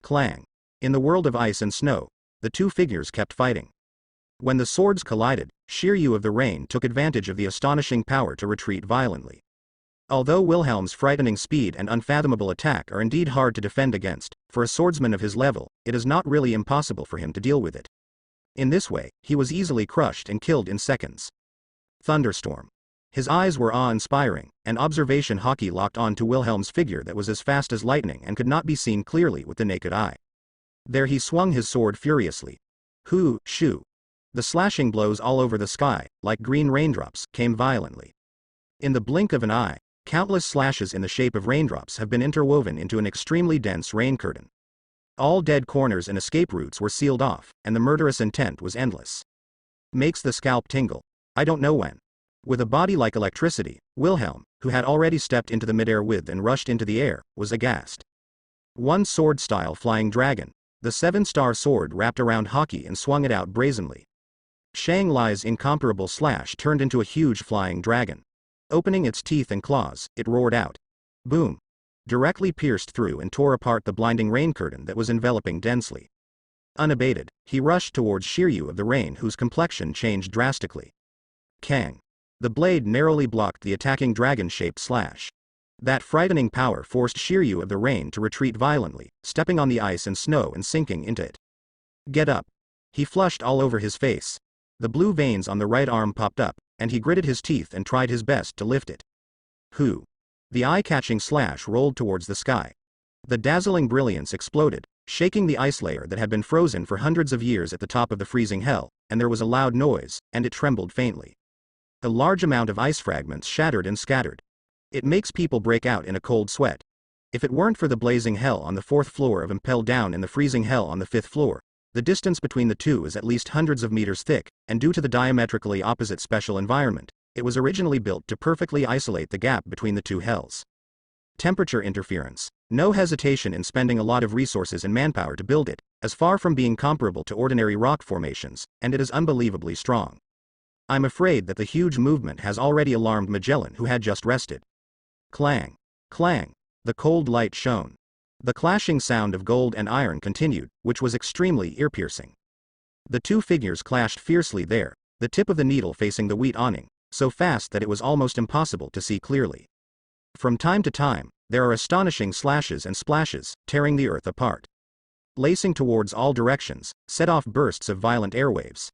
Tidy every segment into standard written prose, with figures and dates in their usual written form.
Clang. In the world of ice and snow, the two figures kept fighting. When the swords collided, Shiryu of the Rain took advantage of the astonishing power to retreat violently. Although Wilhelm's frightening speed and unfathomable attack are indeed hard to defend against, for a swordsman of his level, it is not really impossible for him to deal with it. In this way, he was easily crushed and killed in seconds. Thunderstorm. His eyes were awe-inspiring, and observation hockey locked on to Wilhelm's figure that was as fast as lightning and could not be seen clearly with the naked eye. There he swung his sword furiously. Hoo, shoo. The slashing blows all over the sky, like green raindrops, came violently. In the blink of an eye, countless slashes in the shape of raindrops have been interwoven into an extremely dense rain curtain. All dead corners and escape routes were sealed off, and the murderous intent was endless. Makes the scalp tingle. I don't know when. With a body like electricity, Wilhelm, who had already stepped into the midair with and rushed into the air, was aghast. One sword-style flying dragon, the 7-star sword wrapped around hockey and swung it out brazenly. Shang Li's incomparable slash turned into a huge flying dragon. Opening its teeth and claws, it roared out. Boom! Directly pierced through and tore apart the blinding rain curtain that was enveloping densely. Unabated, he rushed towards Shiryu of the Rain, whose complexion changed drastically. Kang! The blade narrowly blocked the attacking dragon-shaped slash. That frightening power forced Shiryu of the Rain to retreat violently, stepping on the ice and snow and sinking into it. Get up! He flushed all over his face. The blue veins on the right arm popped up, and he gritted his teeth and tried his best to lift it. Hoo! The eye-catching slash rolled towards the sky. The dazzling brilliance exploded, shaking the ice layer that had been frozen for hundreds of years at the top of the freezing hell, and there was a loud noise, and it trembled faintly. A large amount of ice fragments shattered and scattered. It makes people break out in a cold sweat. If it weren't for the blazing hell on the 4th floor of impelled down in the freezing hell on the 5th floor, the distance between the two is at least hundreds of meters thick, and due to the diametrically opposite special environment, it was originally built to perfectly isolate the gap between the two hells. Temperature interference. No hesitation in spending a lot of resources and manpower to build it, as far from being comparable to ordinary rock formations, and it is unbelievably strong. I'm afraid that the huge movement has already alarmed Magellan, who had just rested. Clang! Clang! The cold light shone. The clashing sound of gold and iron continued, which was extremely ear-piercing. The two figures clashed fiercely there, the tip of the needle facing the wheat awning, so fast that it was almost impossible to see clearly. From time to time, there are astonishing slashes and splashes, tearing the earth apart. Lacing towards all directions, set off bursts of violent airwaves.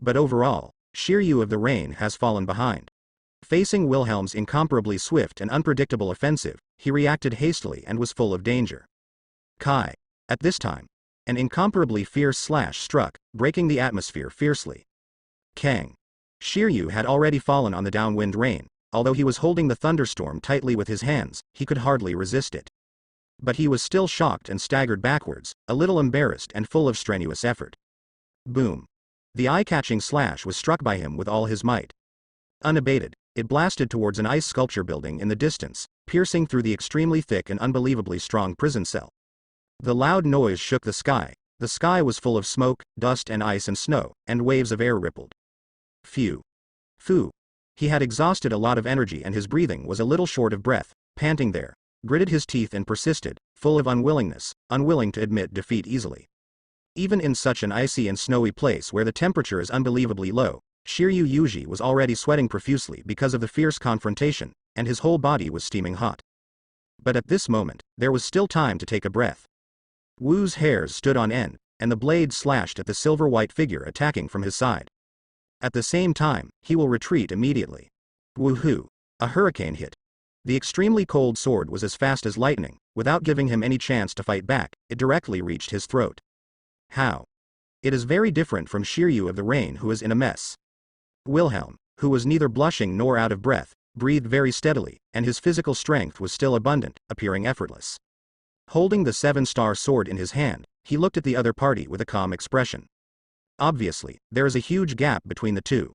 But overall, Shiryu of the Rain has fallen behind. Facing Wilhelm's incomparably swift and unpredictable offensive, he reacted hastily and was full of danger. Kai. At this time, an incomparably fierce slash struck, breaking the atmosphere fiercely. Kang. Shiryu had already fallen on the downwind rain. Although he was holding the thunderstorm tightly with his hands, he could hardly resist it. But he was still shocked and staggered backwards, a little embarrassed and full of strenuous effort. Boom. The eye-catching slash was struck by him with all his might. Unabated, it blasted towards an ice sculpture building in the distance, piercing through the extremely thick and unbelievably strong prison cell. The loud noise shook the sky. The sky was full of smoke, dust and ice and snow, and waves of air rippled. Phew. Phew. He had exhausted a lot of energy and his breathing was a little short of breath, panting there, gritted his teeth and persisted, full of unwillingness, unwilling to admit defeat easily. Even in such an icy and snowy place where the temperature is unbelievably low, Shiryu Yuji was already sweating profusely because of the fierce confrontation, and his whole body was steaming hot. But at this moment, there was still time to take a breath. Wu's hairs stood on end, and the blade slashed at the silver-white figure attacking from his side. At the same time, he will retreat immediately. Woohoo! A hurricane hit. The extremely cold sword was as fast as lightning. Without giving him any chance to fight back, it directly reached his throat. How? It is very different from Shiryu of the Rain, who is in a mess. Wilhelm, who was neither blushing nor out of breath, breathed very steadily, and his physical strength was still abundant, appearing effortless. Holding the 7-star sword in his hand, he looked at the other party with a calm expression. Obviously, there is a huge gap between the two.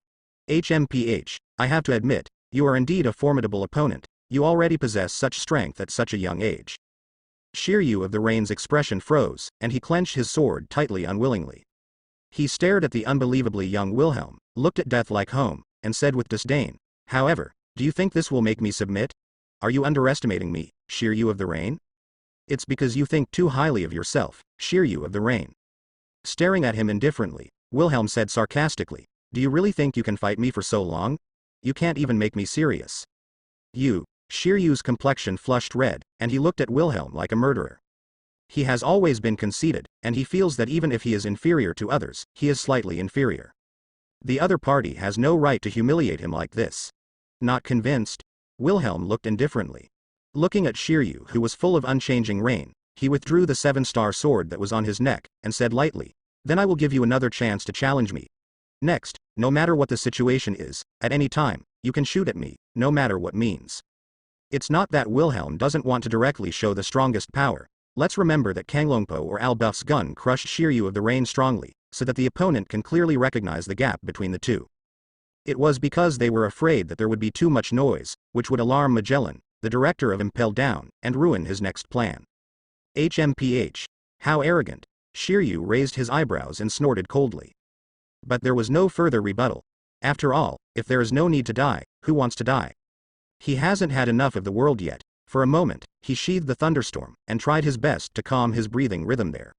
HMPH, I have to admit, you are indeed a formidable opponent. You already possess such strength at such a young age. Shiryu of the Rain's expression froze, and he clenched his sword tightly unwillingly. He stared at the unbelievably young Wilhelm, looked at death like home, and said with disdain, "However, do you think this will make me submit? Are you underestimating me, Shiryu of the Rain?" It's because you think too highly of yourself, Shiryu of the Rain. Staring at him indifferently, Wilhelm said sarcastically, "Do you really think you can fight me for so long? You can't even make me serious." Shiryu's complexion flushed red, and he looked at Wilhelm like a murderer. He has always been conceited, and he feels that even if he is inferior to others, he is slightly inferior. The other party has no right to humiliate him like this. Not convinced? Wilhelm looked indifferently. Looking at Shiryu, who was full of unchanging rain, he withdrew the 7-star sword that was on his neck, and said lightly, "Then I will give you another chance to challenge me. Next, no matter what the situation is, at any time, you can shoot at me, no matter what means." It's not that Wilhelm doesn't want to directly show the strongest power. Let's remember that Kanglongpo or Albuff's gun crushed Shiryu of the Rain strongly, so that the opponent can clearly recognize the gap between the two. It was because they were afraid that there would be too much noise, which would alarm Magellan, the director of Impel Down, and ruin his next plan. HMPH. How arrogant. Shiryu raised his eyebrows and snorted coldly. But there was no further rebuttal. After all, if there is no need to die, who wants to die? He hasn't had enough of the world yet. For a moment, he sheathed the thunderstorm, and tried his best to calm his breathing rhythm there.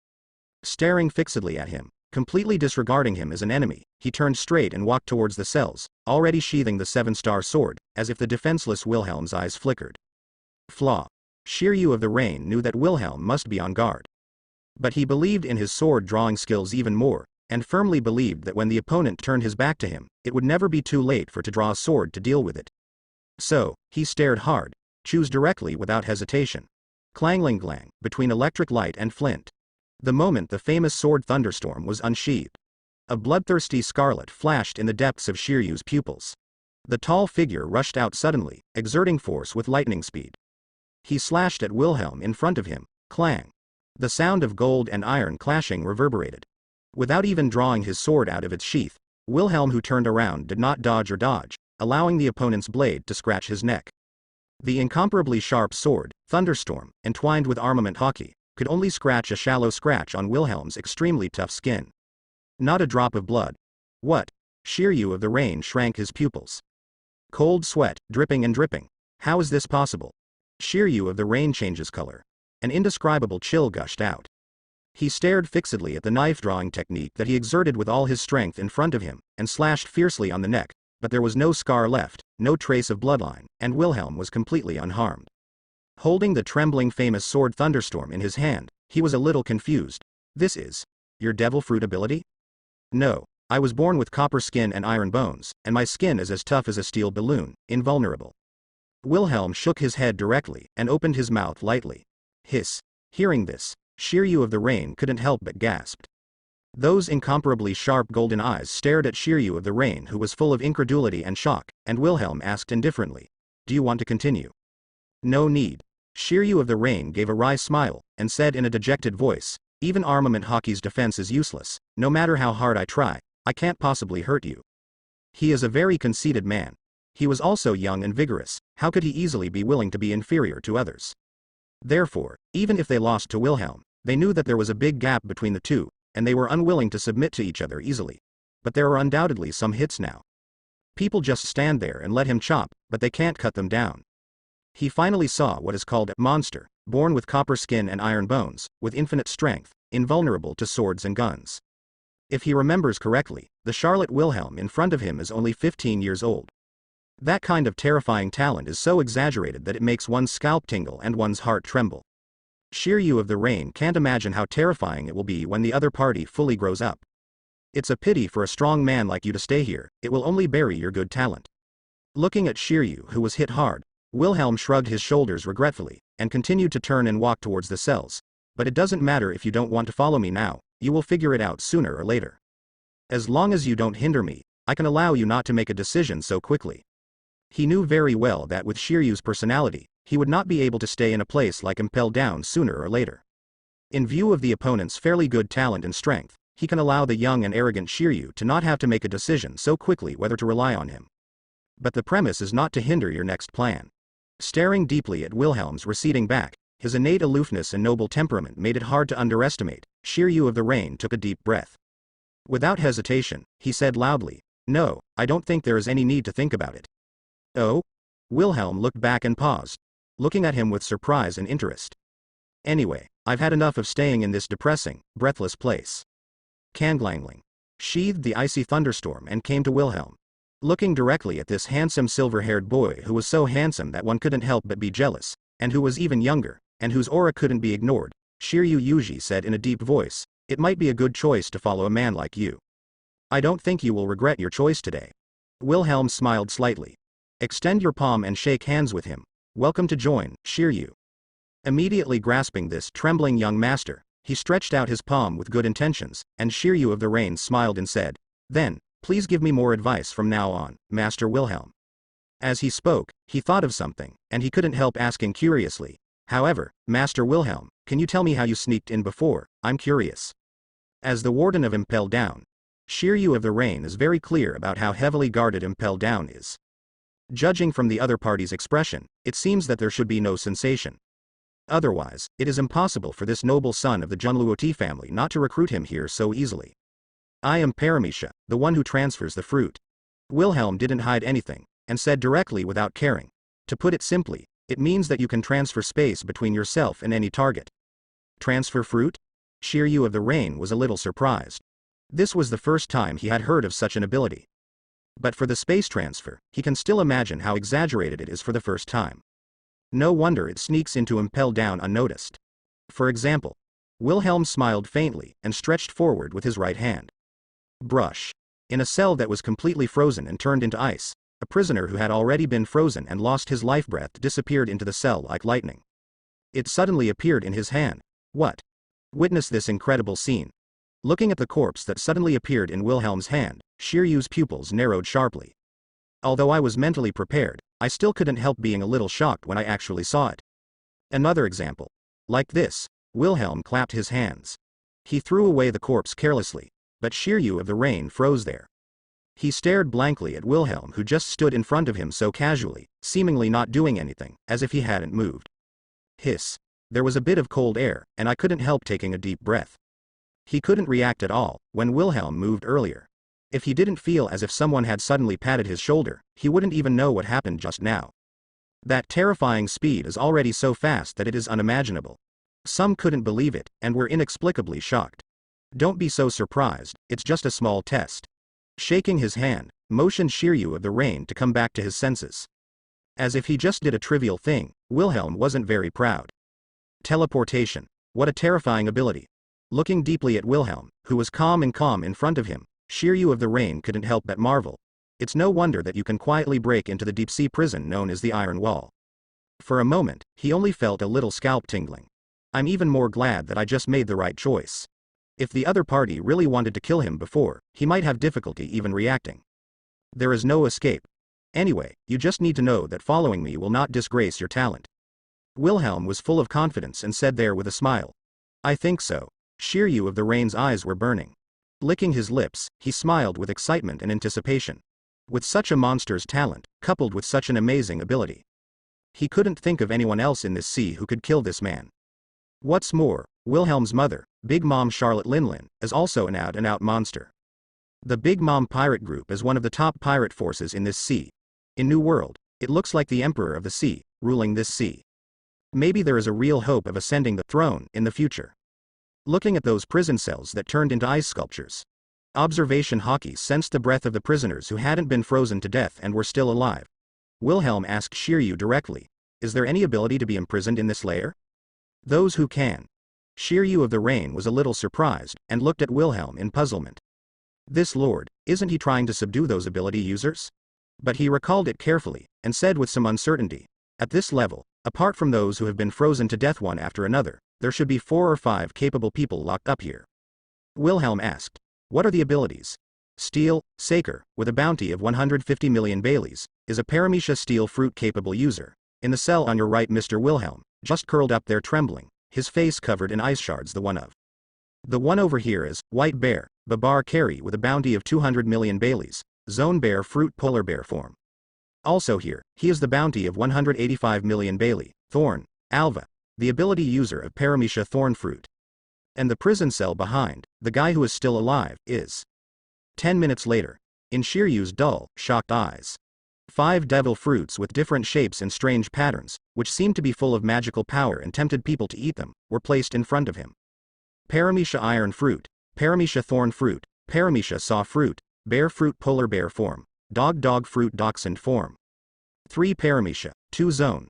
Staring fixedly at him, completely disregarding him as an enemy, he turned straight and walked towards the cells, already sheathing the 7-star sword, as if the defenseless Wilhelm's eyes flickered. Flaw. Shiryu of the Rain knew that Wilhelm must be on guard. But he believed in his sword-drawing skills even more, and firmly believed that when the opponent turned his back to him, it would never be too late to draw a sword to deal with it. So, he stared hard, chose directly without hesitation. Clang-ling-glang, between electric light and flint. The moment the famous sword thunderstorm was unsheathed, a bloodthirsty scarlet flashed in the depths of Shiryu's pupils. The tall figure rushed out suddenly, exerting force with lightning speed. He slashed at Wilhelm in front of him. Clang. The sound of gold and iron clashing reverberated. Without even drawing his sword out of its sheath, Wilhelm, who turned around, did not dodge or dodge, allowing the opponent's blade to scratch his neck. The incomparably sharp sword, Thunderstorm, entwined with armament hockey, could only scratch a shallow scratch on Wilhelm's extremely tough skin. Not a drop of blood. What? Shiryu of the Rain shrank his pupils. Cold sweat, dripping and dripping. How is this possible? Shiryu of the Rain changes color. An indescribable chill gushed out. He stared fixedly at the knife-drawing technique that he exerted with all his strength in front of him, and slashed fiercely on the neck, but there was no scar left, no trace of bloodline, and Wilhelm was completely unharmed. Holding the trembling famous sword Thunderstorm in his hand, he was a little confused. This is your devil fruit ability? No, I was born with copper skin and iron bones, and my skin is as tough as a steel balloon, invulnerable. Wilhelm shook his head directly, and opened his mouth lightly. Hiss. Hearing this, Shiryu of the Rain couldn't help but gasped. Those incomparably sharp golden eyes stared at Shiryu of the Rain, who was full of incredulity and shock, and Wilhelm asked indifferently, "Do you want to continue?" "No need." Shiryu of the Rain gave a wry smile, and said in a dejected voice, "Even armament hockey's defense is useless. No matter how hard I try, I can't possibly hurt you." He is a very conceited man. He was also young and vigorous. How could he easily be willing to be inferior to others? Therefore, even if they lost to Wilhelm, they knew that there was a big gap between the two, and they were unwilling to submit to each other easily. But there are undoubtedly some hits now. People just stand there and let him chop, but they can't cut them down. He finally saw what is called a monster, born with copper skin and iron bones, with infinite strength, invulnerable to swords and guns. If he remembers correctly, the Charlotte Wilhelm in front of him is only 15 years old. That kind of terrifying talent is so exaggerated that it makes one's scalp tingle and one's heart tremble. Shiryu of the Rain can't imagine how terrifying it will be when the other party fully grows up. It's a pity for a strong man like you to stay here, it will only bury your good talent. Looking at Shiryu, who was hit hard, Wilhelm shrugged his shoulders regretfully, and continued to turn and walk towards the cells. But it doesn't matter if you don't want to follow me now, you will figure it out sooner or later. As long as you don't hinder me, I can allow you not to make a decision so quickly. He knew very well that with Shiryu's personality, he would not be able to stay in a place like Impel Down sooner or later. In view of the opponent's fairly good talent and strength, he can allow the young and arrogant Shiryu to not have to make a decision so quickly whether to rely on him. But the premise is not to hinder your next plan. Staring deeply at Wilhelm's receding back, his innate aloofness and noble temperament made it hard to underestimate. Shiryu of the Rain took a deep breath. Without hesitation, he said loudly, "No, I don't think there is any need to think about it." "Oh?" Wilhelm looked back and paused, looking at him with surprise and interest. Anyway, I've had enough of staying in this depressing, breathless place. Kanglangling sheathed the icy thunderstorm and came to Wilhelm. Looking directly at this handsome silver-haired boy who was so handsome that one couldn't help but be jealous, and who was even younger, and whose aura couldn't be ignored, Shiryu Yuji said in a deep voice, "It might be a good choice to follow a man like you. I don't think you will regret your choice today." Wilhelm smiled slightly. "Extend your palm and shake hands with him. Welcome to join, Shiryu." Immediately grasping this trembling young master, he stretched out his palm with good intentions, and Shiryu of the Rain smiled and said, "Then, please give me more advice from now on, Master Wilhelm." As he spoke, he thought of something, and he couldn't help asking curiously, "However, Master Wilhelm, can you tell me how you sneaked in before? I'm curious." As the warden of Impel Down, Shiryu of the Rain is very clear about how heavily guarded Impel Down is. Judging from the other party's expression, it seems that there should be no sensation. Otherwise, it is impossible for this noble son of the Junluoti family not to recruit him here so easily. "I am Paramisha, the one who transfers the fruit." Wilhelm didn't hide anything, and said directly without caring. "To put it simply, it means that you can transfer space between yourself and any target." Transfer fruit? Shiryu of the Rain was a little surprised. This was the first time he had heard of such an ability. But for the space transfer, he can still imagine how exaggerated it is for the first time. No wonder it sneaks into Impel Down unnoticed. For example, Wilhelm smiled faintly and stretched forward with his right hand. Brush. In a cell that was completely frozen and turned into ice, a prisoner who had already been frozen and lost his life breath disappeared into the cell like lightning. It suddenly appeared in his hand. What? Witness this incredible scene. Looking at the corpse that suddenly appeared in Wilhelm's hand, Shiryu's pupils narrowed sharply. Although I was mentally prepared, I still couldn't help being a little shocked when I actually saw it. Another example. Like this, Wilhelm clapped his hands. He threw away the corpse carelessly, but Shiryu of the Rain froze there. He stared blankly at Wilhelm, who just stood in front of him so casually, seemingly not doing anything, as if he hadn't moved. Hiss. There was a bit of cold air, and I couldn't help taking a deep breath. He couldn't react at all when Wilhelm moved earlier. If he didn't feel as if someone had suddenly patted his shoulder, he wouldn't even know what happened just now. That terrifying speed is already so fast that it is unimaginable. Some couldn't believe it, and were inexplicably shocked. Don't be so surprised, it's just a small test. Shaking his hand, motioned Shiryu of the Rain to come back to his senses. As if he just did a trivial thing, Wilhelm wasn't very proud. Teleportation. What a terrifying ability. Looking deeply at Wilhelm, who was calm in front of him, Shiryu of the Rain couldn't help but marvel. It's no wonder that you can quietly break into the deep-sea prison known as the Iron Wall. For a moment, he only felt a little scalp tingling. I'm even more glad that I just made the right choice. If the other party really wanted to kill him before, he might have difficulty even reacting. There is no escape. Anyway, you just need to know that following me will not disgrace your talent. Wilhelm was full of confidence and said there with a smile. I think so. Shiryu of the Rain's eyes were burning. Licking his lips, he smiled with excitement and anticipation. With such a monster's talent, coupled with such an amazing ability, he couldn't think of anyone else in this sea who could kill this man. What's more, Wilhelm's mother, Big Mom Charlotte Linlin, is also an out-and-out monster. The Big Mom pirate group is one of the top pirate forces in this sea. In New World, it looks like the Emperor of the Sea, ruling this sea. Maybe there is a real hope of ascending the throne in the future. Looking at those prison cells that turned into ice sculptures, Observation Hockey sensed the breath of the prisoners who hadn't been frozen to death and were still alive. Wilhelm asked Shiryu directly, is there any ability to be imprisoned in this lair? Those who can. Shiryu of the Rain was a little surprised, and looked at Wilhelm in puzzlement. This lord, isn't he trying to subdue those ability users? But he recalled it carefully, and said with some uncertainty, at this level, apart from those who have been frozen to death one after another, there should be 4 or 5 capable people locked up here. Wilhelm asked, what are the abilities? Steel, Saker, with a bounty of 150 million Baileys, is a Paramisha steel fruit capable user. In the cell on your right, Mr. Wilhelm, just curled up there trembling, his face covered in ice shards. The one over here is White Bear, Babar Carry with a bounty of 200 million Baileys, Zone Bear fruit polar bear form. Also here, he is the bounty of 185 million Bailey, Thorn, Alva, the ability user of Paramisha thorn fruit. And the prison cell behind, the guy who is still alive, is. 10 minutes later, in Shiryu's dull, shocked eyes. 5 devil fruits with different shapes and strange patterns, which seemed to be full of magical power and tempted people to eat them, were placed in front of him. Paramecia iron fruit, paramecia thorn fruit, paramecia saw fruit, bear fruit polar bear form, dog fruit dachshund form. 3 paramecia, 2 zone.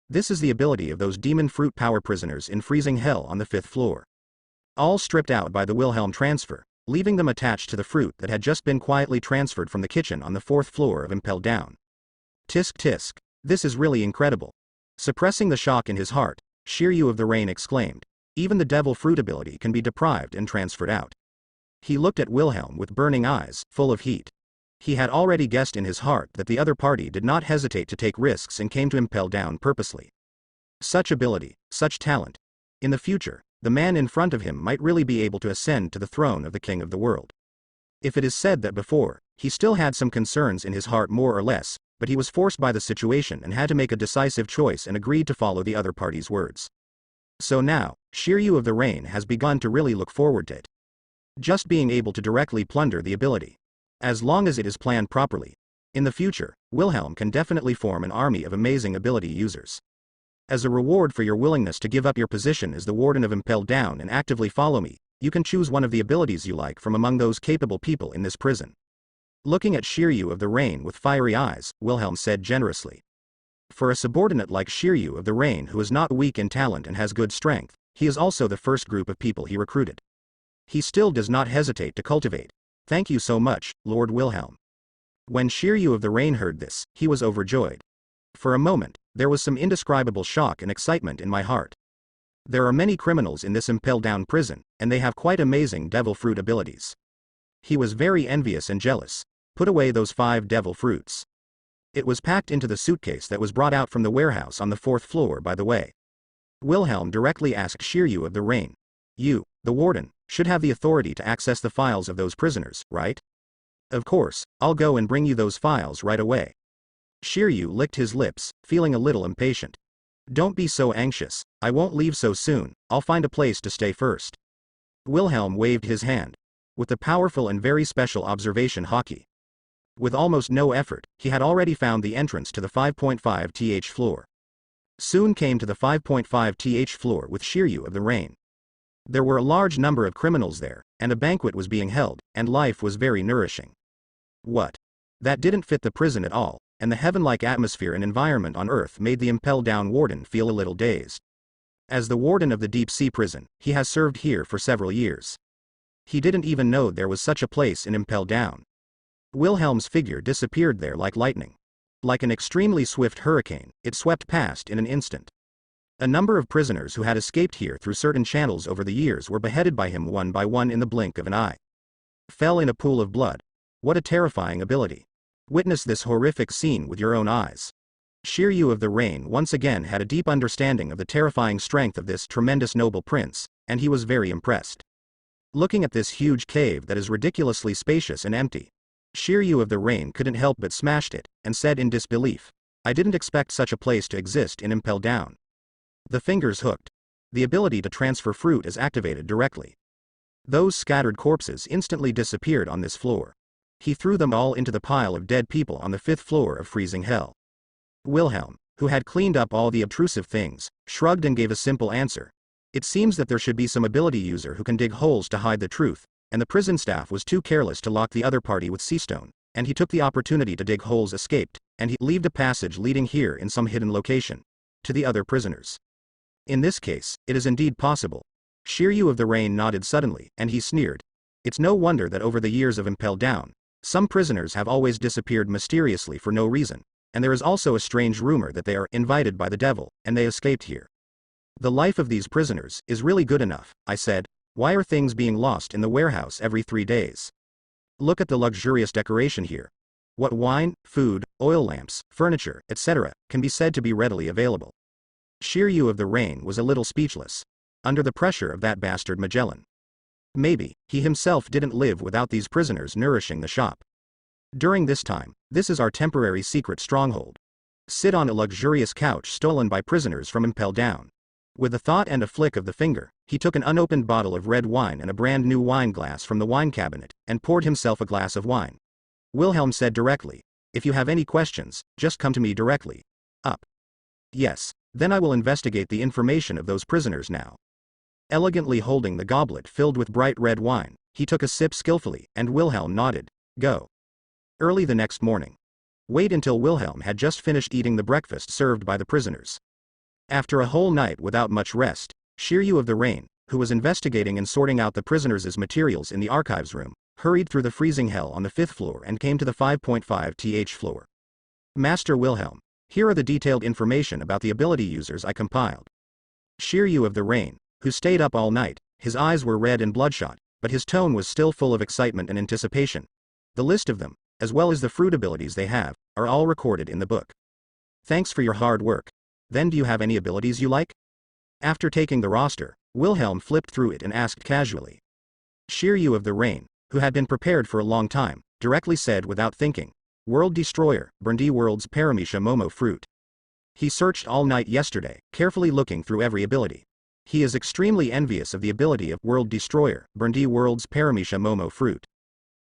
This is the ability of those demon fruit power prisoners in freezing hell on the 5th floor. All stripped out by the Wilhelm transfer, leaving them attached to the fruit that had just been quietly transferred from the kitchen on the 4th floor of Impelled Down. Tisk tisk, this is really incredible. Suppressing the shock in his heart, Shiryu of the Rain exclaimed, even the devil fruit ability can be deprived and transferred out. He looked at Wilhelm with burning eyes, full of heat. He had already guessed in his heart that the other party did not hesitate to take risks and came to Impel Down purposely. Such ability, such talent. In the future, the man in front of him might really be able to ascend to the throne of the king of the world. If it is said that before, he still had some concerns in his heart more or less, but he was forced by the situation and had to make a decisive choice and agreed to follow the other party's words. So now, Shiryu of the Rain has begun to really look forward to it. Just being able to directly plunder the ability. As long as it is planned properly. In the future, Wilhelm can definitely form an army of amazing ability users. As a reward for your willingness to give up your position as the Warden of Impelled Down and actively follow me, you can choose one of the abilities you like from among those capable people in this prison. Looking at Shiryu of the Rain with fiery eyes, Wilhelm said generously. For a subordinate like Shiryu of the Rain who is not weak in talent and has good strength, he is also the first group of people he recruited. He still does not hesitate to cultivate. Thank you so much, Lord Wilhelm. When Shiryu of the Rain heard this, he was overjoyed. For a moment, there was some indescribable shock and excitement in my heart. There are many criminals in this Impelled Down prison, and they have quite amazing devil fruit abilities. He was very envious and jealous. Put away those 5 devil fruits. It was packed into the suitcase that was brought out from the warehouse on the 4th floor, by the way. Wilhelm directly asked Shiryu of the Rain. You, the warden, should have the authority to access the files of those prisoners, right? Of course, I'll go and bring you those files right away. Shiryu licked his lips, feeling a little impatient. Don't be so anxious, I won't leave so soon, I'll find a place to stay first. Wilhelm waved his hand. With the powerful and very special observation hockey. With almost no effort, he had already found the entrance to the 5.5th floor. Soon came to the 5.5th floor with Shiryu of the Rain. There were a large number of criminals there, and a banquet was being held, and life was very nourishing. What? That didn't fit the prison at all, and the heaven-like atmosphere and environment on Earth made the Impelled Down warden feel a little dazed. As the warden of the deep-sea prison, he has served here for several years. He didn't even know there was such a place in Impelled Down. Wilhelm's figure disappeared there like lightning. Like an extremely swift hurricane, it swept past in an instant. A number of prisoners who had escaped here through certain channels over the years were beheaded by him one by one in the blink of an eye. Fell in a pool of blood. What a terrifying ability. Witness this horrific scene with your own eyes. Shiryu of the Rain once again had a deep understanding of the terrifying strength of this tremendous noble prince, and he was very impressed. Looking at this huge cave that is ridiculously spacious and empty, Shiryu of the Rain couldn't help but smashed it, and said in disbelief, I didn't expect such a place to exist in Impelled Down. The fingers hooked. The ability to transfer fruit is activated directly. Those scattered corpses instantly disappeared on this floor. He threw them all into the pile of dead people on the 5th floor of freezing hell. Wilhelm, who had cleaned up all the obtrusive things, shrugged and gave a simple answer. It seems that there should be some ability user who can dig holes to hide the truth, and the prison staff was too careless to lock the other party with seastone, and he took the opportunity to dig holes escaped, and he leaved a passage leading here in some hidden location. To the other prisoners. In this case, it is indeed possible. Shiryu of the Rain nodded suddenly, and he sneered. It's no wonder that over the years of Impelled Down, some prisoners have always disappeared mysteriously for no reason, and there is also a strange rumor that they are invited by the devil, and they escaped here. The life of these prisoners is really good enough, I said. Why are things being lost in the warehouse every 3 days? Look at the luxurious decoration here. What wine, food, oil lamps, furniture, etc., can be said to be readily available. Shiryu of the Rain was a little speechless. Under the pressure of that bastard Magellan. Maybe, he himself didn't live without these prisoners nourishing the shop. During this time, this is our temporary secret stronghold. Sit on a luxurious couch stolen by prisoners from Impelled Down. With a thought and a flick of the finger, he took an unopened bottle of red wine and a brand new wine glass from the wine cabinet, and poured himself a glass of wine. Wilhelm said directly, If you have any questions, just come to me directly. Up. Yes, then I will investigate the information of those prisoners now. Elegantly holding the goblet filled with bright red wine, he took a sip skillfully, and Wilhelm nodded. Go. Early the next morning. Wait until Wilhelm had just finished eating the breakfast served by the prisoners. After a whole night without much rest, Shiryu of the Rain, who was investigating and sorting out the prisoners' materials in the archives room, hurried through the freezing hell on the 5th floor and came to the 5.5th floor. Master Wilhelm, here are the detailed information about the ability users I compiled. Shiryu of the Rain, who stayed up all night, his eyes were red and bloodshot, but his tone was still full of excitement and anticipation. The list of them, as well as the fruit abilities they have, are all recorded in the book. Thanks for your hard work. Then do you have any abilities you like? After taking the roster, Wilhelm flipped through it and asked casually. Shiryu of the Rain, who had been prepared for a long time, directly said without thinking, World Destroyer, Burndi World's Paramisha Momo Fruit. He searched all night yesterday, carefully looking through every ability. He is extremely envious of the ability of World Destroyer, Burndi World's Paramisha Momo Fruit.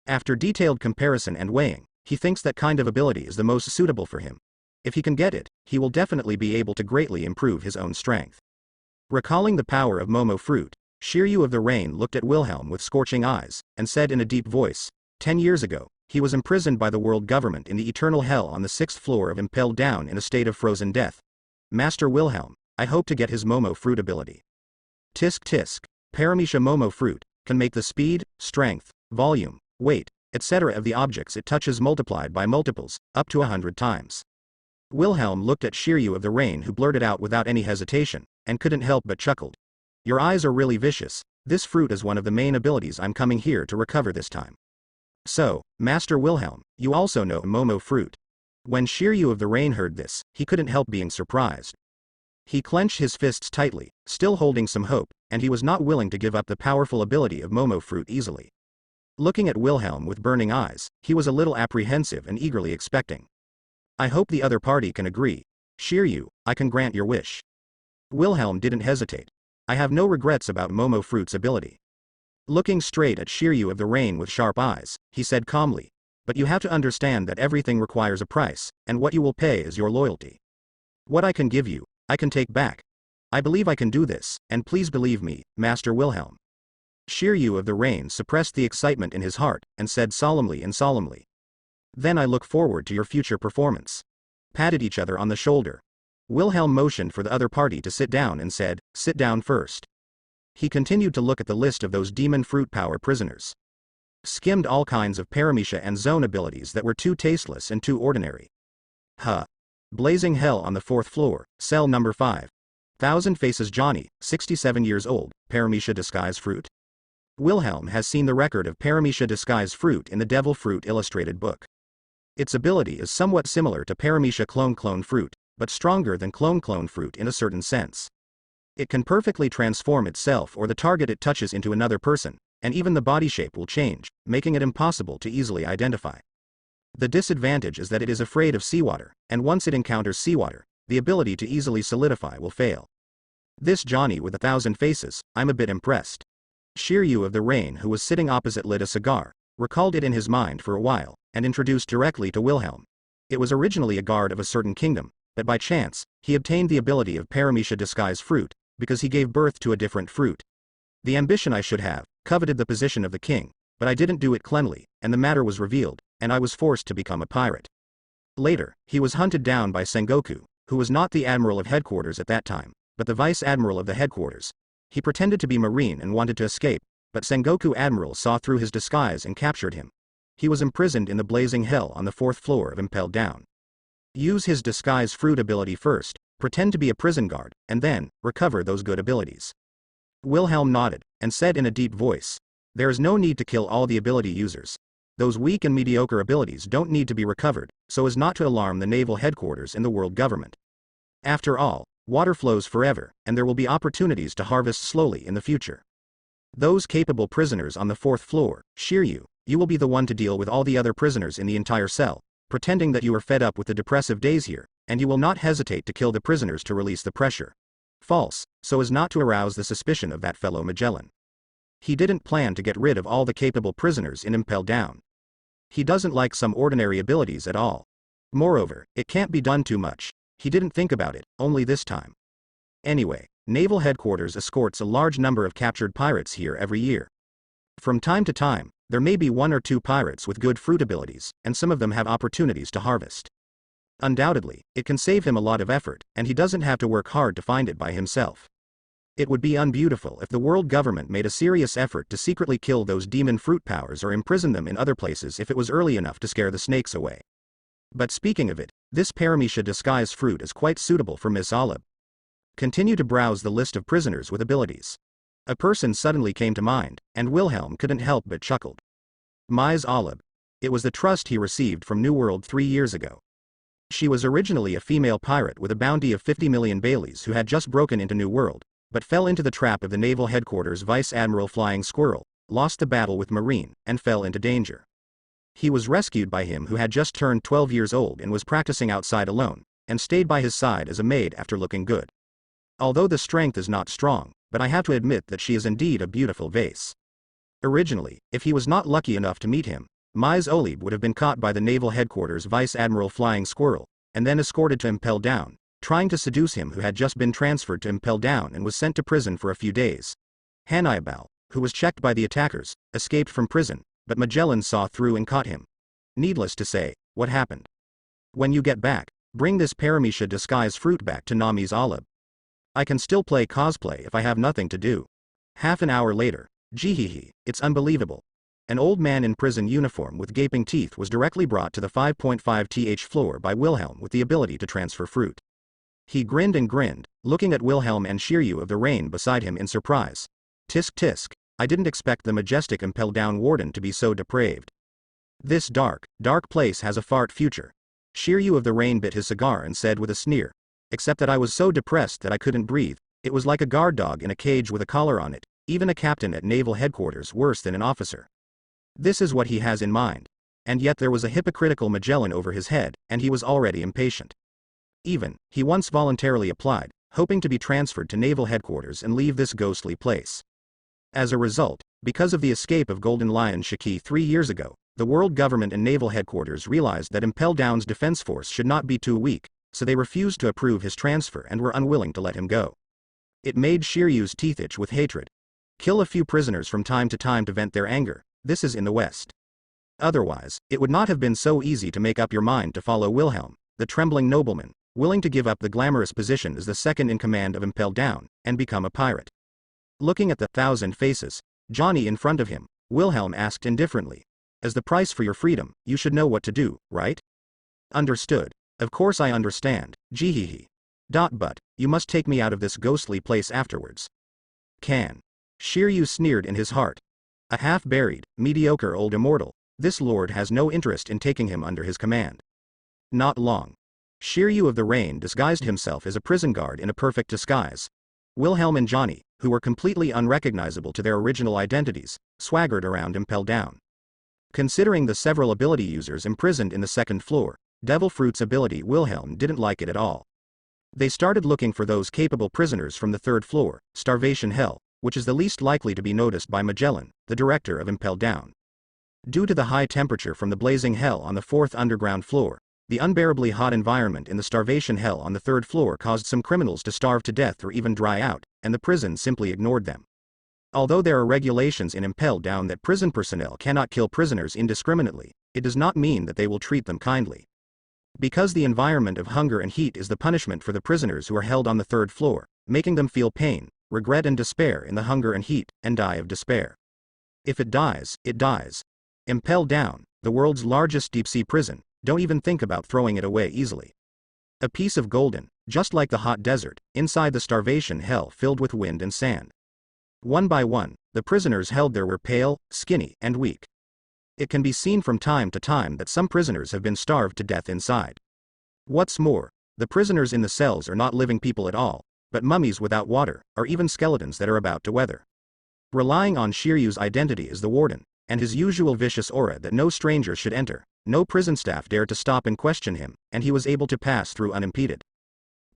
After detailed comparison and weighing, he thinks that kind of ability is the most suitable for him. If he can get it, he will definitely be able to greatly improve his own strength. Recalling the power of Momo Fruit, Shiryu of the Rain looked at Wilhelm with scorching eyes, and said in a deep voice, 10 years ago, he was imprisoned by the world government in the eternal hell on the 6th floor of Impelled Down in a state of frozen death. Master Wilhelm, I hope to get his Momo Fruit ability. Tisk tisk, Paramisha Momo Fruit, can make the speed, strength, volume, weight, etc. of the objects it touches multiplied by multiples, up to 100 times. Wilhelm looked at Shiryu of the Rain, who blurted out without any hesitation, and couldn't help but chuckled. Your eyes are really vicious. This fruit is one of the main abilities I'm coming here to recover this time. So, Master Wilhelm, you also know Momo Fruit. When Shiryu of the Rain heard this, he couldn't help being surprised. He clenched his fists tightly, still holding some hope, and he was not willing to give up the powerful ability of Momo Fruit easily. Looking at Wilhelm with burning eyes, he was a little apprehensive and eagerly expecting. I hope the other party can agree. Shiryu, I can grant your wish. Wilhelm didn't hesitate. I have no regrets about Momo Fruit's ability. Looking straight at Shiryu of the Rain with sharp eyes, he said calmly, but you have to understand that everything requires a price, and what you will pay is your loyalty. What I can give you, I can take back. I believe I can do this, and please believe me, Master Wilhelm. Shiryu of the Rain suppressed the excitement in his heart, and said solemnly. Then I look forward to your future performance. Patted each other on the shoulder. Wilhelm motioned for the other party to sit down and said, sit down first. He continued to look at the list of those demon fruit power prisoners. Skimmed all kinds of Paramisha and zone abilities that were too tasteless and too ordinary. Blazing hell on the 4th floor, cell number 5. 1,000 Faces Johnny, 67 years old, Paramisha Disguise Fruit. Wilhelm has seen the record of Paramisha Disguise Fruit in the Devil Fruit illustrated book. Its ability is somewhat similar to Paramisha Clone Fruit, but stronger than Clone Fruit in a certain sense. It can perfectly transform itself or the target it touches into another person, and even the body shape will change, making it impossible to easily identify. The disadvantage is that it is afraid of seawater, and once it encounters seawater, the ability to easily solidify will fail. This Johnny with 1,000 faces, I'm a bit impressed. Shiryu of the Rain, who was sitting opposite, lit a cigar, recalled it in his mind for a while, and introduced directly to Wilhelm. It was originally a guard of a certain kingdom, but by chance, he obtained the ability of Paramisha Disguise Fruit, because he gave birth to a different fruit. The ambition I should have, coveted the position of the king, but I didn't do it cleanly, and the matter was revealed, and I was forced to become a pirate. Later, he was hunted down by Sengoku, who was not the admiral of headquarters at that time, but the vice admiral of the headquarters. He pretended to be marine and wanted to escape, but Sengoku admiral saw through his disguise and captured him. He was imprisoned in the blazing hell on the 4th floor of Impelled Down. Use his disguise fruit ability first, pretend to be a prison guard, and then, recover those good abilities. Wilhelm nodded, and said in a deep voice, there is no need to kill all the ability users. Those weak and mediocre abilities don't need to be recovered, so as not to alarm the naval headquarters in the world government. After all, water flows forever, and there will be opportunities to harvest slowly in the future. Those capable prisoners on the 4th floor, Shiryu, you will be the one to deal with all the other prisoners in the entire cell, pretending that you are fed up with the depressive days here, and you will not hesitate to kill the prisoners to release the pressure. False, so as not to arouse the suspicion of that fellow Magellan. He didn't plan to get rid of all the capable prisoners in Impelled Down. He doesn't like some ordinary abilities at all. Moreover, it can't be done too much. He didn't think about it, only this time. Anyway, Naval Headquarters escorts a large number of captured pirates here every year. From time to time, there may be 1 or 2 pirates with good fruit abilities, and some of them have opportunities to harvest. Undoubtedly, it can save him a lot of effort, and he doesn't have to work hard to find it by himself. It would be unbeautiful if the world government made a serious effort to secretly kill those demon fruit powers or imprison them in other places if it was early enough to scare the snakes away. But speaking of it, this Paramecia disguise fruit is quite suitable for Miss Olive. Continue to browse the list of prisoners with abilities. A person suddenly came to mind, and Wilhelm couldn't help but chuckled. Miss Olive. It was the trust he received from New World 3 years ago. She was originally a female pirate with a bounty of 50 million Baileys who had just broken into New World, but fell into the trap of the Naval Headquarters Vice Admiral Flying Squirrel, lost the battle with Marine, and fell into danger. He was rescued by him who had just turned 12 years old and was practicing outside alone, and stayed by his side as a maid after looking good. Although the strength is not strong, but I have to admit that she is indeed a beautiful vase. Originally, if he was not lucky enough to meet him, Miss Olive would have been caught by the Naval Headquarters Vice Admiral Flying Squirrel, and then escorted to Impel Down, trying to seduce him who had just been transferred to Impel Down and was sent to prison for a few days. Hannibal, who was checked by the attackers, escaped from prison, but Magellan saw through and caught him. Needless to say, what happened? When you get back, bring this Paramecia disguise fruit back to Nami's Olive. I can still play cosplay if I have nothing to do. Half an hour later, Jihihi, it's unbelievable. An old man in prison uniform with gaping teeth was directly brought to the 5.5th floor by Wilhelm with the ability to transfer fruit. He grinned and grinned, looking at Wilhelm and Shiryu of the Rain beside him in surprise. Tisk tisk, I didn't expect the majestic Impel Down warden to be so depraved. This dark place has a fart future. Shiryu of the Rain bit his cigar and said with a sneer. Except that I was so depressed that I couldn't breathe. It was like a guard dog in a cage with a collar on it, even a captain at Naval Headquarters worse than an officer. This is what he has in mind. And yet there was a hypocritical Magellan over his head, and he was already impatient. He once voluntarily applied, hoping to be transferred to Naval Headquarters and leave this ghostly place. As a result, because of the escape of Golden Lion Shiki 3 years ago, the world government and Naval Headquarters realized that Impel Down's defense force should not be too weak, so they refused to approve his transfer and were unwilling to let him go. It made Shiryu's teeth itch with hatred. Kill a few prisoners from time to time to vent their anger, this is in the West. Otherwise, it would not have been so easy to make up your mind to follow Wilhelm, the trembling nobleman, willing to give up the glamorous position as the second in command of Impel Down, and become a pirate. Looking at the 1,000 faces, Johnny in front of him, Wilhelm asked indifferently. As the price for your freedom, you should know what to do, right? Understood. Of course I understand, Jihihi. But, you must take me out of this ghostly place afterwards. Can. Shiryu sneered in his heart. A half-buried, mediocre old immortal, this lord has no interest in taking him under his command. Not long. Shiryu of the Rain disguised himself as a prison guard in a perfect disguise. Wilhelm and Johnny, who were completely unrecognizable to their original identities, swaggered around Impel Down. Considering the several ability users imprisoned in the second floor, Devil Fruit's ability Wilhelm didn't like it at all. They started looking for those capable prisoners from the third floor, Starvation Hell, which is the least likely to be noticed by Magellan, the director of Impel Down. Due to the high temperature from the blazing hell on the fourth underground floor, the unbearably hot environment in the Starvation Hell on the third floor caused some criminals to starve to death or even dry out, and the prison simply ignored them. Although there are regulations in Impel Down that prison personnel cannot kill prisoners indiscriminately, it does not mean that they will treat them kindly. Because the environment of hunger and heat is the punishment for the prisoners who are held on the third floor, making them feel pain, regret and despair in the hunger and heat, and die of despair. If it dies, it dies. Impel Down, the world's largest deep-sea prison, don't even think about throwing it away easily. A piece of golden, just like the hot desert, inside the Starvation Hell filled with wind and sand. One by one, the prisoners held there were pale, skinny, and weak. It can be seen from time to time that some prisoners have been starved to death inside. What's more, the prisoners in the cells are not living people at all, but mummies without water, or even skeletons that are about to weather. Relying on Shiryu's identity as the warden, and his usual vicious aura that no stranger should enter, no prison staff dared to stop and question him, and he was able to pass through unimpeded.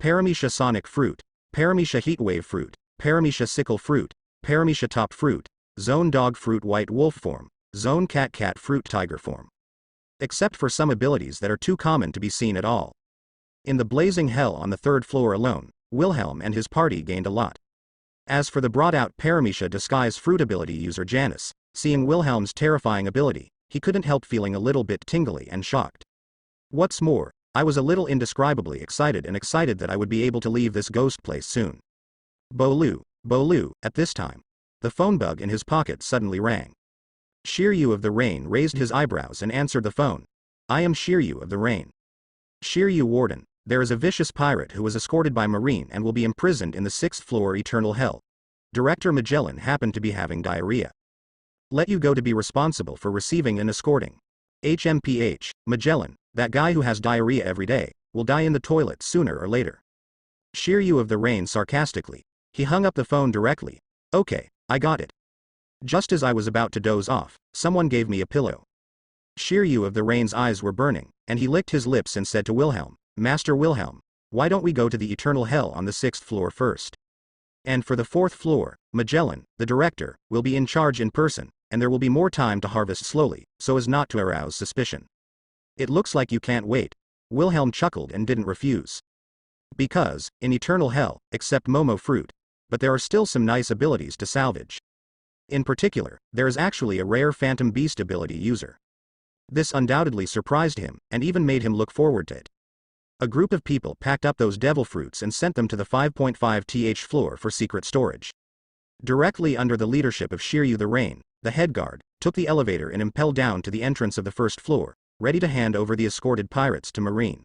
Paramecia Sonic Fruit, Paramecia Heatwave Fruit, Paramecia Sickle Fruit, Paramecia Top Fruit, Zone Dog Fruit White Wolf Form, Zone Cat Fruit Tiger Form. Except for some abilities that are too common to be seen at all. In the blazing hell on the third floor alone, Wilhelm and his party gained a lot. As for the brought-out Paramecia disguise fruit ability user Janice, seeing Wilhelm's terrifying ability, he couldn't help feeling a little bit tingly and shocked. What's more, I was a little indescribably excited that I would be able to leave this ghost place soon. Bolu, at this time. The phone bug in his pocket suddenly rang. Shiryu of the Rain raised his eyebrows and answered the phone. I am Shiryu of the Rain. Shiryu Warden, there is a vicious pirate who was escorted by Marine and will be imprisoned in the 6th floor eternal hell. Director Magellan happened to be having diarrhea. Let you go to be responsible for receiving and escorting. HMPH, Magellan, that guy who has diarrhea every day, will die in the toilet sooner or later. Shiryu of the Rain sarcastically. He hung up the phone directly. Okay, I got it. Just as I was about to doze off, someone gave me a pillow. Shiryu of the Rain's eyes were burning, and he licked his lips and said to Wilhelm, Master Wilhelm, why don't we go to the eternal hell on the 6th floor first? And for the 4th floor, Magellan, the director, will be in charge in person, and there will be more time to harvest slowly, so as not to arouse suspicion. It looks like you can't wait. Wilhelm chuckled and didn't refuse. Because, in eternal hell, except Momo fruit, but there are still some nice abilities to salvage. In particular, there is actually a rare Phantom Beast ability user. This undoubtedly surprised him, and even made him look forward to it. A group of people packed up those devil fruits and sent them to the 5.5th floor for secret storage. Directly under the leadership of Shiryu the Rain, the head guard took the elevator and impelled down to the entrance of the 1st floor, ready to hand over the escorted pirates to Marine.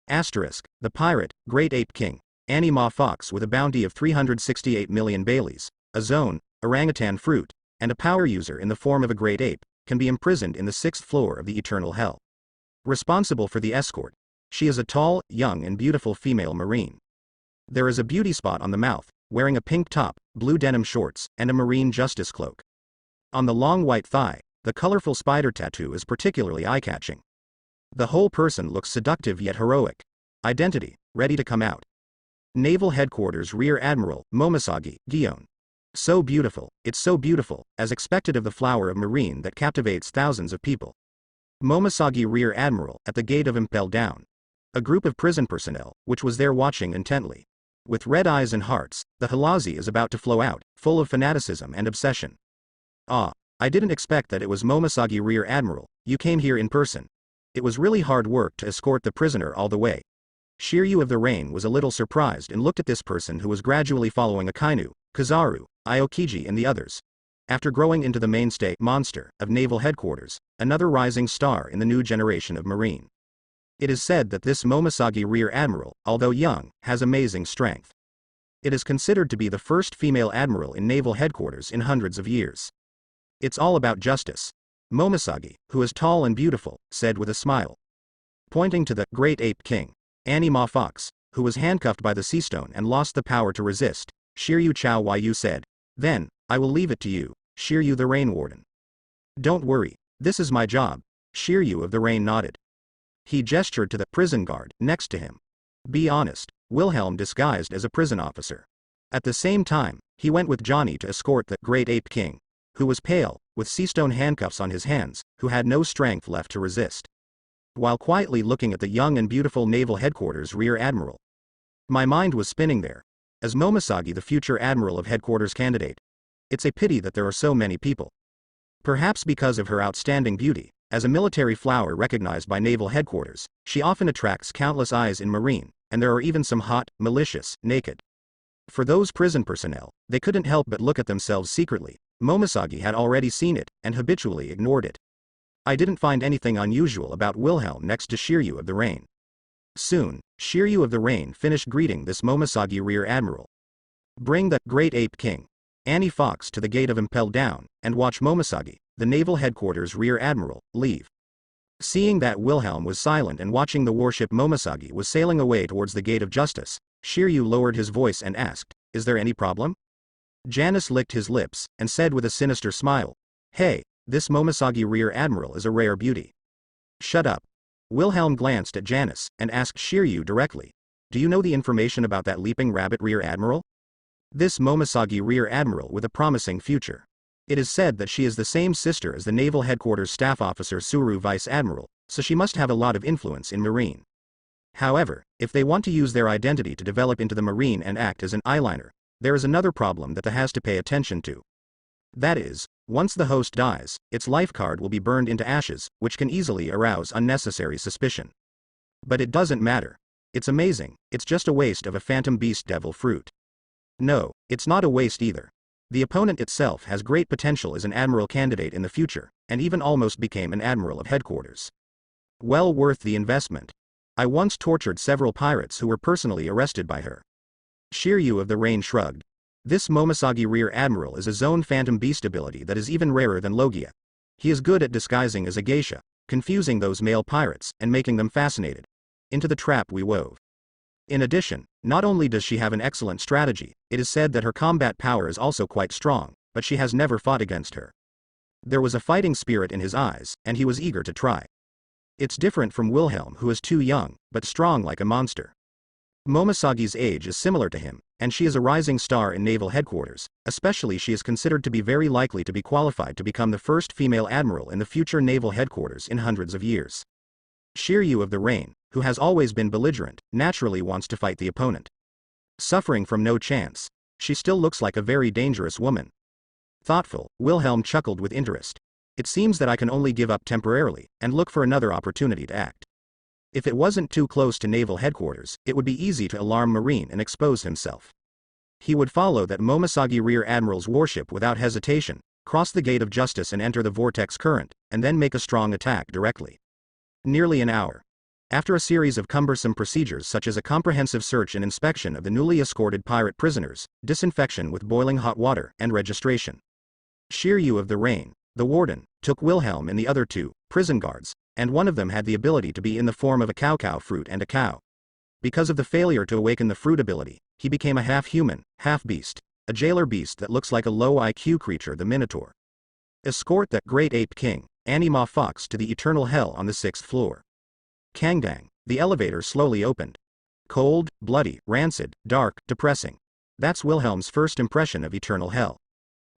Asterisk, the pirate, Great Ape King, Anima Fox with a bounty of 368 million Baileys, a zone, orangutan fruit, and a power user in the form of a great ape, can be imprisoned in the 6th floor of the eternal hell. Responsible for the escort, she is a tall, young and beautiful female Marine. There is a beauty spot on the mouth, wearing a pink top, blue denim shorts, and a Marine justice cloak. On the long white thigh, the colorful spider tattoo is particularly eye-catching. The whole person looks seductive yet heroic. Identity, ready to come out. Naval Headquarters Rear Admiral, Momosagi, Gion. So beautiful, it's so beautiful, as expected of the flower of Marine that captivates thousands of people. Momosagi Rear Admiral, at the gate of Impel Down. A group of prison personnel, which was there watching intently. With red eyes and hearts, the Halazi is about to flow out, full of fanaticism and obsession. Ah, I didn't expect that it was Momosagi Rear Admiral, you came here in person. It was really hard work to escort the prisoner all the way. Shiryu of the Rain was a little surprised and looked at this person who was gradually following Akainu, Kizaru, Aokiji and the others. After growing into the mainstay monster of Naval Headquarters, another rising star in the new generation of Marine. It is said that this Momosagi Rear Admiral, although young, has amazing strength. It is considered to be the first female admiral in Naval Headquarters in hundreds of years. It's all about justice. Momosagi, who is tall and beautiful, said with a smile. Pointing to the Great Ape King, Anima Fox, who was handcuffed by the sea stone and lost the power to resist, Shiryu Chao Yu said, Then, I will leave it to you, Shiryu the Rain Warden. Don't worry, this is my job, Shiryu of the Rain nodded. He gestured to the prison guard next to him. Be honest, Wilhelm disguised as a prison officer. At the same time, he went with Johnny to escort the Great Ape King, who was pale, with sea stone handcuffs on his hands, who had no strength left to resist. While quietly looking at the young and beautiful Naval Headquarters Rear Admiral. My mind was spinning there. As Momosagi the future Admiral of Headquarters candidate. It's a pity that there are so many people. Perhaps because of her outstanding beauty, as a military flower recognized by Naval Headquarters, she often attracts countless eyes in Marine, and there are even some hot, malicious, naked. For those prison personnel, they couldn't help but look at themselves secretly. Momosagi had already seen it, and habitually ignored it. I didn't find anything unusual about Wilhelm next to Shiryu of the Rain. Soon, Shiryu of the Rain finished greeting this Momosagi Rear Admiral. Bring the Great Ape King, Annie Fox to the gate of Impel Down, and watch Momosagi, the Naval Headquarters Rear Admiral, leave. Seeing that Wilhelm was silent and watching the warship Momosagi was sailing away towards the Gate of Justice, Shiryu lowered his voice and asked, Is there any problem? Janus licked his lips, and said with a sinister smile, Hey, this Momosagi Rear Admiral is a rare beauty. Shut up. Wilhelm glanced at Janus, and asked Shiryu directly, Do you know the information about that leaping rabbit Rear Admiral? This Momosagi Rear Admiral with a promising future. It is said that she is the same sister as the Naval Headquarters Staff Officer Suru Vice Admiral, so she must have a lot of influence in Marine. However, if they want to use their identity to develop into the Marine and act as an eyeliner, there is another problem that the has to pay attention to. That is, once the host dies, its life card will be burned into ashes, which can easily arouse unnecessary suspicion. But it doesn't matter. It's amazing, it's just a waste of a phantom beast devil fruit. No, it's not a waste either. The opponent itself has great potential as an admiral candidate in the future, and even almost became an admiral of headquarters. Well worth the investment. I once tortured several pirates who were personally arrested by her. Shiryu of the Rain shrugged. This Momoshagi Rear Admiral is a zone phantom beast ability that is even rarer than Logia. He is good at disguising as a geisha, confusing those male pirates, and making them fascinated into the trap we wove. In addition, not only does she have an excellent strategy, it is said that her combat power is also quite strong, but she has never fought against her. There was a fighting spirit in his eyes, and he was eager to try. It's different from Wilhelm, who is too young, but strong like a monster. Momosagi's age is similar to him, and she is a rising star in naval headquarters, especially she is considered to be very likely to be qualified to become the first female admiral in the future naval headquarters in hundreds of years. Shiryu of the Rain, who has always been belligerent, naturally wants to fight the opponent. Suffering from no chance, she still looks like a very dangerous woman. Thoughtful, Wilhelm chuckled with interest. It seems that I can only give up temporarily, and look for another opportunity to act. If it wasn't too close to naval headquarters, it would be easy to alarm Marine and expose himself. He would follow that Momoshagi Rear Admiral's warship without hesitation, cross the gate of justice and enter the vortex current, and then make a strong attack directly. Nearly an hour. After a series of cumbersome procedures such as a comprehensive search and inspection of the newly escorted pirate prisoners, disinfection with boiling hot water, and registration, Shiryu of the Rain, the warden, took Wilhelm and the other two prison guards, and one of them had the ability to be in the form of a cow fruit and a cow. Because of the failure to awaken the fruit ability, he became a half-human, half-beast, a jailer beast that looks like a low IQ creature, the Minotaur. Escort that great ape king, Anima Fox, to the eternal hell on the 6th floor. Kangdang, the elevator slowly opened. Cold, bloody, rancid, dark, depressing. That's Wilhelm's first impression of eternal hell.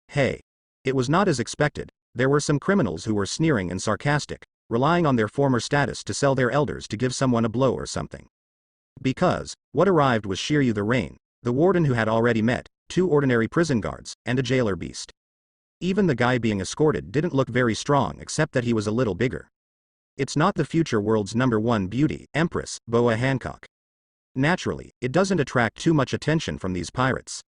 Hey. It was not as expected. There were some criminals who were sneering and sarcastic, relying on their former status to sell their elders to give someone a blow or something. Because, what arrived was Shiryu the Rain, the warden who had already met 2 ordinary prison guards, and a jailer beast. Even the guy being escorted didn't look very strong except that he was a little bigger. It's not the future world's #1 beauty, Empress, Boa Hancock. Naturally, it doesn't attract too much attention from these pirates.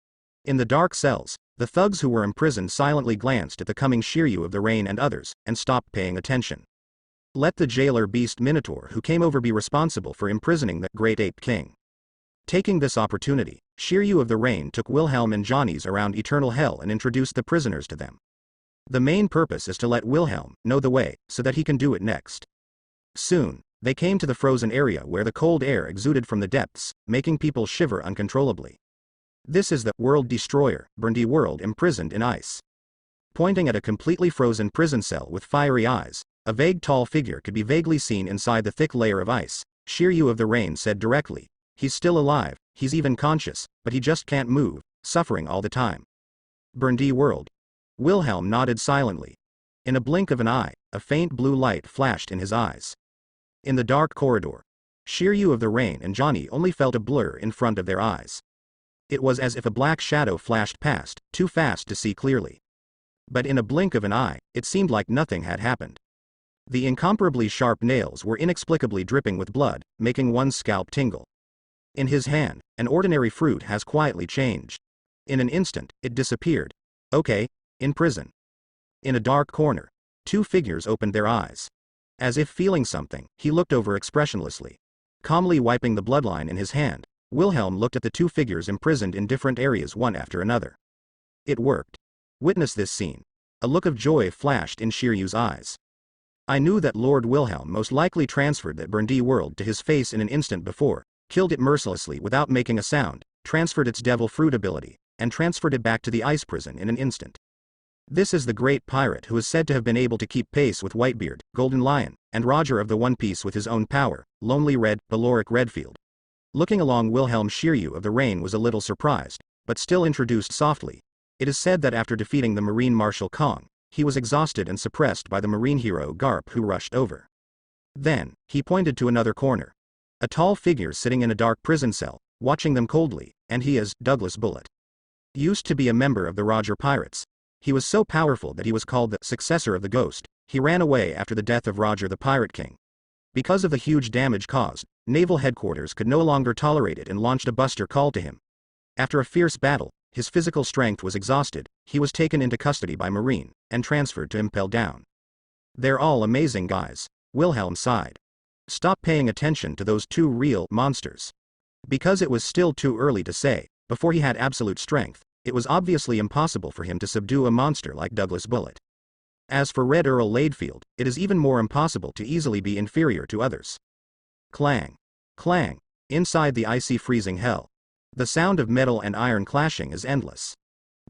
In the dark cells, the thugs who were imprisoned silently glanced at the coming Shiryu of the Rain and others, and stopped paying attention. Let the jailer beast Minotaur who came over be responsible for imprisoning the great ape king. Taking this opportunity, Shiryu of the Rain took Wilhelm and Johnny's around eternal hell and introduced the prisoners to them. The main purpose is to let Wilhelm know the way, so that he can do it next. Soon, they came to the frozen area where the cold air exuded from the depths, making people shiver uncontrollably. This is the world destroyer, Burndy world imprisoned in ice. Pointing at a completely frozen prison cell with fiery eyes, a vague tall figure could be vaguely seen inside the thick layer of ice. Shiryu of the Rain said directly, "He's still alive, he's even conscious, but he just can't move, suffering all the time." Burndy world. Wilhelm nodded silently. In a blink of an eye, a faint blue light flashed in his eyes. In the dark corridor, Shiryu of the Rain and Johnny only felt a blur in front of their eyes. It was as if a black shadow flashed past, too fast to see clearly. But in a blink of an eye, it seemed like nothing had happened. The incomparably sharp nails were inexplicably dripping with blood, making one's scalp tingle. In his hand, an ordinary fruit has quietly changed. In an instant, it disappeared. Okay, in prison. In a dark corner, 2 figures opened their eyes. As if feeling something, he looked over expressionlessly. Calmly wiping the bloodline in his hand, Wilhelm looked at the 2 figures imprisoned in different areas one after another. It worked. Witness this scene. A look of joy flashed in Shiryu's eyes. I knew that Lord Wilhelm most likely transferred that Burndy world to his face in an instant before, killed it mercilessly without making a sound, transferred its devil fruit ability, and transferred it back to the ice prison in an instant. This is the great pirate who is said to have been able to keep pace with Whitebeard, Golden Lion, and Roger of the One Piece with his own power, Lonely Red, Valoric Redfield. Looking along Wilhelm, Shiryu of the Rain was a little surprised, but still introduced softly. It is said that after defeating the Marine Marshal Kong, he was exhausted and suppressed by the Marine hero Garp, who rushed over. Then, he pointed to another corner. A tall figure sitting in a dark prison cell, watching them coldly, and he is Douglas Bullet. Used to be a member of the Roger Pirates. He was so powerful that he was called the successor of the Ghost. He ran away after the death of Roger the Pirate King. Because of the huge damage caused, Naval Headquarters could no longer tolerate it and launched a buster call to him. After a fierce battle, his physical strength was exhausted, he was taken into custody by Marine, and transferred to Impel Down. They're all amazing guys, Wilhelm sighed. Stop paying attention to those two real monsters. Because it was still too early to say, before he had absolute strength, it was obviously impossible for him to subdue a monster like Douglas Bullet. As for Red Earl Laidfield, it is even more impossible to easily be inferior to others. Clang. Clang. Inside the icy freezing hell. The sound of metal and iron clashing is endless.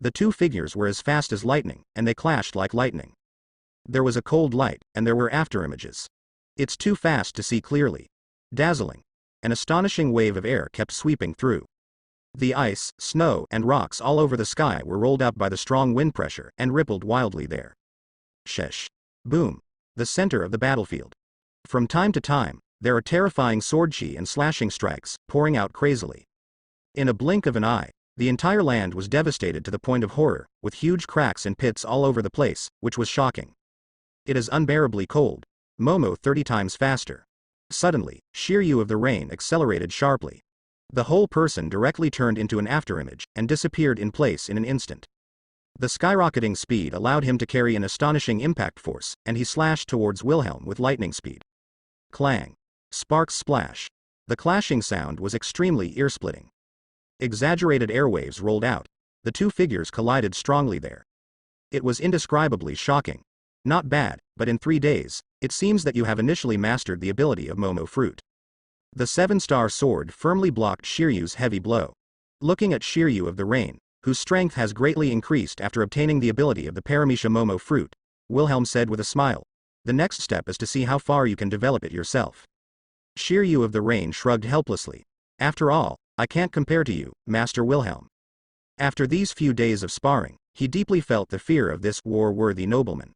The two figures were as fast as lightning, and they clashed like lightning. There was a cold light, and there were afterimages. It's too fast to see clearly. Dazzling. An astonishing wave of air kept sweeping through. The ice, snow, and rocks all over the sky were rolled up by the strong wind pressure and rippled wildly there. Shesh. Boom. The center of the battlefield. From time to time, there are terrifying sword-chi and slashing strikes, pouring out crazily. In a blink of an eye, the entire land was devastated to the point of horror, with huge cracks and pits all over the place, which was shocking. It is unbearably cold. Momo 30 times faster. Suddenly, Shiryu of the Rain accelerated sharply. The whole person directly turned into an afterimage, and disappeared in place in an instant. The skyrocketing speed allowed him to carry an astonishing impact force, and he slashed towards Wilhelm with lightning speed. Clang. Sparks splash. The clashing sound was extremely ear-splitting. Exaggerated airwaves rolled out. The two figures collided strongly there. It was indescribably shocking. Not bad, but in 3 days, it seems that you have initially mastered the ability of Momo Fruit. The 7-star sword firmly blocked Shiryu's heavy blow. Looking at Shiryu of the Rain, whose strength has greatly increased after obtaining the ability of the Paramecia Momo Fruit, Wilhelm said with a smile, "The next step is to see how far you can develop it yourself." Shiryu of the Rain shrugged helplessly. "After all, I can't compare to you, Master Wilhelm." After these few days of sparring, he deeply felt the fear of this war-worthy nobleman.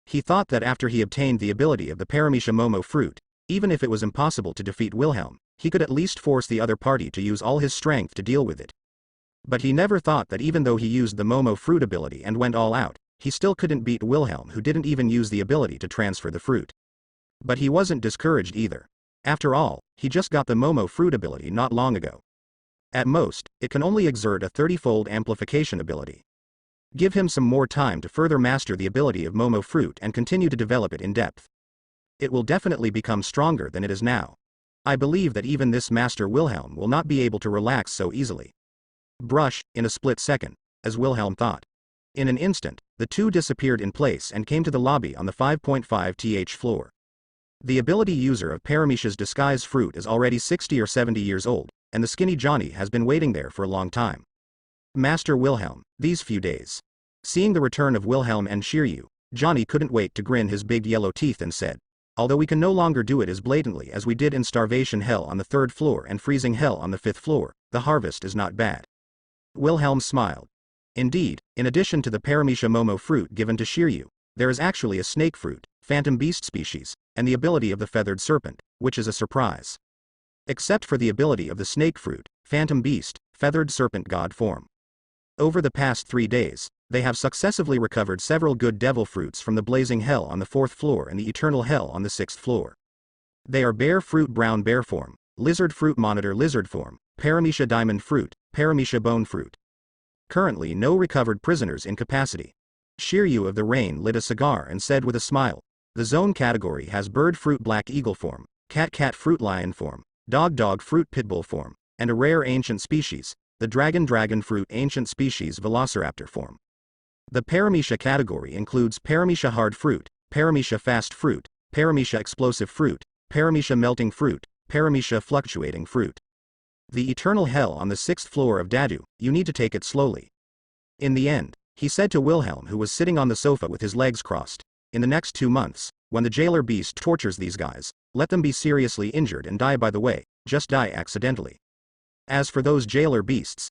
He thought that after he obtained the ability of the Paramecia Momo Fruit, even if it was impossible to defeat Wilhelm, he could at least force the other party to use all his strength to deal with it. But he never thought that even though he used the Momo Fruit ability and went all out, he still couldn't beat Wilhelm, who didn't even use the ability to transfer the fruit. But he wasn't discouraged either. After all, he just got the Momo Fruit ability not long ago. At most, it can only exert a 30-fold amplification ability. Give him some more time to further master the ability of Momo Fruit and continue to develop it in depth. It will definitely become stronger than it is now. I believe that even this Master Wilhelm will not be able to relax so easily. Brush, in a split second, as Wilhelm thought. In an instant, the two disappeared in place and came to the lobby on the 5.5th floor. The ability user of Paramecia's disguise fruit is already 60 or 70 years old, and the skinny Johnny has been waiting there for a long time. Master Wilhelm, these few days. Seeing the return of Wilhelm and Shiryu, Johnny couldn't wait to grin his big yellow teeth and said, "Although we can no longer do it as blatantly as we did in Starvation Hell on the 3rd floor and Freezing Hell on the 5th floor, the harvest is not bad." Wilhelm smiled. Indeed, in addition to the Paramecia Momo Fruit given to Shiryu, there is actually a snake fruit, Phantom Beast species, and the ability of the Feathered Serpent, which is a surprise. Except for the ability of the snake fruit, Phantom Beast, Feathered Serpent God form. Over the past 3 days, they have successively recovered several good devil fruits from the Blazing Hell on the 4th floor and the Eternal Hell on the 6th floor. They are Bear Fruit Brown Bear form, Lizard Fruit Monitor Lizard form, Paramecia Diamond Fruit, Paramecia Bone Fruit. Currently no recovered prisoners in capacity. Shiryu of the Rain lit a cigar and said with a smile, "The zone category has Bird Fruit Black Eagle form, Cat Fruit Lion form, Dog Fruit Pitbull form, and a rare ancient species, the Dragon Fruit Ancient Species Velociraptor form. The Paramecia category includes Paramecia Hard Fruit, Paramecia Fast Fruit, Paramecia Explosive Fruit, Paramecia Melting Fruit, Paramecia Fluctuating Fruit. The Eternal Hell on the 6th floor of Dadu, you need to take it slowly." In the end, he said to Wilhelm, who was sitting on the sofa with his legs crossed, "In the next 2 months, when the jailer beast tortures these guys, let them be seriously injured and die by the way, just die accidentally. As for those jailer beasts,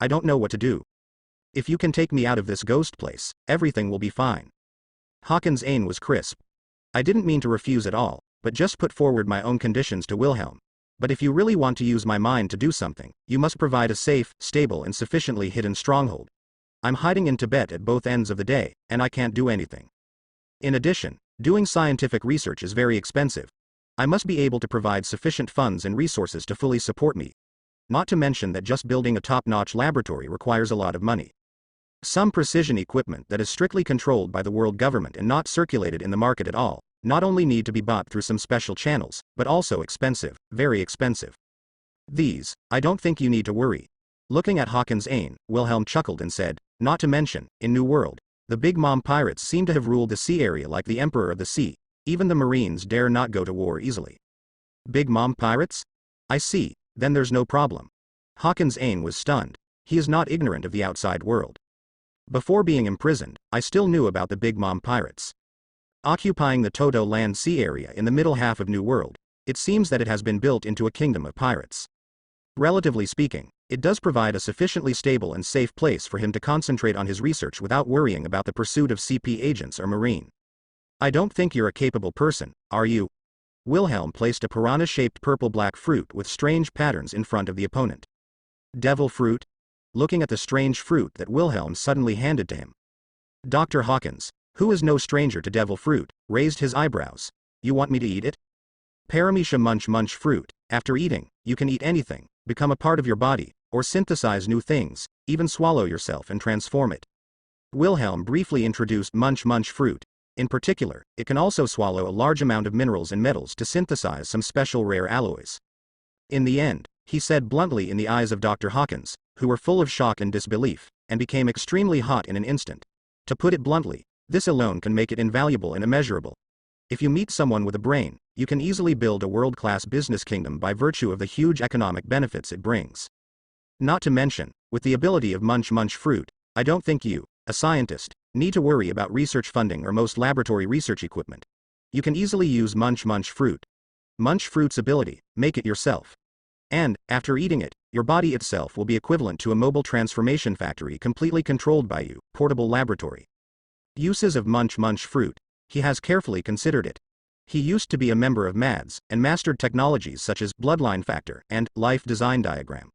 I don't know what to do. If you can take me out of this ghost place, everything will be fine. Hawkins' aim was crisp. I didn't mean to refuse at all, but just put forward my own conditions to Wilhelm. But if you really want to use my mind to do something, you must provide a safe, stable and sufficiently hidden stronghold. I'm hiding in Tibet at both ends of the day, and I can't do anything. In addition, doing scientific research is very expensive. I must be able to provide sufficient funds and resources to fully support me. Not to mention that just building a top-notch laboratory requires a lot of money. Some precision equipment that is strictly controlled by the world government and not circulated in the market at all, not only need to be bought through some special channels, but also expensive, very expensive. These, I don't think you need to worry. Looking at Hawkins' aim, Wilhelm chuckled and said, not to mention, in New World, the Big Mom pirates seem to have ruled the sea area like the Emperor of the Sea. Even the Marines dare not go to war easily. Big Mom pirates? I see, then there's no problem. Hawkins' aim was stunned. He is not ignorant of the outside world. Before being imprisoned, I still knew about the Big Mom pirates. Occupying the Toto land sea area in the middle half of New World, it seems that it has been built into a kingdom of pirates. Relatively speaking, it does provide a sufficiently stable and safe place for him to concentrate on his research without worrying about the pursuit of CP agents or Marine. I don't think you're a capable person, are you? Wilhelm placed a piranha-shaped purple-black fruit with strange patterns in front of the opponent. Devil fruit? Looking at the strange fruit that Wilhelm suddenly handed to him. Dr. Hawkins, who is no stranger to devil fruit, raised his eyebrows. You want me to eat it? Paramecia munch fruit. After eating, you can eat anything, become a part of your body, or synthesize new things, even swallow yourself and transform it. Wilhelm briefly introduced munch fruit. In particular, it can also swallow a large amount of minerals and metals to synthesize some special rare alloys. In the end, he said bluntly in the eyes of Dr. Hawkins, who were full of shock and disbelief, and became extremely hot in an instant. To put it bluntly, this alone can make it invaluable and immeasurable. If you meet someone with a brain, you can easily build a world-class business kingdom by virtue of the huge economic benefits it brings. Not to mention, with the ability of munch fruit, I don't think you, a scientist, need to worry about research funding or most laboratory research equipment. You can easily use munch fruit. Munch fruit's ability, make it yourself. And, after eating it, your body itself will be equivalent to a mobile transformation factory completely controlled by you, portable laboratory. Uses of munch fruit. He has carefully considered it. He used to be a member of MADS, and mastered technologies such as bloodline factor and life design diagram.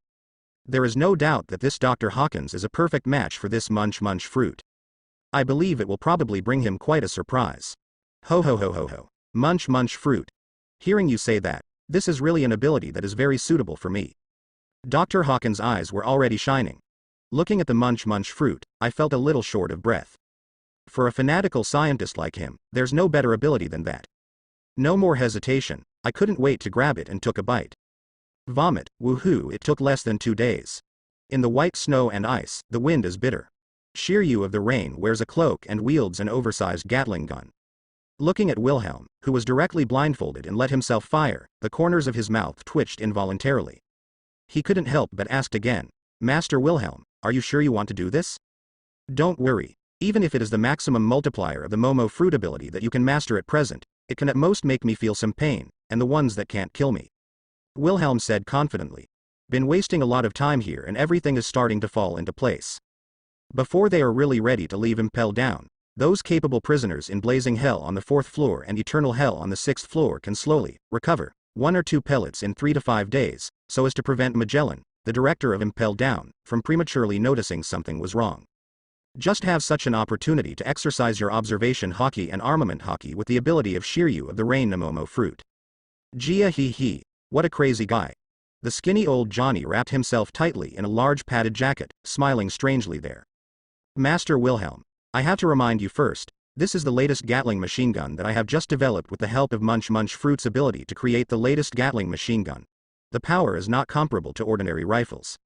There is no doubt that this Dr. Hawkins is a perfect match for this munch fruit. I believe it will probably bring him quite a surprise. Ho ho ho ho ho. Munch fruit. Hearing you say that, this is really an ability that is very suitable for me. Dr. Hawkins' eyes were already shining. Looking at the munch fruit, I felt a little short of breath. For a fanatical scientist like him, there's no better ability than that. No more hesitation, I couldn't wait to grab it and took a bite. Vomit, woohoo, it took less than 2 days. In the white snow and ice, the wind is bitter. Shiryu of the Rain wears a cloak and wields an oversized Gatling gun. Looking at Wilhelm, who was directly blindfolded and let himself fire, the corners of his mouth twitched involuntarily. He couldn't help but asked again, Master Wilhelm, are you sure you want to do this? Don't worry, even if it is the maximum multiplier of the Momo fruit ability that you can master at present, it can at most make me feel some pain, and the ones that can't kill me. Wilhelm said confidently. Been wasting a lot of time here and everything is starting to fall into place. Before they are really ready to leave Impel down, those capable prisoners in blazing hell on the 4th floor and eternal hell on the 6th floor can slowly recover 1 or 2 pellets in 3 to 5 days, so as to prevent Magellan, the director of Impel Down, from prematurely noticing something was wrong. Just have such an opportunity to exercise your observation hockey and armament hockey with the ability of Shiryu of the Rain Namomo fruit. Gia he, what a crazy guy. The skinny old Johnny wrapped himself tightly in a large padded jacket, smiling strangely there. Master Wilhelm, I have to remind you first, this is the latest Gatling machine gun that I have just developed with the help of munch fruit's ability to create the latest Gatling machine gun. The power is not comparable to ordinary rifles.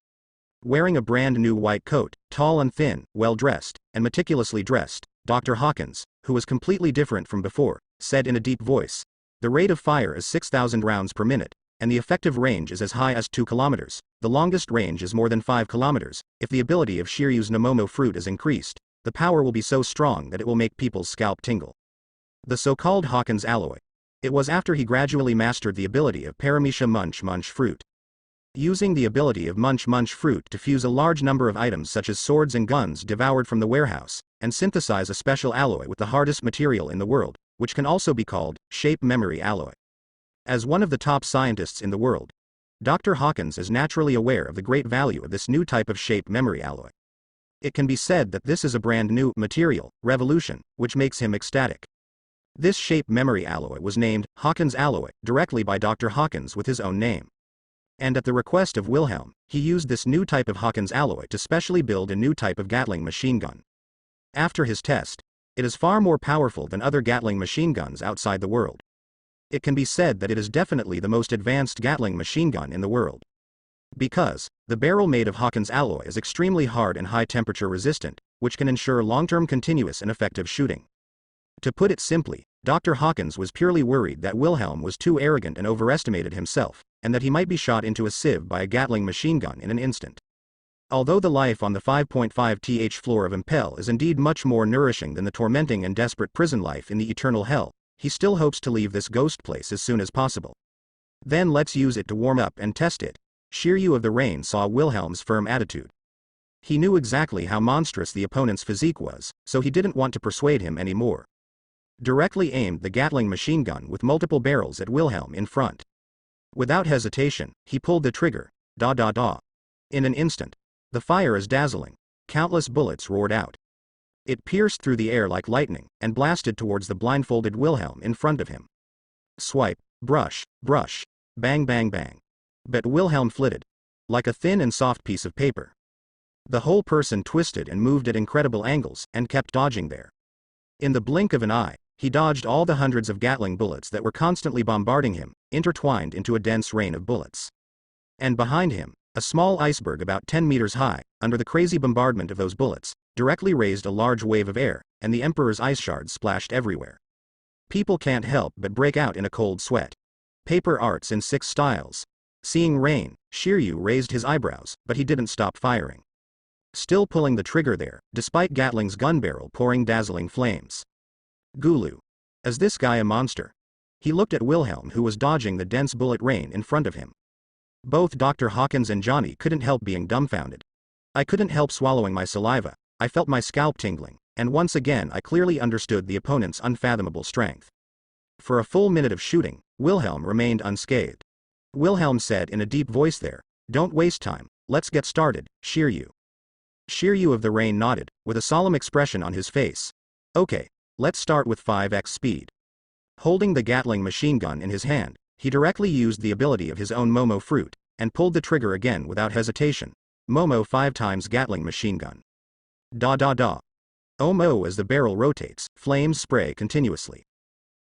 Wearing a brand new white coat, tall and thin, well-dressed, and meticulously dressed, Dr. Hawkins, who was completely different from before, said in a deep voice, the rate of fire is 6,000 rounds per minute, and the effective range is as high as 2 kilometers, the longest range is more than 5 kilometers, if the ability of Shiryu's Namomo fruit is increased, the power will be so strong that it will make people's scalp tingle. The so-called Hawkins alloy. It was after he gradually mastered the ability of Paramecia munch fruit. Using the ability of Munch Munch Fruit to fuse a large number of items such as swords and guns devoured from the warehouse, and synthesize a special alloy with the hardest material in the world, which can also be called shape memory alloy. As one of the top scientists in the world, Dr. Hawkins is naturally aware of the great value of this new type of shape memory alloy. It can be said that this is a brand new material revolution, which makes him ecstatic. This shape memory alloy was named Hawkins alloy directly by Dr. Hawkins with his own name. And at the request of Wilhelm, he used this new type of Hawkins alloy to specially build a new type of Gatling machine gun. After his test, it is far more powerful than other Gatling machine guns outside the world. It can be said that it is definitely the most advanced Gatling machine gun in the world. Because, the barrel made of Hawkins alloy is extremely hard and high temperature resistant, which can ensure long-term continuous and effective shooting. To put it simply, Dr. Hawkins was purely worried that Wilhelm was too arrogant and overestimated himself, and that he might be shot into a sieve by a Gatling machine gun in an instant. Although the life on the 5.5th floor of Impel is indeed much more nourishing than the tormenting and desperate prison life in the eternal hell, he still hopes to leave this ghost place as soon as possible. Then let's use it to warm up and test it. Shiryu of the Rain saw Wilhelm's firm attitude. He knew exactly how monstrous the opponent's physique was, so he didn't want to persuade him anymore. Directly aimed the Gatling machine gun with multiple barrels at Wilhelm in front. Without hesitation, he pulled the trigger. In an instant. The fire is dazzling. Countless bullets roared out. It pierced through the air like lightning, and blasted towards the blindfolded Wilhelm in front of him. Swipe, brush, brush, bang bang bang. But Wilhelm flitted. Like a thin and soft piece of paper. The whole person twisted and moved at incredible angles, and kept dodging there. In the blink of an eye, he dodged all the hundreds of Gatling bullets that were constantly bombarding him, intertwined into a dense rain of bullets. And behind him, a small iceberg about 10 meters high, under the crazy bombardment of those bullets, directly raised a large wave of air, and the Emperor's ice shards splashed everywhere. People can't help but break out in a cold sweat. Paper arts in 6 styles. Seeing rain, Shiryu raised his eyebrows, but he didn't stop firing. Still pulling the trigger there, despite Gatling's gun barrel pouring dazzling flames. Gulu. Is this guy a monster? He looked at Wilhelm, who was dodging the dense bullet rain in front of him. Both Dr. Hawkins and Johnny couldn't help being dumbfounded. I couldn't help swallowing my saliva. I felt my scalp tingling, and once again I clearly understood the opponent's unfathomable strength. For a full minute of shooting, Wilhelm remained unscathed. Wilhelm said in a deep voice there, "Don't waste time, let's get started, Shiryu." Shiryu of the Rain nodded, with a solemn expression on his face. Okay, let's start with 5x speed. Holding the Gatling machine gun in his hand, he directly used the ability of his own Momo fruit, and pulled the trigger again without hesitation. Momo 5 times Gatling machine gun. Omo as the barrel rotates, flames spray continuously.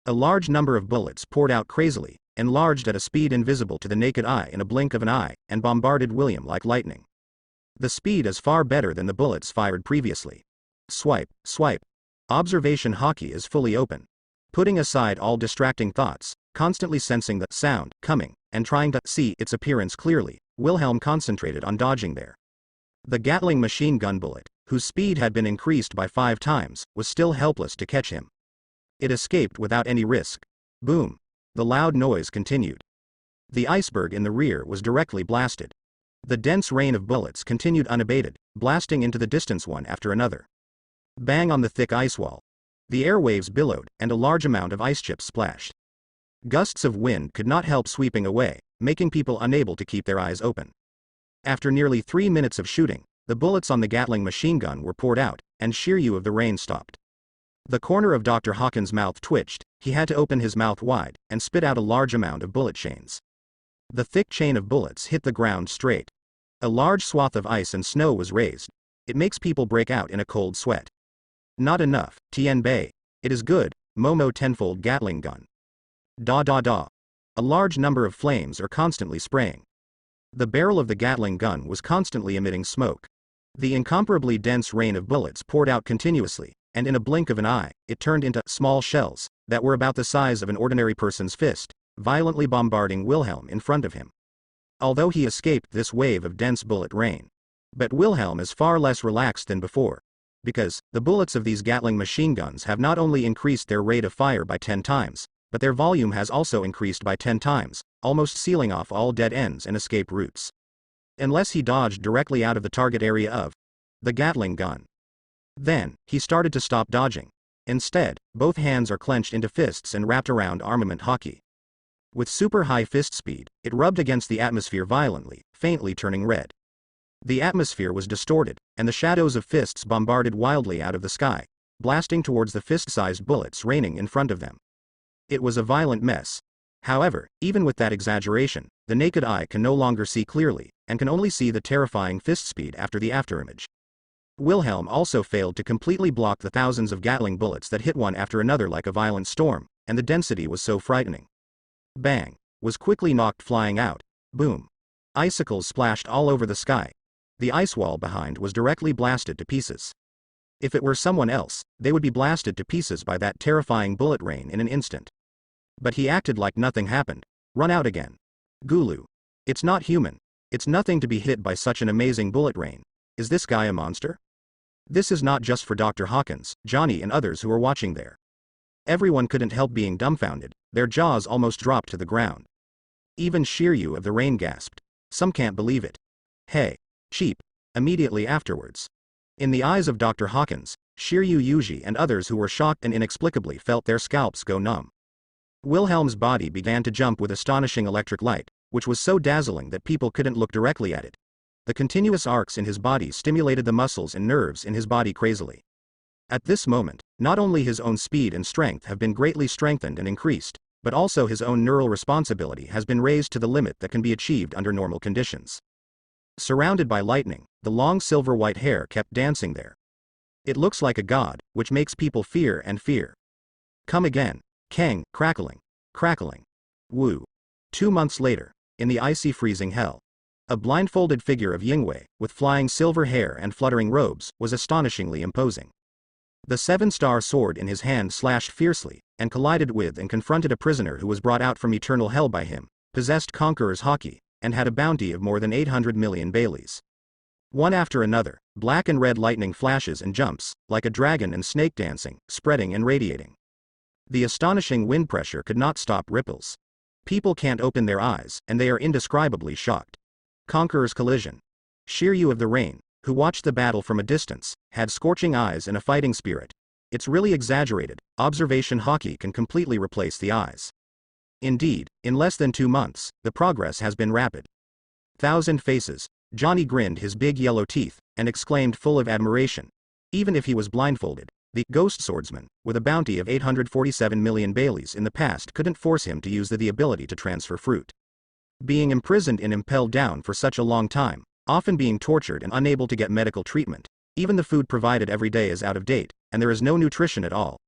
A large number of bullets poured out crazily, enlarged at a speed invisible to the naked eye in a blink of an eye, and bombarded William like lightning. The speed is far better than the bullets fired previously. Swipe, swipe. Observation hockey is fully open. Putting aside all distracting thoughts, constantly sensing the sound coming, and trying to see its appearance clearly, Wilhelm concentrated on dodging there. The Gatling machine gun bullet, whose speed had been increased by 5 times, was still helpless to catch him. It escaped without any risk. Boom. The loud noise continued. The iceberg in the rear was directly blasted. The dense rain of bullets continued unabated, blasting into the distance one after another. Bang on the thick ice wall. The airwaves billowed, and a large amount of ice chips splashed. Gusts of wind could not help sweeping away, making people unable to keep their eyes open. After nearly 3 minutes of shooting, the bullets on the Gatling machine gun were poured out, and Shiryu of the Rain stopped. The corner of Dr. Hawkins' mouth twitched. He had to open his mouth wide, and spit out a large amount of bullet chains. The thick chain of bullets hit the ground straight. A large swath of ice and snow was raised. It makes people break out in a cold sweat. Not enough, Tianbei. It is good, Momo tenfold Gatling gun. A large number of flames are constantly spraying. The barrel of the Gatling gun was constantly emitting smoke. The incomparably dense rain of bullets poured out continuously, and in a blink of an eye, it turned into small shells that were about the size of an ordinary person's fist, violently bombarding Wilhelm in front of him. Although he escaped this wave of dense bullet rain. But Wilhelm is far less relaxed than before. Because, the bullets of these Gatling machine guns have not only increased their rate of fire by 10 times, but their volume has also increased by 10 times, almost sealing off all dead ends and escape routes. Unless he dodged directly out of the target area of the Gatling gun. Then, he started to stop dodging. Instead, both hands are clenched into fists and wrapped around armament hockey. With super high fist speed, it rubbed against the atmosphere violently, faintly turning red. The atmosphere was distorted, and the shadows of fists bombarded wildly out of the sky, blasting towards the fist-sized bullets raining in front of them. It was a violent mess. However, even with that exaggeration, the naked eye can no longer see clearly, and can only see the terrifying fist speed after the afterimage. Wilhelm also failed to completely block the thousands of Gatling bullets that hit one after another like a violent storm, and the density was so frightening. Bang! Was quickly knocked flying out. Boom! Icicles splashed all over the sky. The ice wall behind was directly blasted to pieces. If it were someone else, they would be blasted to pieces by that terrifying bullet rain in an instant. But he acted like nothing happened. Run out again. Gulu. It's not human. It's nothing to be hit by such an amazing bullet rain. Is this guy a monster? This is not just for Dr. Hawkins, Johnny and others who were watching there. Everyone couldn't help being dumbfounded, their jaws almost dropped to the ground. Even Shiryu of the Rain gasped. Some can't believe it. Hey. Cheap. Immediately afterwards. In the eyes of Dr. Hawkins, Shiryu Yuji and others who were shocked and inexplicably felt their scalps go numb. Wilhelm's body began to jump with astonishing electric light, which was so dazzling that people couldn't look directly at it. The continuous arcs in his body stimulated the muscles and nerves in his body crazily. At this moment, not only his own speed and strength have been greatly strengthened and increased, but also his own neural responsibility has been raised to the limit that can be achieved under normal conditions. Surrounded by lightning, the long silver-white hair kept dancing there. It looks like a god, which makes people fear and fear. Come again. Kang, crackling. Crackling. Woo. 2 months later, in the icy freezing hell. A blindfolded figure of Yingwei, with flying silver hair and fluttering robes, was astonishingly imposing. The 7-star sword in his hand slashed fiercely, and collided with and confronted a prisoner who was brought out from eternal hell by him, possessed Conqueror's Haki, and had a bounty of more than 800 million Baileys. One after another, black and red lightning flashes and jumps, like a dragon and snake dancing, spreading and radiating. The astonishing wind pressure could not stop ripples. People can't open their eyes, and they are indescribably shocked. Conqueror's collision. Shiryu of the Rain, who watched the battle from a distance, had scorching eyes and a fighting spirit. It's really exaggerated. Observation Haki can completely replace the eyes. Indeed, in less than 2 months, the progress has been rapid. 1,000 faces. Johnny grinned his big yellow teeth, and exclaimed full of admiration. Even if he was blindfolded, the ghost swordsman, with a bounty of 847 million Baileys in the past couldn't force him to use the ability to transfer fruit. Being imprisoned and impelled down for such a long time, often being tortured and unable to get medical treatment, even the food provided every day is out of date, and there is no nutrition at all.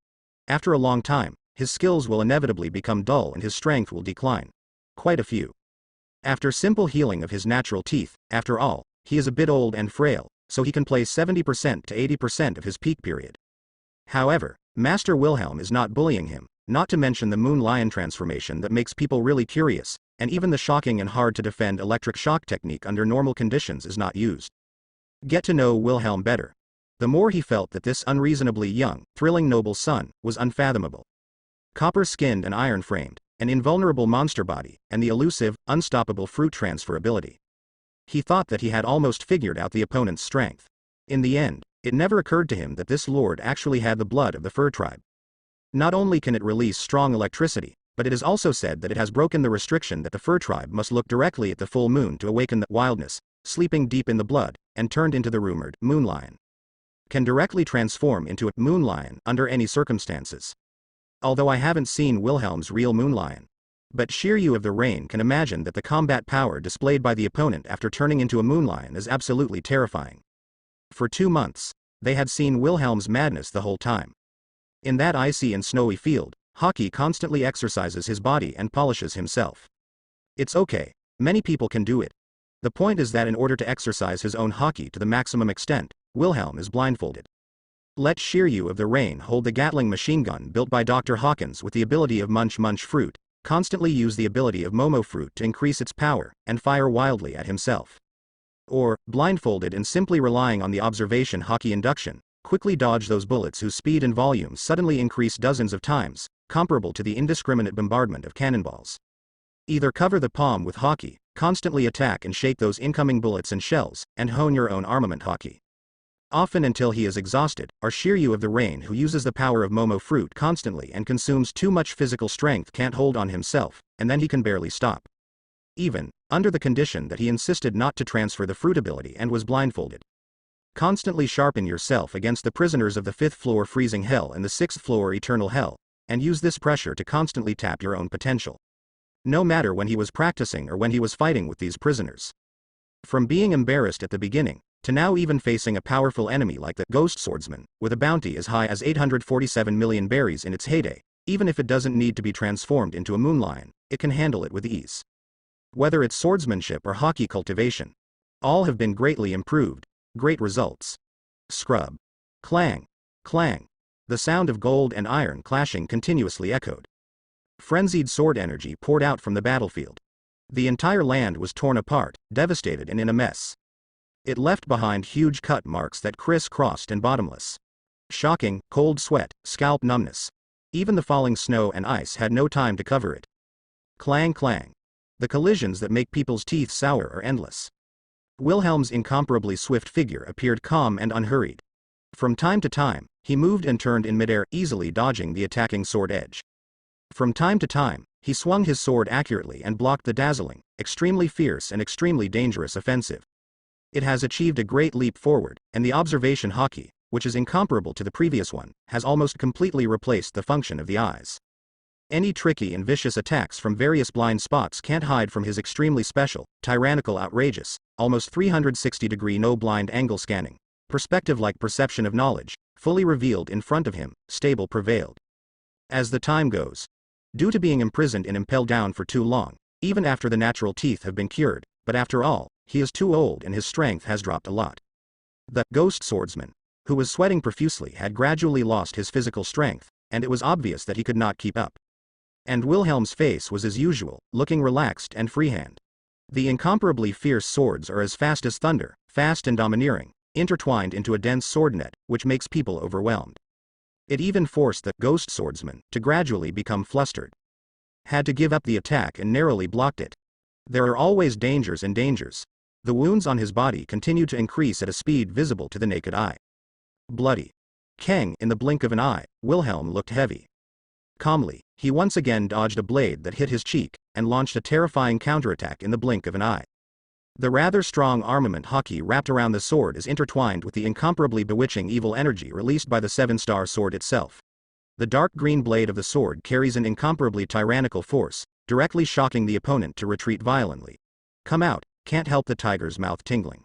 After a long time, his skills will inevitably become dull and his strength will decline. Quite a few. After simple healing of his natural teeth, after all, he is a bit old and frail, so he can play 70% to 80% of his peak period. However, Master Wilhelm is not bullying him, not to mention the Moon Lion transformation that makes people really curious, and even the shocking and hard-to-defend electric shock technique under normal conditions is not used. Get to know Wilhelm better. The more he felt that this unreasonably young, thrilling noble son was unfathomable. Copper-skinned and iron-framed, an invulnerable monster body, and the elusive, unstoppable fruit transfer ability. He thought that he had almost figured out the opponent's strength. In the end, it never occurred to him that this lord actually had the blood of the fur tribe. Not only can it release strong electricity, but it is also said that it has broken the restriction that the fur tribe must look directly at the full moon to awaken the wildness, sleeping deep in the blood, and turned into the rumored moon lion. Can directly transform into a moon lion under any circumstances. Although I haven't seen Wilhelm's real moon lion. But Shiryu of the Rain can imagine that the combat power displayed by the opponent after turning into a moon lion is absolutely terrifying. For 2 months, they had seen Wilhelm's madness the whole time. In that icy and snowy field, Haki constantly exercises his body and polishes himself. It's okay, many people can do it. The point is that in order to exercise his own Haki to the maximum extent, Wilhelm is blindfolded. Let Shiryu of the Rain hold the Gatling machine gun built by Dr. Hawkins with the ability of Munch Fruit, constantly use the ability of Momo Fruit to increase its power, and fire wildly at himself. Or, blindfolded and simply relying on the observation Haki induction, quickly dodge those bullets whose speed and volume suddenly increase dozens of times, comparable to the indiscriminate bombardment of cannonballs. Either cover the palm with hockey, constantly attack and shake those incoming bullets and shells, and hone your own armament hockey. Often until he is exhausted, or Shiryu of the Rain who uses the power of Momo fruit constantly and consumes too much physical strength can't hold on himself, and then he can barely stop. Even, under the condition that he insisted not to transfer the fruit ability and was blindfolded. Constantly sharpen yourself against the prisoners of the 5th floor freezing hell and the 6th floor eternal hell, and use this pressure to constantly tap your own potential. No matter when he was practicing or when he was fighting with these prisoners. From being embarrassed at the beginning, to now even facing a powerful enemy like the Ghost Swordsman, with a bounty as high as 847 million berries in its heyday, even if it doesn't need to be transformed into a moonlion, it can handle it with ease. Whether it's swordsmanship or hockey cultivation, all have been greatly improved. Great results. Scrub. Clang. Clang. The sound of gold and iron clashing continuously echoed. Frenzied sword energy poured out from the battlefield. The entire land was torn apart, devastated and in a mess. It left behind huge cut marks that criss-crossed and bottomless. Shocking, cold sweat, scalp numbness. Even the falling snow and ice had no time to cover it. Clang clang. The collisions that make people's teeth sour are endless. Wilhelm's incomparably swift figure appeared calm and unhurried. From time to time, he moved and turned in midair, easily dodging the attacking sword edge. From time to time, he swung his sword accurately and blocked the dazzling, extremely fierce and extremely dangerous offensive. It has achieved a great leap forward, and the observation hockey, which is incomparable to the previous one, has almost completely replaced the function of the eyes. Any tricky and vicious attacks from various blind spots can't hide from his extremely special, tyrannical, outrageous, almost 360-degree no-blind angle scanning, perspective-like perception of knowledge, fully revealed in front of him, stable prevailed. As the time goes, due to being imprisoned and impelled down for too long, even after the natural teeth have been cured, but after all, he is too old and his strength has dropped a lot. The Ghost Swordsman, who was sweating profusely, had gradually lost his physical strength, and it was obvious that he could not keep up. And Wilhelm's face was as usual, looking relaxed and freehand. The incomparably fierce swords are as fast as thunder, fast and domineering, intertwined into a dense sword net, which makes people overwhelmed. It even forced the Ghost Swordsman to gradually become flustered. Had to give up the attack and narrowly blocked it. There are always dangers and dangers. The wounds on his body continued to increase at a speed visible to the naked eye. Bloody. Kang, in the blink of an eye, Wilhelm looked heavy. Calmly, he once again dodged a blade that hit his cheek, and launched a terrifying counterattack in the blink of an eye. The rather strong armament hockey wrapped around the sword is intertwined with the incomparably bewitching evil energy released by the 7-star sword itself. The dark green blade of the sword carries an incomparably tyrannical force, directly shocking the opponent to retreat violently. Come out, can't help the tiger's mouth tingling.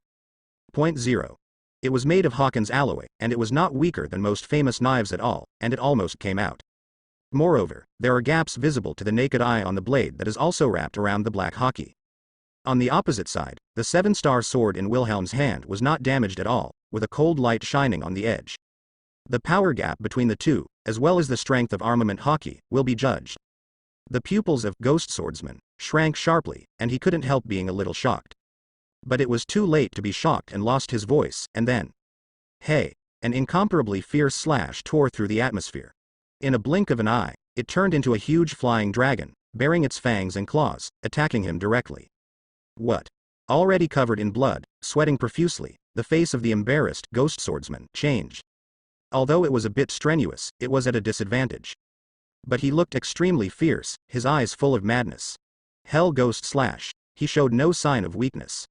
Point 0. It was made of Hawkins alloy, and it was not weaker than most famous knives at all, and it almost came out. Moreover, there are gaps visible to the naked eye on the blade that is also wrapped around the black hockey. On the opposite side, the 7-star sword in Wilhelm's hand was not damaged at all, with a cold light shining on the edge. The power gap between the two, as well as the strength of armament hockey, will be judged. The pupils of Ghost Swordsman shrank sharply, and he couldn't help being a little shocked. But it was too late to be shocked and lost his voice, and then, hey! An incomparably fierce slash tore through the atmosphere. In a blink of an eye, it turned into a huge flying dragon, bearing its fangs and claws, attacking him directly. What? Already covered in blood, sweating profusely, the face of the embarrassed Ghost Swordsman changed. Although it was a bit strenuous, it was at a disadvantage. But he looked extremely fierce, his eyes full of madness. Hell Ghost Slash. He showed no sign of weakness.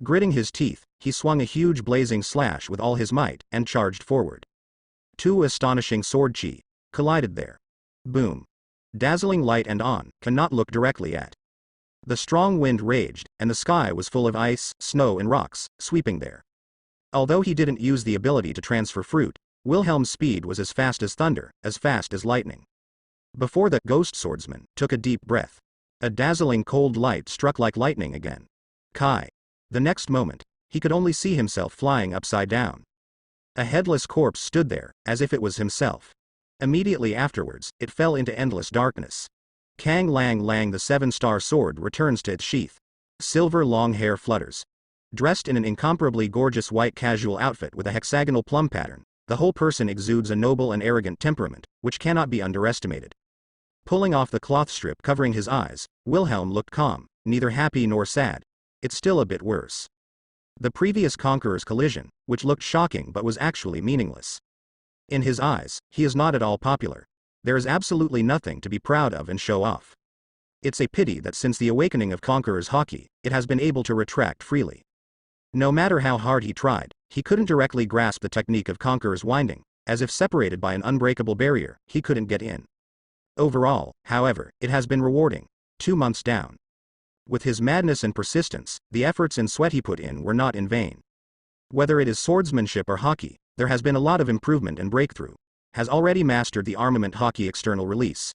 Gritting his teeth, he swung a huge blazing slash with all his might, and charged forward. Two astonishing sword chi collided there. Boom. Dazzling light and on, cannot look directly at. The strong wind raged, and the sky was full of ice, snow and rocks, sweeping there. Although he didn't use the ability to transfer fruit, Wilhelm's speed was as fast as thunder, as fast as lightning. Before the Ghost Swordsman took a deep breath, a dazzling cold light struck like lightning again. Kai. The next moment, he could only see himself flying upside down. A headless corpse stood there, as if it was himself. Immediately afterwards, it fell into endless darkness. Kang Lang Lang, the 7-star sword returns to its sheath. Silver long hair flutters. Dressed in an incomparably gorgeous white casual outfit with a hexagonal plum pattern, the whole person exudes a noble and arrogant temperament, which cannot be underestimated. Pulling off the cloth strip covering his eyes, Wilhelm looked calm, neither happy nor sad. It's still a bit worse. The previous conqueror's collision, which looked shocking but was actually meaningless. In his eyes, he is not at all popular. There is absolutely nothing to be proud of and show off. It's a pity that since the awakening of conqueror's hockey, it has been able to retract freely. No matter how hard he tried, he couldn't directly grasp the technique of conqueror's winding, as if separated by an unbreakable barrier, he couldn't get in. Overall, however, it has been rewarding. 2 months down. With his madness and persistence, the efforts and sweat he put in were not in vain. Whether it is swordsmanship or hockey, there has been a lot of improvement and breakthrough. Has already mastered the armament hockey external release.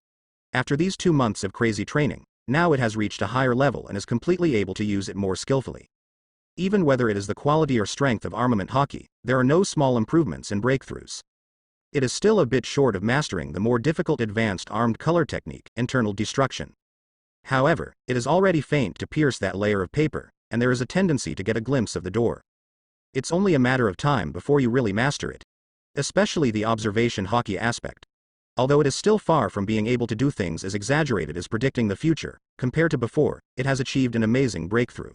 After these 2 months of crazy training, now it has reached a higher level and is completely able to use it more skillfully. Even whether it is the quality or strength of armament hockey, there are no small improvements and breakthroughs. It is still a bit short of mastering the more difficult advanced armed color technique, internal destruction. However, it is already faint to pierce that layer of paper, and there is a tendency to get a glimpse of the door. It's only a matter of time before you really master it. Especially the observation hockey aspect. Although it is still far from being able to do things as exaggerated as predicting the future, compared to before, it has achieved an amazing breakthrough.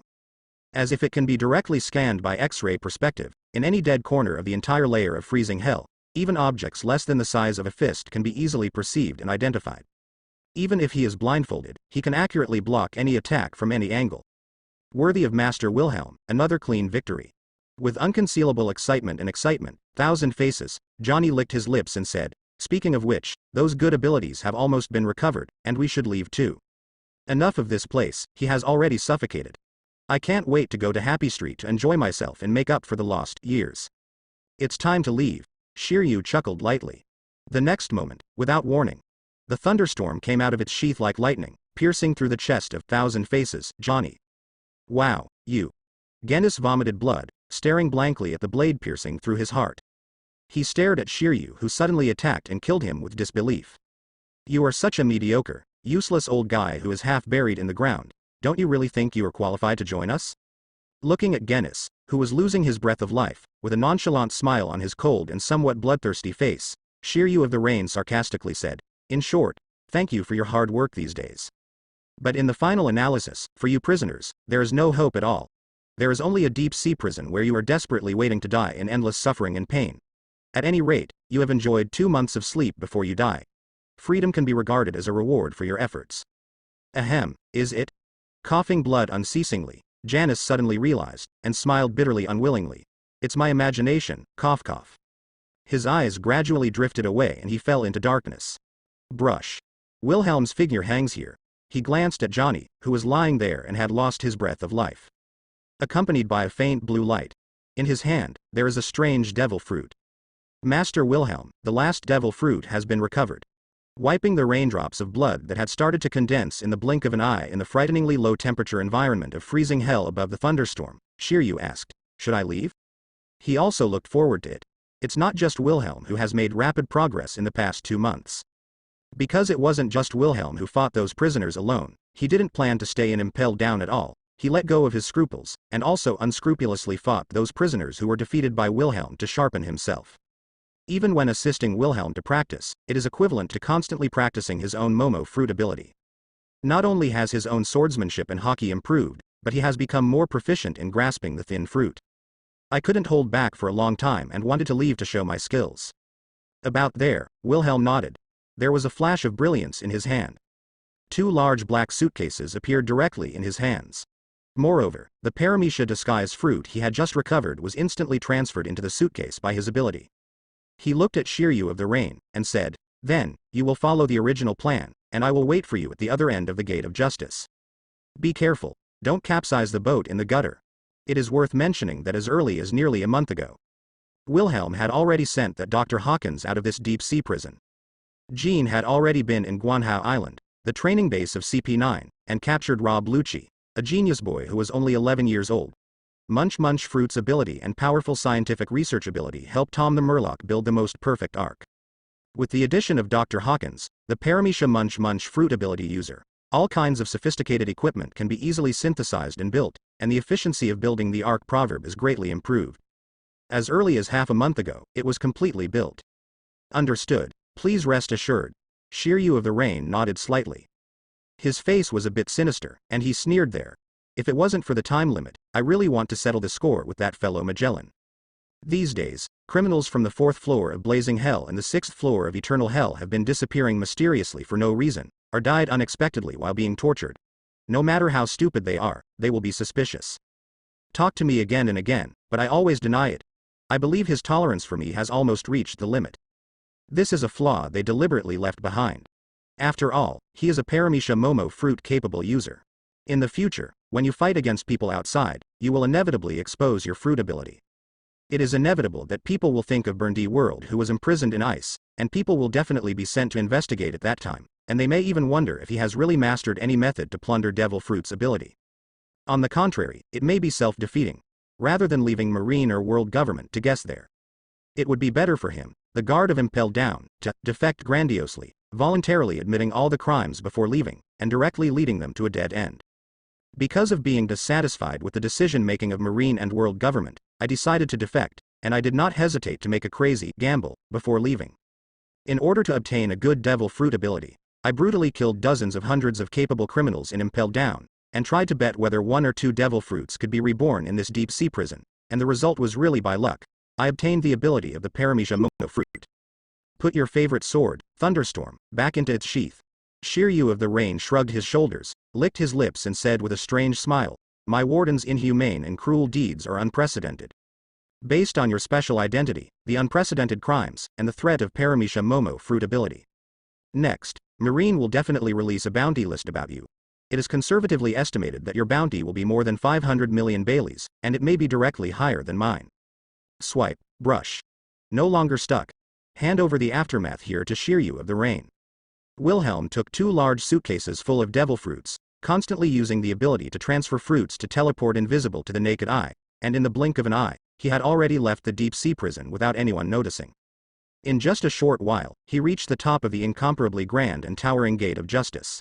As if it can be directly scanned by X-ray perspective, in any dead corner of the entire layer of freezing hell, even objects less than the size of a fist can be easily perceived and identified. Even if he is blindfolded, he can accurately block any attack from any angle. Worthy of Master Wilhelm, another clean victory. With unconcealable excitement, 1,000 faces, Johnny licked his lips and said, "Speaking of which, those good abilities have almost been recovered, and we should leave too. Enough of this place, he has already suffocated. I can't wait to go to Happy Street to enjoy myself and make up for the lost years. It's time to leave." Shiryu chuckled lightly. The next moment, without warning, the thunderstorm came out of its sheath like lightning, piercing through the chest of 1,000 faces, Johnny. "Wow, you." Genis vomited blood, staring blankly at the blade piercing through his heart. He stared at Shiryu, who suddenly attacked and killed him with disbelief. "You are such a mediocre, useless old guy who is half buried in the ground. Don't you really think you are qualified to join us?" Looking at Genis, who was losing his breath of life, with a nonchalant smile on his cold and somewhat bloodthirsty face, Shiryu of the Rain sarcastically said, "In short, thank you for your hard work these days. But in the final analysis, for you prisoners, there is no hope at all. There is only a deep-sea prison where you are desperately waiting to die in endless suffering and pain. At any rate, you have enjoyed 2 months of sleep before you die. Freedom can be regarded as a reward for your efforts." "Ahem, is it?" Coughing blood unceasingly, Janice suddenly realized, and smiled bitterly unwillingly. "It's my imagination, cough cough." His eyes gradually drifted away and he fell into darkness. Brush. Wilhelm's figure hangs here. He glanced at Johnny, who was lying there and had lost his breath of life. Accompanied by a faint blue light. In his hand, there is a strange devil fruit. "Master Wilhelm, the last devil fruit has been recovered." Wiping the raindrops of blood that had started to condense in the blink of an eye in the frighteningly low temperature environment of freezing hell above the thunderstorm, Shiryu asked, "Should I leave?" He also looked forward to it. It's not just Wilhelm who has made rapid progress in the past 2 months. Because it wasn't just Wilhelm who fought those prisoners alone, he didn't plan to stay and impelled down at all. He let go of his scruples, and also unscrupulously fought those prisoners who were defeated by Wilhelm to sharpen himself. Even when assisting Wilhelm to practice, it is equivalent to constantly practicing his own Momo fruit ability. Not only has his own swordsmanship and hockey improved, but he has become more proficient in grasping the thin fruit. "I couldn't hold back for a long time and wanted to leave to show my skills." About there, Wilhelm nodded. There was a flash of brilliance in his hand. 2 large black suitcases appeared directly in his hands. Moreover, the Paramecia disguise fruit he had just recovered was instantly transferred into the suitcase by his ability. He looked at Shiryu of the Rain, and said, "Then, you will follow the original plan, and I will wait for you at the other end of the gate of justice. Be careful, don't capsize the boat in the gutter." It is worth mentioning that as early as nearly a month ago, Wilhelm had already sent that Dr. Hawkins out of this deep-sea prison. Jean had already been in Guanhao Island, the training base of CP9, and captured Rob Lucci, a genius boy who was only 11 years old. Munch Munch Fruit's ability and powerful scientific research ability helped Tom the Murloc build the most perfect arc. With the addition of Dr. Hawkins, the Paramecia Munch Munch Fruit ability user, all kinds of sophisticated equipment can be easily synthesized and built, and the efficiency of building the arc proverb is greatly improved. As early as half a month ago, it was completely built. "Understood. Please rest assured." Shiryu of the Rain nodded slightly. His face was a bit sinister, and he sneered there. If it wasn't for the time limit, I really want to settle the score with that fellow Magellan. These days, criminals from the 4th floor of Blazing Hell and the 6th floor of Eternal Hell have been disappearing mysteriously for no reason, or died unexpectedly while being tortured. No matter how stupid they are, they will be suspicious. Talk to me again and again, but I always deny it. I believe his tolerance for me has almost reached the limit. This is a flaw they deliberately left behind. After all, he is a Paramisha Momo fruit-capable user. In the future, when you fight against people outside, you will inevitably expose your fruit ability. It is inevitable that people will think of Burndy World who was imprisoned in ice, and people will definitely be sent to investigate at that time, and they may even wonder if he has really mastered any method to plunder Devil Fruit's ability. On the contrary, it may be self-defeating. Rather than leaving Marine or World Government to guess there, it would be better for him, the guard of Impelled Down, to defect grandiosely, voluntarily admitting all the crimes before leaving, and directly leading them to a dead end. Because of being dissatisfied with the decision-making of Marine and World Government, I decided to defect, and I did not hesitate to make a crazy gamble before leaving. In order to obtain a good Devil Fruit ability, I brutally killed dozens of hundreds of capable criminals in Impelled Down, and tried to bet whether 1 or 2 Devil Fruits could be reborn in this deep-sea prison, and the result was really by luck. I obtained the ability of the Paramisha Mono fruit. Put your favorite sword, Thunderstorm, back into its sheath. Shiryu of the Rain shrugged his shoulders, licked his lips and said with a strange smile, my warden's inhumane and cruel deeds are unprecedented. Based on your special identity, the unprecedented crimes, and the threat of Paramisha Momo fruit ability. Next, Marine will definitely release a bounty list about you. It is conservatively estimated that your bounty will be more than 500 million Baileys, and it may be directly higher than mine. Swipe, brush. No longer stuck. Hand over the aftermath here to Shiryu of the Rain. Wilhelm took 2 large suitcases full of devil fruits, constantly using the ability to transfer fruits to teleport invisible to the naked eye, and in the blink of an eye, he had already left the deep-sea prison without anyone noticing. In just a short while, he reached the top of the incomparably grand and towering Gate of Justice.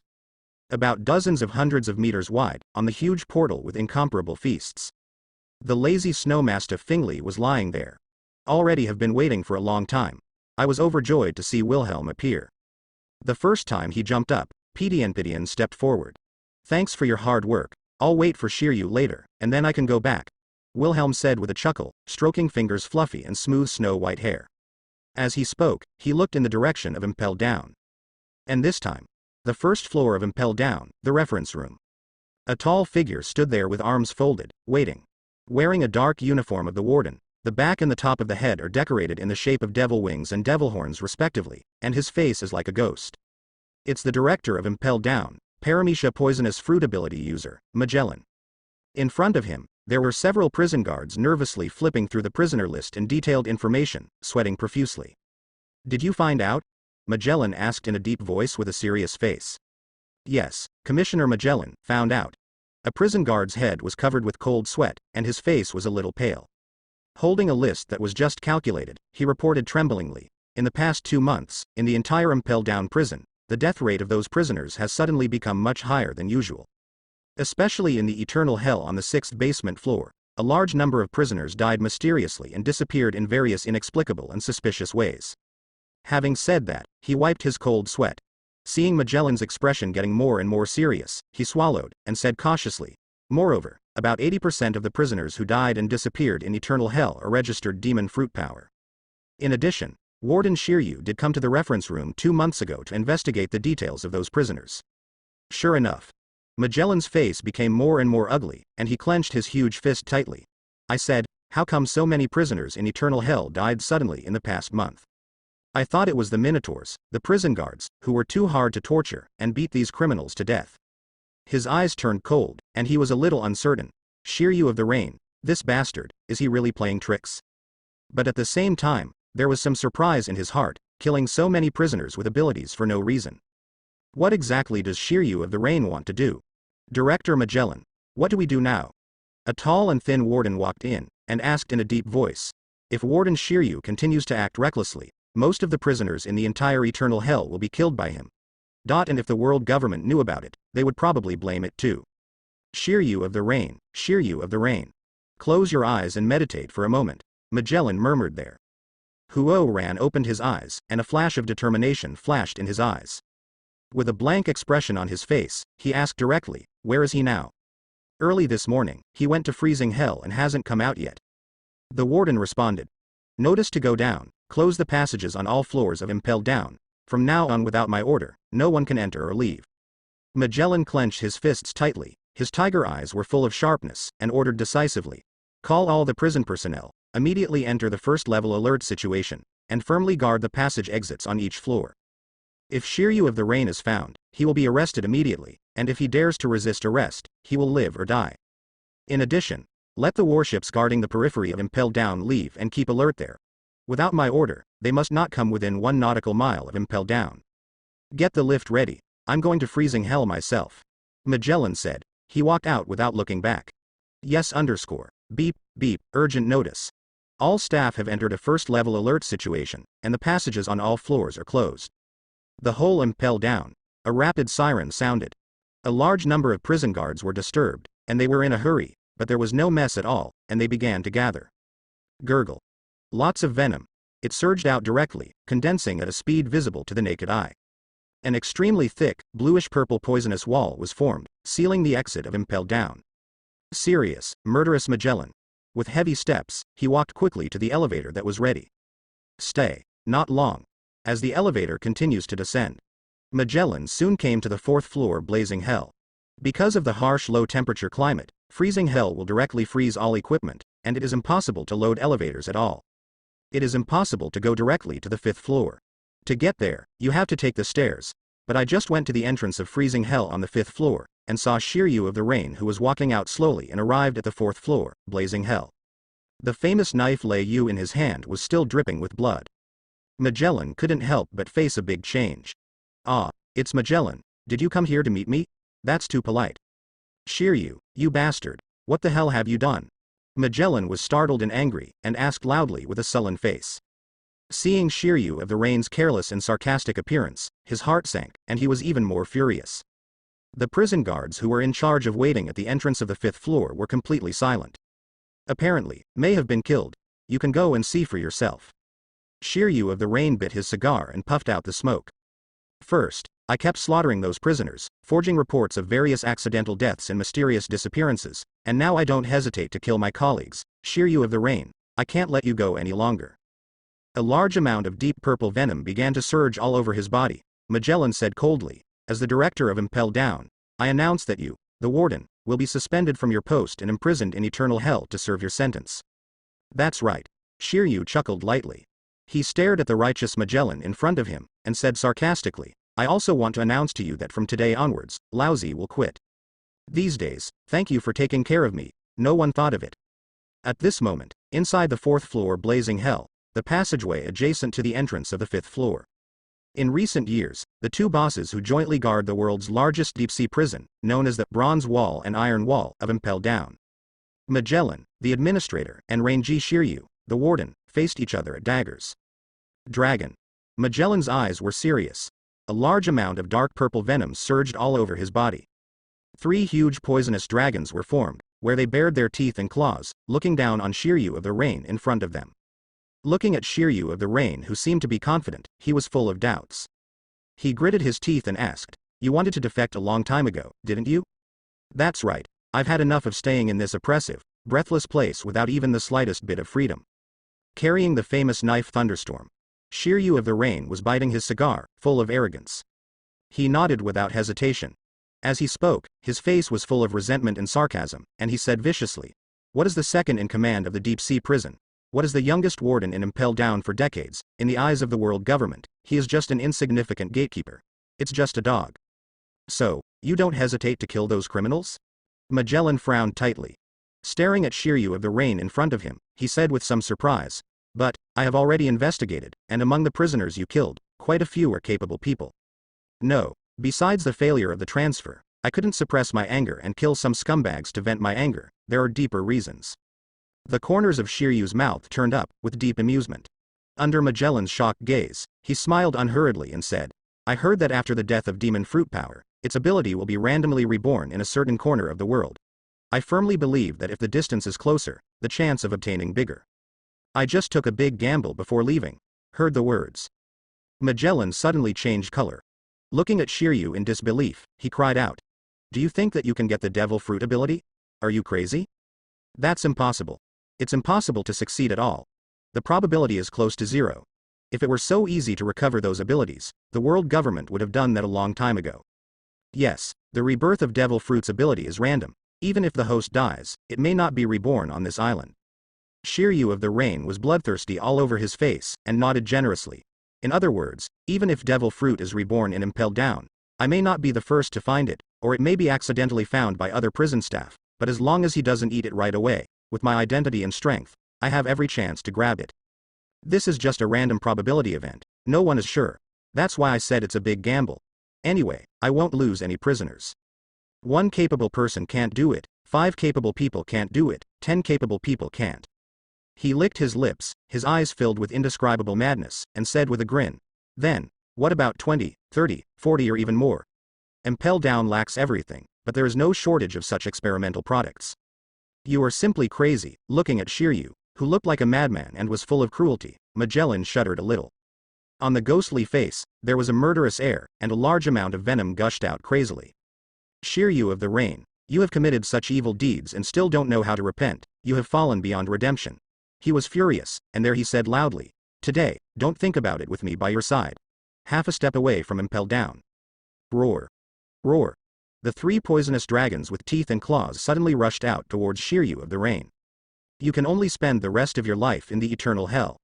About dozens of hundreds of meters wide, on the huge portal with incomparable feasts. The lazy snow mastiff Fingley was lying there. Already have been waiting for a long time. I was overjoyed to see Wilhelm appear. The first time he jumped up, Pedian stepped forward. Thanks for your hard work, I'll wait for Shiryu later, and then I can go back, Wilhelm said with a chuckle, stroking Finger's fluffy and smooth snow-white hair. As he spoke, he looked in the direction of Impelled Down. And this time, the 1st floor of Impelled Down, the reference room. A tall figure stood there with arms folded, waiting. Wearing a dark uniform of the warden, the back and the top of the head are decorated in the shape of devil wings and devil horns respectively, and his face is like a ghost. It's the director of Impelled Down, Paramisha poisonous fruit ability user, Magellan. In front of him, there were several prison guards nervously flipping through the prisoner list and detailed information, sweating profusely. Did you find out? Magellan asked in a deep voice with a serious face. Yes, Commissioner Magellan found out. A prison guard's head was covered with cold sweat, and his face was a little pale. Holding a list that was just calculated, he reported tremblingly, in the past 2 months, in the entire Impelled Down prison, the death rate of those prisoners has suddenly become much higher than usual. Especially in the Eternal Hell on the 6th basement floor, a large number of prisoners died mysteriously and disappeared in various inexplicable and suspicious ways. Having said that, he wiped his cold sweat. Seeing Magellan's expression getting more and more serious, he swallowed, and said cautiously, moreover, about 80% of the prisoners who died and disappeared in Eternal Hell are registered demon fruit power. In addition, Warden Shiryu did come to the reference room 2 months ago to investigate the details of those prisoners. Sure enough. Magellan's face became more and more ugly, and he clenched his huge fist tightly. I said, how come so many prisoners in Eternal Hell died suddenly in the past month? I thought it was the Minotaurs, the prison guards, who were too hard to torture and beat these criminals to death. His eyes turned cold, and he was a little uncertain. Shiryu of the Rain, this bastard, is he really playing tricks? But at the same time, there was some surprise in his heart, killing so many prisoners with abilities for no reason. What exactly does Shiryu of the Rain want to do? Director Magellan, what do we do now? A tall and thin warden walked in, and asked in a deep voice. If Warden Shiryu continues to act recklessly, most of the prisoners in the entire Eternal Hell will be killed by him. And if the world government knew about it, they would probably blame it too. Shiryu of the Rain, Shiryu of the Rain. Close your eyes and meditate for a moment, Magellan murmured there. Huo Ran opened his eyes, and a flash of determination flashed in his eyes. With a blank expression on his face, he asked directly, "Where is he now?" "Early this morning, he went to freezing hell and hasn't come out yet." The warden responded. "Notice to go down, close the passages on all floors of Impelled Down. From now on without my order, no one can enter or leave." Magellan clenched his fists tightly, his tiger eyes were full of sharpness, and ordered decisively. "Call all the prison personnel, immediately enter the first level alert situation, and firmly guard the passage exits on each floor. If Shiryu of the Rain is found, he will be arrested immediately, and if he dares to resist arrest, he will live or die. In addition, let the warships guarding the periphery of Impelled Down leave and keep alert there. Without my order, they must not come within 1 nautical mile of Impelled Down. Get the lift ready, I'm going to freezing hell myself." Magellan said. He walked out without looking back. Yes. Beep, beep, urgent notice. All staff have entered a first level alert situation, and the passages on all floors are closed. The whole Impelled Down. A rapid siren sounded. A large number of prison guards were disturbed, and they were in a hurry, but there was no mess at all, and they began to gather. Gurgle. Lots of venom. It surged out directly, condensing at a speed visible to the naked eye. An extremely thick, bluish-purple poisonous wall was formed, sealing the exit of Impelled Down. Serious, murderous Magellan. With heavy steps, he walked quickly to the elevator that was ready. Stay. Not long. As the elevator continues to descend, Magellan soon came to the 4th floor blazing hell. Because of the harsh low-temperature climate, freezing hell will directly freeze all equipment, and it is impossible to load elevators at all. It is impossible to go directly to the 5th floor. To get there, you have to take the stairs, but I just went to the entrance of freezing hell on the 5th floor, and saw Shiryu of the Rain who was walking out slowly and arrived at the 4th floor, blazing hell. The famous knife Lei Yu in his hand was still dripping with blood. Magellan couldn't help but face a big change. "Ah, it's Magellan, did you come here to meet me? That's too polite." "Shiryu, you bastard, what the hell have you done?" Magellan was startled and angry, and asked loudly with a sullen face. Seeing Shiryu of the Rain's careless and sarcastic appearance, his heart sank, and he was even more furious. The prison guards who were in charge of waiting at the entrance of the 5th floor were completely silent. "Apparently, may have been killed. You can go and see for yourself." Shiryu of the Rain bit his cigar and puffed out the smoke. "First, I kept slaughtering those prisoners, forging reports of various accidental deaths and mysterious disappearances, and now I don't hesitate to kill my colleagues. Shiryu of the Rain, I can't let you go any longer." A large amount of deep purple venom began to surge all over his body. Magellan said coldly, "As the director of Impelled Down, I announce that you, the warden, will be suspended from your post and imprisoned in eternal hell to serve your sentence." "That's right." Shiryu chuckled lightly. He stared at the righteous Magellan in front of him, and said sarcastically, "I also want to announce to you that from today onwards, Laozi will quit. These days, thank you for taking care of me, no one thought of it." At this moment, inside the 4th floor blazing hell, the passageway adjacent to the entrance of the 5th floor. In recent years, the two bosses who jointly guard the world's largest deep-sea prison, known as the Bronze Wall and Iron Wall of Impelled Down. Magellan, the administrator, and Ranji Shiryu, the warden, faced each other at daggers. Dragon. Magellan's eyes were serious. A large amount of dark purple venom surged all over his body. 3 huge poisonous dragons were formed, where they bared their teeth and claws, looking down on Shiryu of the Rain in front of them. Looking at Shiryu of the Rain who seemed to be confident, he was full of doubts. He gritted his teeth and asked, "You wanted to defect a long time ago, didn't you?" "That's right, I've had enough of staying in this oppressive, breathless place without even the slightest bit of freedom." Carrying the famous knife Thunderstorm, Shiryu of the Rain was biting his cigar, full of arrogance. He nodded without hesitation. As he spoke, his face was full of resentment and sarcasm, and he said viciously, "What is the second in command of the deep-sea prison? What is the youngest warden in Impelled Down for decades? In the eyes of the world government, he is just an insignificant gatekeeper. It's just a dog. So, you don't hesitate to kill those criminals?" Magellan frowned tightly. Staring at Shiryu of the Rain in front of him, he said with some surprise, "But, I have already investigated, and among the prisoners you killed, quite a few are capable people. No, besides the failure of the transfer, I couldn't suppress my anger and kill some scumbags to vent my anger, there are deeper reasons." The corners of Shiryu's mouth turned up, with deep amusement. Under Magellan's shocked gaze, he smiled unhurriedly and said, "I heard that after the death of Demon Fruit Power, its ability will be randomly reborn in a certain corner of the world. I firmly believe that if the distance is closer, the chance of obtaining bigger." I just took a big gamble before leaving. Heard the words. Magellan suddenly changed color. Looking at Shiryu in disbelief, he cried out. Do you think that you can get the devil fruit ability? Are you crazy? That's impossible. It's impossible to succeed at all. The probability is close to zero. If it were so easy to recover those abilities, the world government would have done that a long time ago. Yes, the rebirth of devil fruit's ability is random. Even if the host dies, it may not be reborn on this island. Shiryu of the Rain was bloodthirsty all over his face, and nodded generously. In other words, even if devil fruit is reborn and impelled down, I may not be the first to find it, or it may be accidentally found by other prison staff, but as long as he doesn't eat it right away, with my identity and strength, I have every chance to grab it. This is just a random probability event. No one is sure. That's why I said it's a big gamble. Anyway, I won't lose any prisoners. 1 capable person can't do it, 5 capable people can't do it, 10 capable people can't. He licked his lips, his eyes filled with indescribable madness, and said with a grin, then, what about 20, 30, 40 or even more? Impel Down lacks everything, but there is no shortage of such experimental products. You are simply crazy. Looking at Shiryu, who looked like a madman and was full of cruelty, Magellan shuddered a little. On the ghostly face, there was a murderous air, and a large amount of venom gushed out crazily. Shiryu of the Rain, you have committed such evil deeds and still don't know how to repent. You have fallen beyond redemption. He was furious, and there he said loudly, today, don't think about it with me by your side. Half a step away from Impel Down. Roar. Roar. The 3 poisonous dragons with teeth and claws suddenly rushed out towards Shiryu of the Rain. You can only spend the rest of your life in the eternal hell.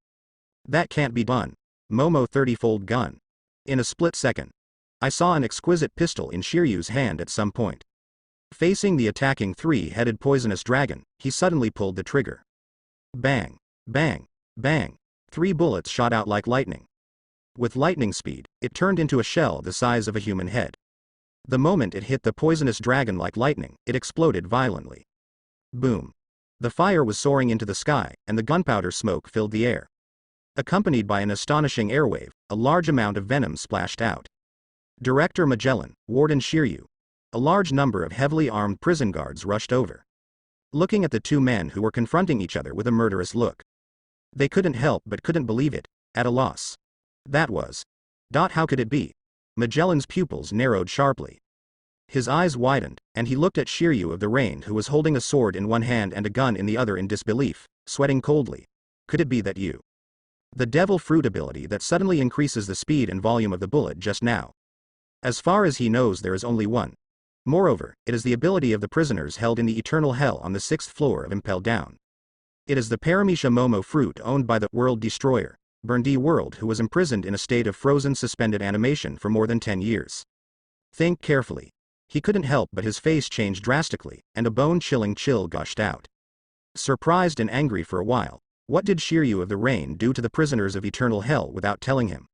That can't be done. Momo 30-fold gun. In a split second. I saw an exquisite pistol in Shiryu's hand at some point. Facing the attacking 3-headed poisonous dragon, he suddenly pulled the trigger. Bang. Bang. Bang. 3 bullets shot out like lightning. With lightning speed, it turned into a shell the size of a human head. The moment it hit the poisonous dragon like lightning, it exploded violently. Boom. The fire was soaring into the sky, and the gunpowder smoke filled the air. Accompanied by an astonishing airwave, a large amount of venom splashed out. Director Magellan, Warden Shiryu. A large number of heavily armed prison guards rushed over. Looking at the 2 men who were confronting each other with a murderous look. They couldn't help but couldn't believe it, at a loss. That was. How could it be? Magellan's pupils narrowed sharply. His eyes widened, and he looked at Shiryu of the Rain who was holding a sword in one hand and a gun in the other in disbelief, sweating coldly. Could it be that you? The devil fruit ability that suddenly increases the speed and volume of the bullet just now. As far as he knows there is only one. Moreover, it is the ability of the prisoners held in the eternal hell on the 6th floor of Impel Down. It is the Paramecia Momo fruit owned by the World Destroyer, Burndy World, who was imprisoned in a state of frozen suspended animation for more than 10 years. Think carefully. He couldn't help but his face changed drastically, and a bone-chilling chill gushed out. Surprised and angry for a while, what did Shiryu of the Rain do to the prisoners of eternal hell without telling him?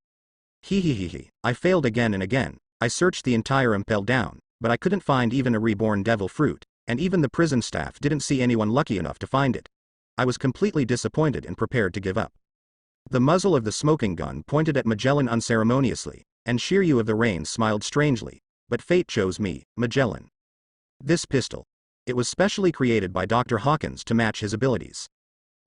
He. I failed again and again. I searched the entire Impel Down, but I couldn't find even a reborn devil fruit, and even the prison staff didn't see anyone lucky enough to find it. I was completely disappointed and prepared to give up. The muzzle of the smoking gun pointed at Magellan unceremoniously, and Shiryu of the Rain smiled strangely, but fate chose me, Magellan. This pistol. It was specially created by Dr. Hawkins to match his abilities.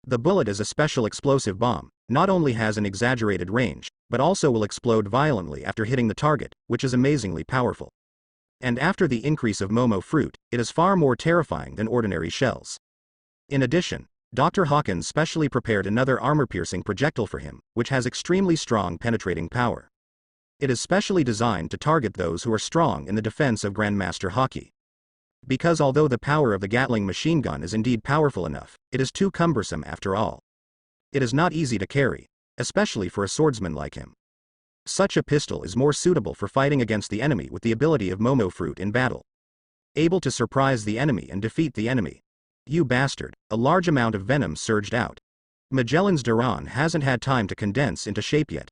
The bullet is a special explosive bomb, not only has an exaggerated range, but also will explode violently after hitting the target, which is amazingly powerful. And after the increase of Momo fruit, it is far more terrifying than ordinary shells. In addition, Dr. Hawkins specially prepared another armor-piercing projectile for him, which has extremely strong penetrating power. It is specially designed to target those who are strong in the defense of Grandmaster Haki. Because although the power of the Gatling machine gun is indeed powerful enough, it is too cumbersome after all. It is not easy to carry, especially for a swordsman like him. Such a pistol is more suitable for fighting against the enemy with the ability of Momo fruit in battle. Able to surprise the enemy and defeat the enemy. You bastard, a large amount of venom surged out. Magellan's Duran hasn't had time to condense into shape yet.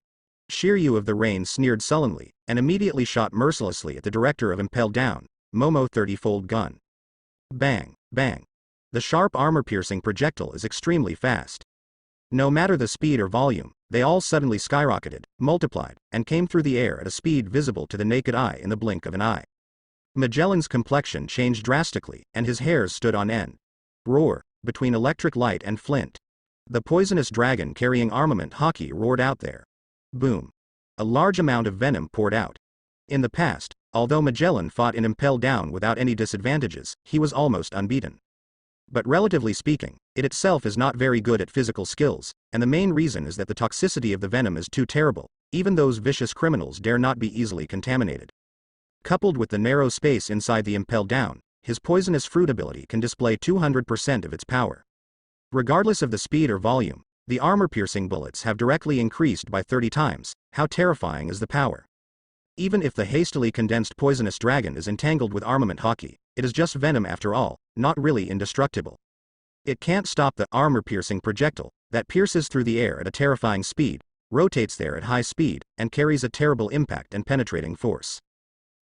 Shiryu of the Rain sneered sullenly, and immediately shot mercilessly at the director of Impel Down, Momo 30-fold gun. Bang, bang. The sharp armor-piercing projectile is extremely fast. No matter the speed or volume, they all suddenly skyrocketed, multiplied, and came through the air at a speed visible to the naked eye in the blink of an eye. Magellan's complexion changed drastically, and his hairs stood on end. Roar, between electric light and flint. The poisonous dragon carrying armament Haki roared out there. Boom. A large amount of venom poured out. In the past, although Magellan fought in Impel Down without any disadvantages, he was almost unbeaten. But relatively speaking, it itself is not very good at physical skills, and the main reason is that the toxicity of the venom is too terrible. Even those vicious criminals dare not be easily contaminated. Coupled with the narrow space inside the Impel Down, his poisonous fruit ability can display 200% of its power. Regardless of the speed or volume, the armor-piercing bullets have directly increased by 30 times. How terrifying is the power? Even if the hastily condensed poisonous dragon is entangled with armament Haki, it is just venom after all, not really indestructible. It can't stop the armor-piercing projectile that pierces through the air at a terrifying speed, rotates there at high speed, and carries a terrible impact and penetrating force.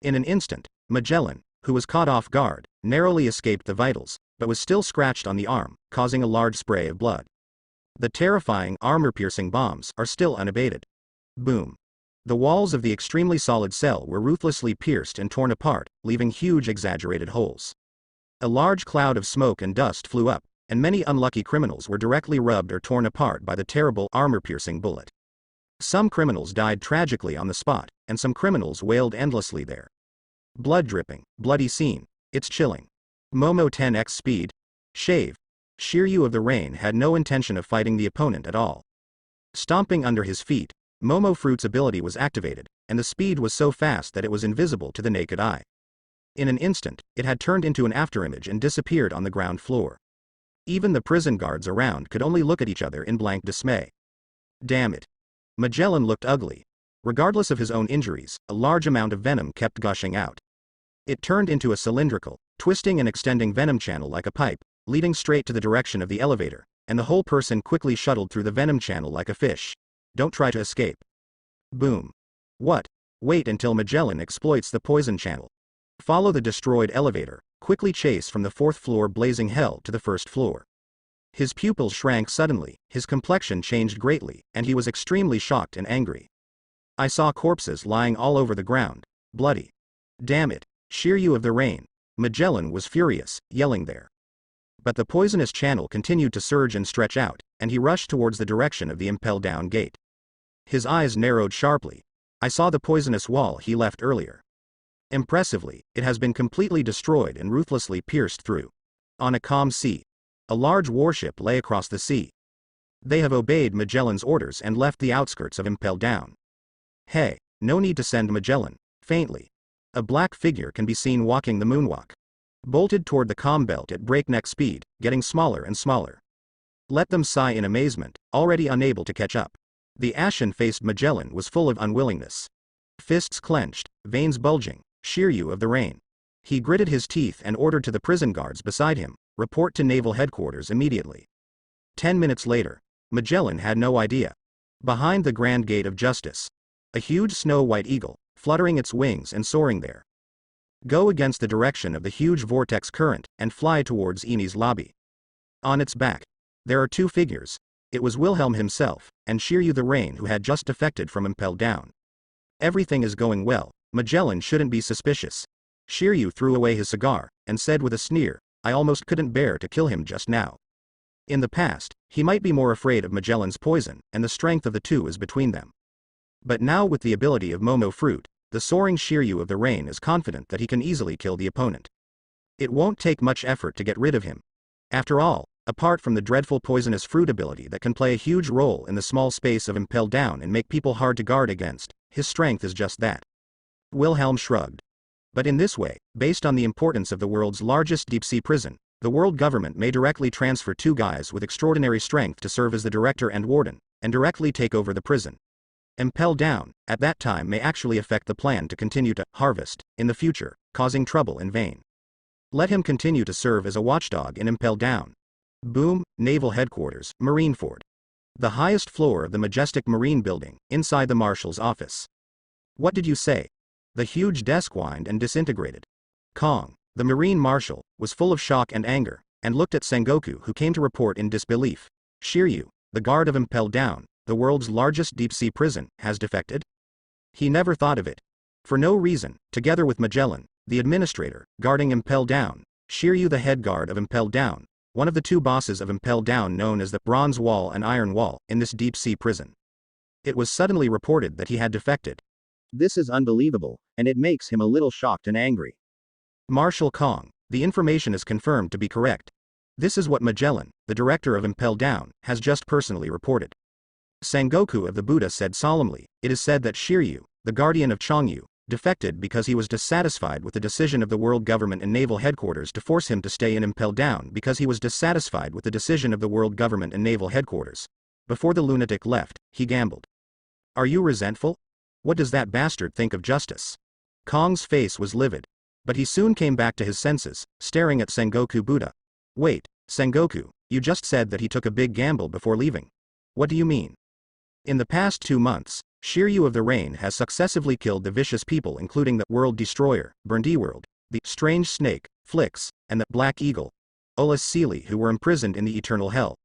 In an instant, Magellan, who was caught off guard, narrowly escaped the vitals, but was still scratched on the arm, causing a large spray of blood. The terrifying armor-piercing bombs are still unabated. Boom. The walls of the extremely solid cell were ruthlessly pierced and torn apart, leaving huge exaggerated holes. A large cloud of smoke and dust flew up, and many unlucky criminals were directly rubbed or torn apart by the terrible armor-piercing bullet. Some criminals died tragically on the spot, and some criminals wailed endlessly there. Blood dripping, bloody scene, it's chilling. Momo 10x speed? Shave. Shiryu of the Rain had no intention of fighting the opponent at all. Stomping under his feet, Momo Fruit's ability was activated, and the speed was so fast that it was invisible to the naked eye. In an instant, it had turned into an afterimage and disappeared on the ground floor. Even the prison guards around could only look at each other in blank dismay. Damn it. Magellan looked ugly. Regardless of his own injuries, a large amount of venom kept gushing out. It turned into a cylindrical, twisting and extending venom channel like a pipe, leading straight to the direction of the elevator, and the whole person quickly shuttled through the venom channel like a fish. Don't try to escape. Boom. What? Wait until Magellan exploits the poison channel. Follow the destroyed elevator, quickly chase from the 4th floor blazing hell to the 1st floor. His pupils shrank suddenly, his complexion changed greatly, and he was extremely shocked and angry. I saw corpses lying all over the ground, bloody. Damn it, Shiryu of the Rain. Magellan was furious, yelling there. But the poisonous channel continued to surge and stretch out, and he rushed towards the direction of the Impel Down gate. His eyes narrowed sharply. I saw the poisonous wall he left earlier. Impressively, it has been completely destroyed and ruthlessly pierced through. On a calm sea, a large warship lay across the sea. They have obeyed Magellan's orders and left the outskirts of Impel Down. Hey, no need to send Magellan. Faintly, a black figure can be seen walking the moonwalk. Bolted toward the comm belt at breakneck speed, getting smaller and smaller. Let them sigh in amazement, already unable to catch up. The ashen-faced Magellan was full of unwillingness. Fists clenched, veins bulging, Shiryu of the Rain. He gritted his teeth and ordered to the prison guards beside him, report to Naval Headquarters immediately. 10 minutes later, Magellan had no idea. Behind the Grand Gate of Justice, a huge snow-white eagle, fluttering its wings and soaring there. Go against the direction of the huge vortex current, and fly towards Eni's lobby. On its back, there are 2 figures. It was Wilhelm himself, and Shiryu the Rain who had just defected from Impel Down. Everything is going well, Magellan shouldn't be suspicious. Shiryu threw away his cigar, and said with a sneer, I almost couldn't bear to kill him just now. In the past, he might be more afraid of Magellan's poison, and the strength of the two is between them. But now with the ability of Momo Fruit, the soaring Shiryu of the Rain is confident that he can easily kill the opponent. It won't take much effort to get rid of him. After all, apart from the dreadful poisonous fruit ability that can play a huge role in the small space of Impel Down and make people hard to guard against, his strength is just that. Wilhelm shrugged. But in this way, based on the importance of the world's largest deep-sea prison, the world government may directly transfer 2 guys with extraordinary strength to serve as the director and warden, and directly take over the prison. Impel Down, at that time, may actually affect the plan to continue to harvest in the future, causing trouble in vain. Let him continue to serve as a watchdog in Impel Down. Boom, Naval Headquarters, Marineford. The highest floor of the majestic Marine building, inside the Marshal's office. What did you say? The huge desk whined and disintegrated. Kong, the Marine Marshal, was full of shock and anger, and looked at Sengoku, who came to report in disbelief. Shiryu, the guard of Impel Down, the world's largest deep-sea prison, has defected? He never thought of it. For no reason, together with Magellan, the administrator, guarding Impel Down, Shiryu the head guard of Impel Down, one of the two bosses of Impel Down known as the Bronze Wall and Iron Wall in this deep-sea prison. It was suddenly reported that he had defected. This is unbelievable, and it makes him a little shocked and angry. Marshal Kong, the information is confirmed to be correct. This is what Magellan, the director of Impel Down, has just personally reported. Sengoku of the Buddha said solemnly, it is said that Shiryu, the guardian of Chongyu, defected because he was dissatisfied with the decision of the world government and naval headquarters to force him to stay in Impel Down because he was dissatisfied with the decision of the world government and naval headquarters. Before the lunatic left, he gambled. Are you resentful? What does that bastard think of justice? Kong's face was livid. But he soon came back to his senses, staring at Sengoku Buddha. Wait, Sengoku, you just said that he took a big gamble before leaving. What do you mean? In the past 2 months, Shiryu of the Rain has successively killed the vicious people including the World Destroyer, Burndyworld, the Strange Snake, Flix, and the Black Eagle, Olus Sealy who were imprisoned in the Eternal Hell.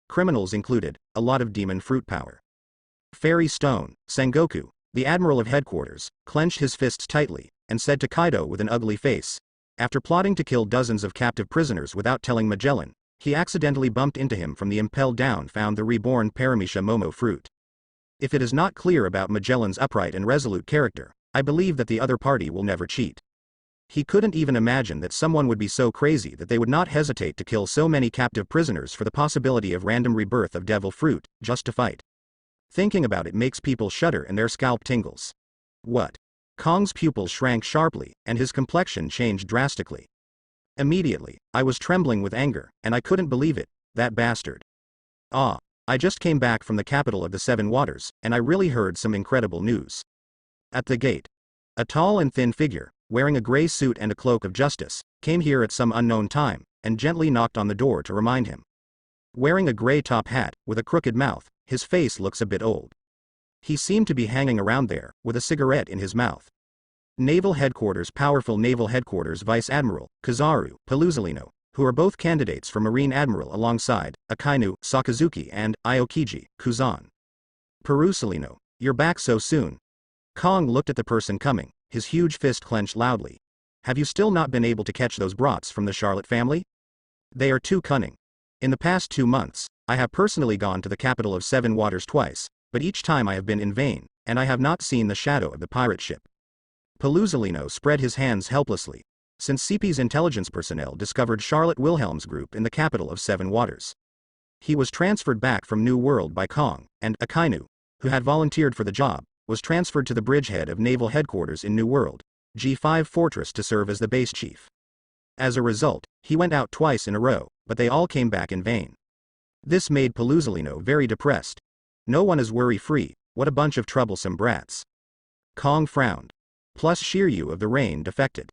Criminals included, a lot of demon fruit power. Fairy Stone, Sengoku, the Admiral of Headquarters, clenched his fists tightly, and said to Kaido with an ugly face. After plotting to kill dozens of captive prisoners without telling Magellan, he accidentally bumped into him from the Impel Down found the reborn Paramisha Momo fruit. If it is not clear about Magellan's upright and resolute character, I believe that the other party will never cheat. He couldn't even imagine that someone would be so crazy that they would not hesitate to kill so many captive prisoners for the possibility of random rebirth of devil fruit, just to fight. Thinking about it makes people shudder and their scalp tingles. What? Kong's pupils shrank sharply, and his complexion changed drastically. Immediately, I was trembling with anger, and I couldn't believe it, that bastard. Ah, I just came back from the capital of the Seven Waters, and I really heard some incredible news. At the gate, a tall and thin figure, wearing a gray suit and a cloak of justice, came here at some unknown time, and gently knocked on the door to remind him. Wearing a gray top hat, with a crooked mouth, his face looks a bit old. He seemed to be hanging around there, with a cigarette in his mouth. Naval Headquarters Powerful Naval Headquarters Vice Admiral, Kizaru, Paluzalino, who are both candidates for Marine Admiral alongside, Akainu, Sakazuki and, Aokiji, Kuzan. Perusalino, you're back so soon. Kong looked at the person coming, his huge fist clenched loudly. Have you still not been able to catch those brats from the Charlotte family? They are too cunning. In the past 2 months, I have personally gone to the capital of Seven Waters twice, but each time I have been in vain, and I have not seen the shadow of the pirate ship. Paluzalino spread his hands helplessly, since CP's intelligence personnel discovered Charlotte Wilhelm's group in the capital of Seven Waters. He was transferred back from New World by Kong, and Akainu, who had volunteered for the job, was transferred to the bridgehead of Naval Headquarters in New World, G5 Fortress to serve as the base chief. As a result, he went out twice in a row, but they all came back in vain. This made Paluzalino very depressed. No one is worry-free, what a bunch of troublesome brats. Kong frowned. Plus Shiryu of the Rain defected.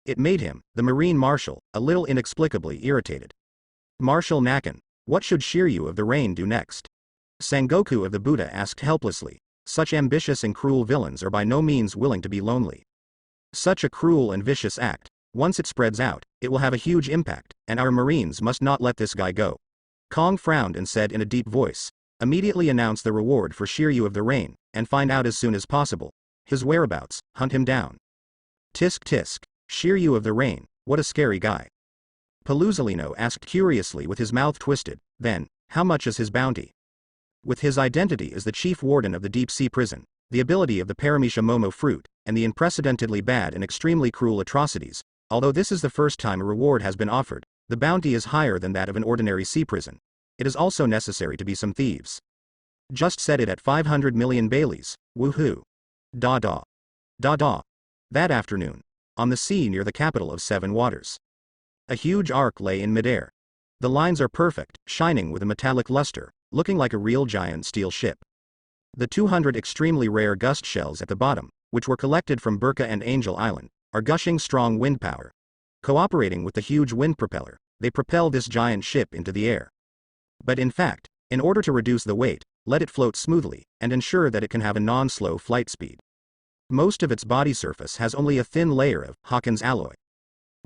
It made him, the Marine Marshal, a little inexplicably irritated. Marshal Nakan, what should Shiryu of the Rain do next? Sengoku of the Buddha asked helplessly. Such ambitious and cruel villains are by no means willing to be lonely. Such a cruel and vicious act, once it spreads out, it will have a huge impact, and our Marines must not let this guy go. Kong frowned and said in a deep voice, immediately announce the reward for Shiryu of the Rain, and find out as soon as possible. His whereabouts, hunt him down. Tisk tisk, Shiryu of the Rain, what a scary guy. Paluzalino asked curiously with his mouth twisted, then, how much is his bounty? With his identity as the chief warden of the deep-sea prison, the ability of the Paramisha Momo fruit, and the unprecedentedly bad and extremely cruel atrocities, although this is the first time a reward has been offered, the bounty is higher than that of an ordinary sea prison. It is also necessary to be some thieves. Just set it at 500 million Baileys, woohoo. Da da. Da da. That afternoon, on the sea near the capital of Seven Waters, a huge arc lay in midair. The lines are perfect, shining with a metallic luster, looking like a real giant steel ship. The 200 extremely rare gust shells at the bottom, which were collected from Burka and Angel Island, are gushing strong wind power. Cooperating with the huge wind propeller, they propel this giant ship into the air. But in fact, in order to reduce the weight, let it float smoothly, and ensure that it can have a non-slow flight speed. Most of its body surface has only a thin layer of Hawkins alloy.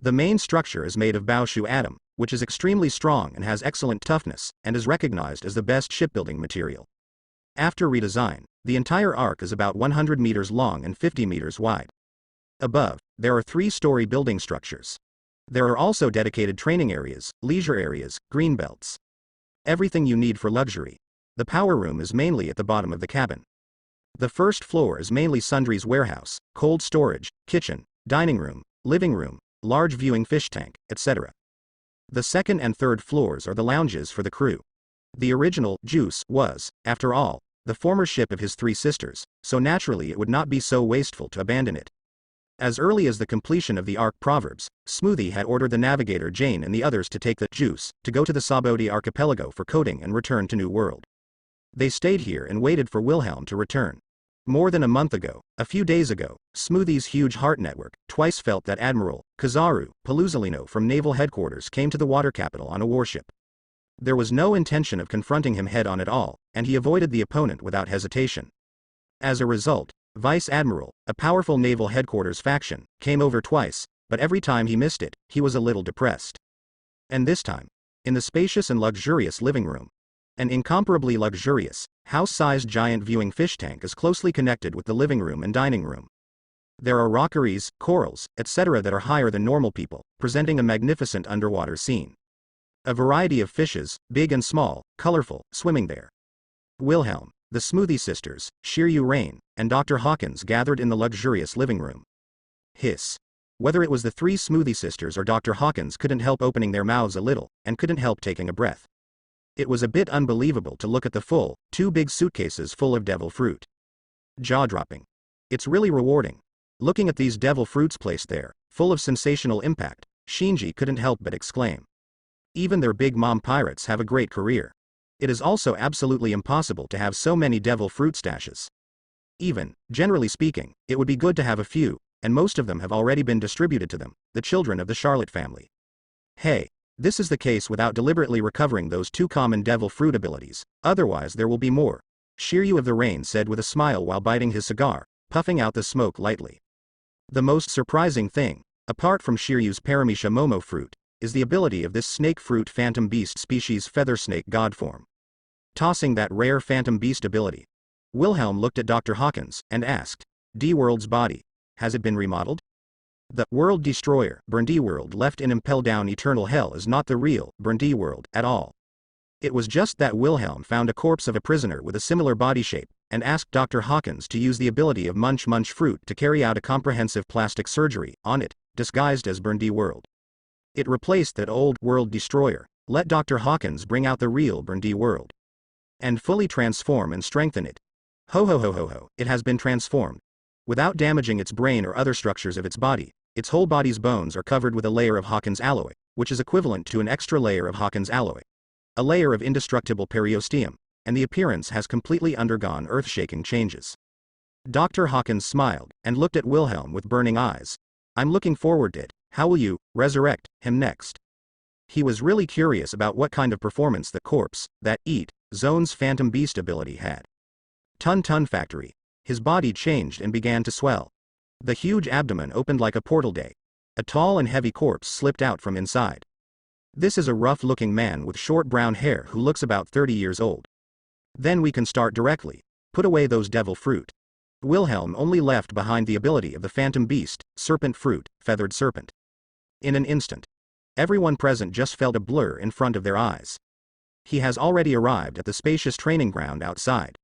The main structure is made of Baoshu atom, which is extremely strong and has excellent toughness, and is recognized as the best shipbuilding material. After redesign, the entire arc is about 100 meters long and 50 meters wide. Above, there are 3-story building structures. There are also dedicated training areas, leisure areas, green belts. Everything you need for luxury. The power room is mainly at the bottom of the cabin. The first floor is mainly sundries warehouse, cold storage, kitchen, dining room, living room, large viewing fish tank, etc. The second and third floors are the lounges for the crew. The original Juice was, after all, the former ship of his three sisters, so naturally it would not be so wasteful to abandon it. As early as the completion of the arc Proverbs, Smoothie had ordered the navigator Jane and the others to take the Juice to go to the Saboti archipelago for coating and return to New World. They stayed here and waited for Wilhelm to return. More than a month ago, a few days ago, Smoothie's huge heart network twice felt that Admiral Kizaru Paluzolino from Naval Headquarters came to the water capital on a warship. There was no intention of confronting him head-on at all, and he avoided the opponent without hesitation. As a result, Vice Admiral, a powerful Naval Headquarters faction, came over twice, but every time he missed it, he was a little depressed. And this time, in the spacious and luxurious living room. An incomparably luxurious, house-sized giant viewing fish tank is closely connected with the living room and dining room. There are rockeries, corals, etc. that are higher than normal people, presenting a magnificent underwater scene. A variety of fishes, big and small, colorful, swimming there. Wilhelm, the Smoothie sisters, Shiryu Rain, and Dr. Hawkins gathered in the luxurious living room. Hiss. Whether it was the three Smoothie sisters or Dr. Hawkins couldn't help opening their mouths a little, and couldn't help taking a breath. It was a bit unbelievable to look at the two big suitcases full of devil fruit. Jaw-dropping. It's really rewarding. Looking at these devil fruits placed there, full of sensational impact, Shinji couldn't help but exclaim. Even their big mom pirates have a great career. It is also absolutely impossible to have so many devil fruit stashes. Even, generally speaking, it would be good to have a few, and most of them have already been distributed to them, the children of the Charlotte family. Hey, this is the case without deliberately recovering those two common devil fruit abilities, otherwise there will be more, Shiryu of the Rain said with a smile while biting his cigar, puffing out the smoke lightly. The most surprising thing, apart from Shiryu's Paramecia Momo fruit, is the ability of this snake fruit phantom beast species feather snake god form. Tossing that rare phantom beast ability. Wilhelm looked at Dr. Hawkins and asked, D-World's body, has it been remodeled? The World Destroyer, Burndy World left in Impel Down Eternal Hell is not the real Burndy World at all. It was just that Wilhelm found a corpse of a prisoner with a similar body shape, and asked Dr. Hawkins to use the ability of Munch Munch Fruit to carry out a comprehensive plastic surgery on it, disguised as Burndy World. It replaced that old World Destroyer, let Dr. Hawkins bring out the real Burndy World. And fully transform and strengthen it. Ho ho ho ho ho, it has been transformed. Without damaging its brain or other structures of its body, its whole body's bones are covered with a layer of Hawkins alloy, which is equivalent to an extra layer of Hawkins alloy. A layer of indestructible periosteum, and the appearance has completely undergone earth-shaking changes. Dr. Hawkins smiled, and looked at Wilhelm with burning eyes. I'm looking forward to it. How will you resurrect him next? He was really curious about what kind of performance the corpse, that Zone's phantom beast ability had. Ton factory. His body changed and began to swell. The huge abdomen opened like a portal day. A tall and heavy corpse slipped out from inside. This is a rough-looking man with short brown hair who looks about 30 years old. Then we can start directly. Put away those devil fruit. Wilhelm only left behind the ability of the phantom beast, serpent fruit, feathered serpent. In an instant, everyone present just felt a blur in front of their eyes. He has already arrived at the spacious training ground outside.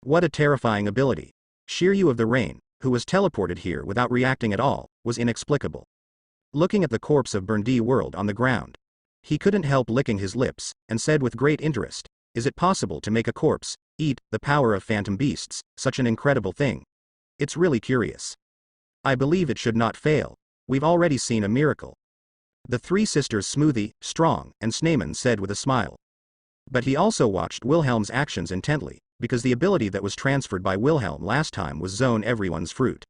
What a terrifying ability. Shiryu of the Rain, who was teleported here without reacting at all, was inexplicable. Looking at the corpse of Burndy World on the ground, he couldn't help licking his lips, and said with great interest, is it possible to make a corpse eat the power of phantom beasts, such an incredible thing? It's really curious. I believe it should not fail. We've already seen a miracle. The three sisters Smoothie, Strong, and Sneyman said with a smile. But he also watched Wilhelm's actions intently, because the ability that was transferred by Wilhelm last time was Zone Everyone's Fruit.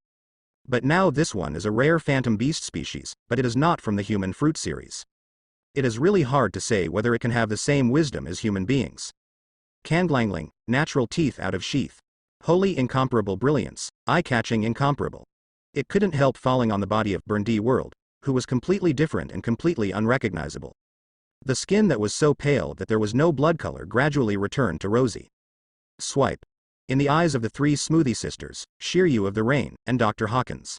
But now this one is a rare phantom beast species, but it is not from the human fruit series. It is really hard to say whether it can have the same wisdom as human beings. Kanglangling, natural teeth out of sheath. Holy incomparable brilliance, eye-catching incomparable. It couldn't help falling on the body of Burndy World, who was completely different and completely unrecognizable. The skin that was so pale that there was no blood color gradually returned to rosy. Swipe. In the eyes of the three Smoothie sisters, Shiryu of the Rain, and Dr. Hawkins.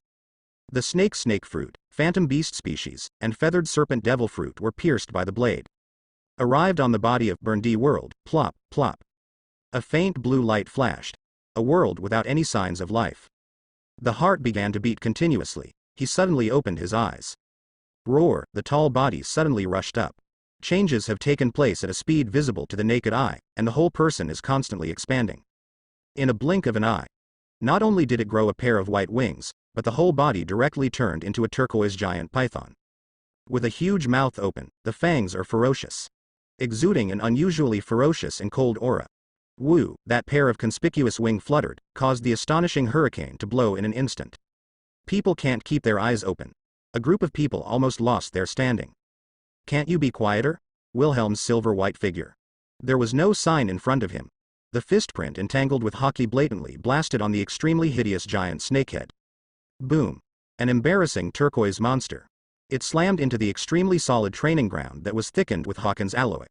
The snake fruit, phantom beast species, and feathered serpent devil fruit were pierced by the blade. Arrived on the body of Burndy world, plop, plop. A faint blue light flashed. A world without any signs of life. The heart began to beat continuously. He suddenly opened his eyes. Roar, the tall body suddenly rushed up. Changes have taken place at a speed visible to the naked eye, and the whole person is constantly expanding. In a blink of an eye. Not only did it grow a pair of white wings, but the whole body directly turned into a turquoise giant python. With a huge mouth open, the fangs are ferocious. Exuding an unusually ferocious and cold aura. Woo, that pair of conspicuous wing fluttered, caused the astonishing hurricane to blow in an instant. People can't keep their eyes open. A group of people almost lost their standing. Can't you be quieter? Wilhelm's silver white figure. There was no sign in front of him. The fist print entangled with hockey blatantly blasted on the extremely hideous giant snakehead. Boom. An embarrassing turquoise monster. It slammed into the extremely solid training ground that was thickened with Hawkins alloy.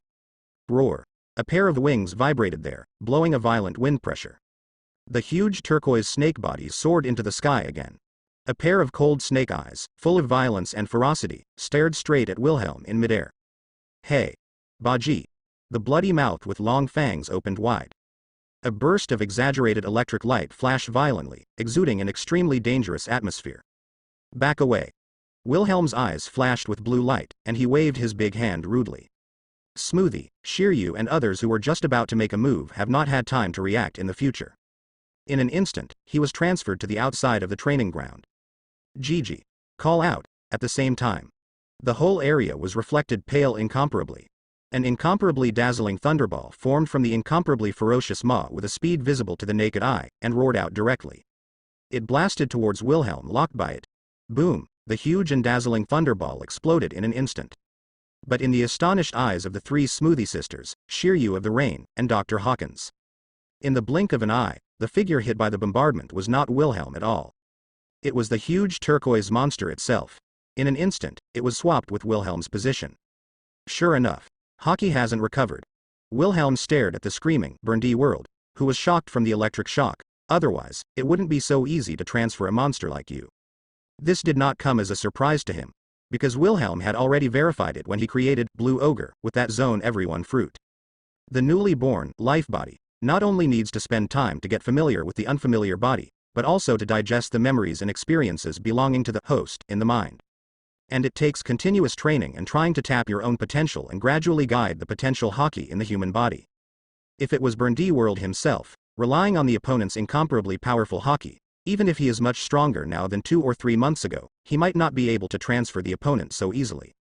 Roar. A pair of wings vibrated there, blowing a violent wind pressure. The huge turquoise snake body soared into the sky again. A pair of cold snake eyes, full of violence and ferocity, stared straight at Wilhelm in midair. Hey. Baji. The bloody mouth with long fangs opened wide. A burst of exaggerated electric light flashed violently, exuding an extremely dangerous atmosphere. Back away. Wilhelm's eyes flashed with blue light, and he waved his big hand rudely. Smoothie, Shiryu and others who were just about to make a move have not had time to react in the future. In an instant, he was transferred to the outside of the training ground. Gigi. Call out, at the same time. The whole area was reflected pale incomparably. An incomparably dazzling thunderball formed from the incomparably ferocious maw with a speed visible to the naked eye, and roared out directly. It blasted towards Wilhelm locked by it. Boom, the huge and dazzling thunderball exploded in an instant. But in the astonished eyes of the three Smoothie sisters, Shiryu of the Rain, and Dr. Hawkins. In the blink of an eye, the figure hit by the bombardment was not Wilhelm at all. It was the huge turquoise monster itself. In an instant, it was swapped with Wilhelm's position. Sure enough, Hockey hasn't recovered. Wilhelm stared at the screaming Burndy world, who was shocked from the electric shock. Otherwise, it wouldn't be so easy to transfer a monster like you. This did not come as a surprise to him, because Wilhelm had already verified it when he created Blue Ogre with that zone everyone fruit. The newly born life body not only needs to spend time to get familiar with the unfamiliar body, but also to digest the memories and experiences belonging to the host in the mind. And it takes continuous training and trying to tap your own potential and gradually guide the potential hockey in the human body. If it was Burndy world himself, relying on the opponent's incomparably powerful hockey, even if he is much stronger now than 2 or 3 months ago, he might not be able to transfer the opponent so easily.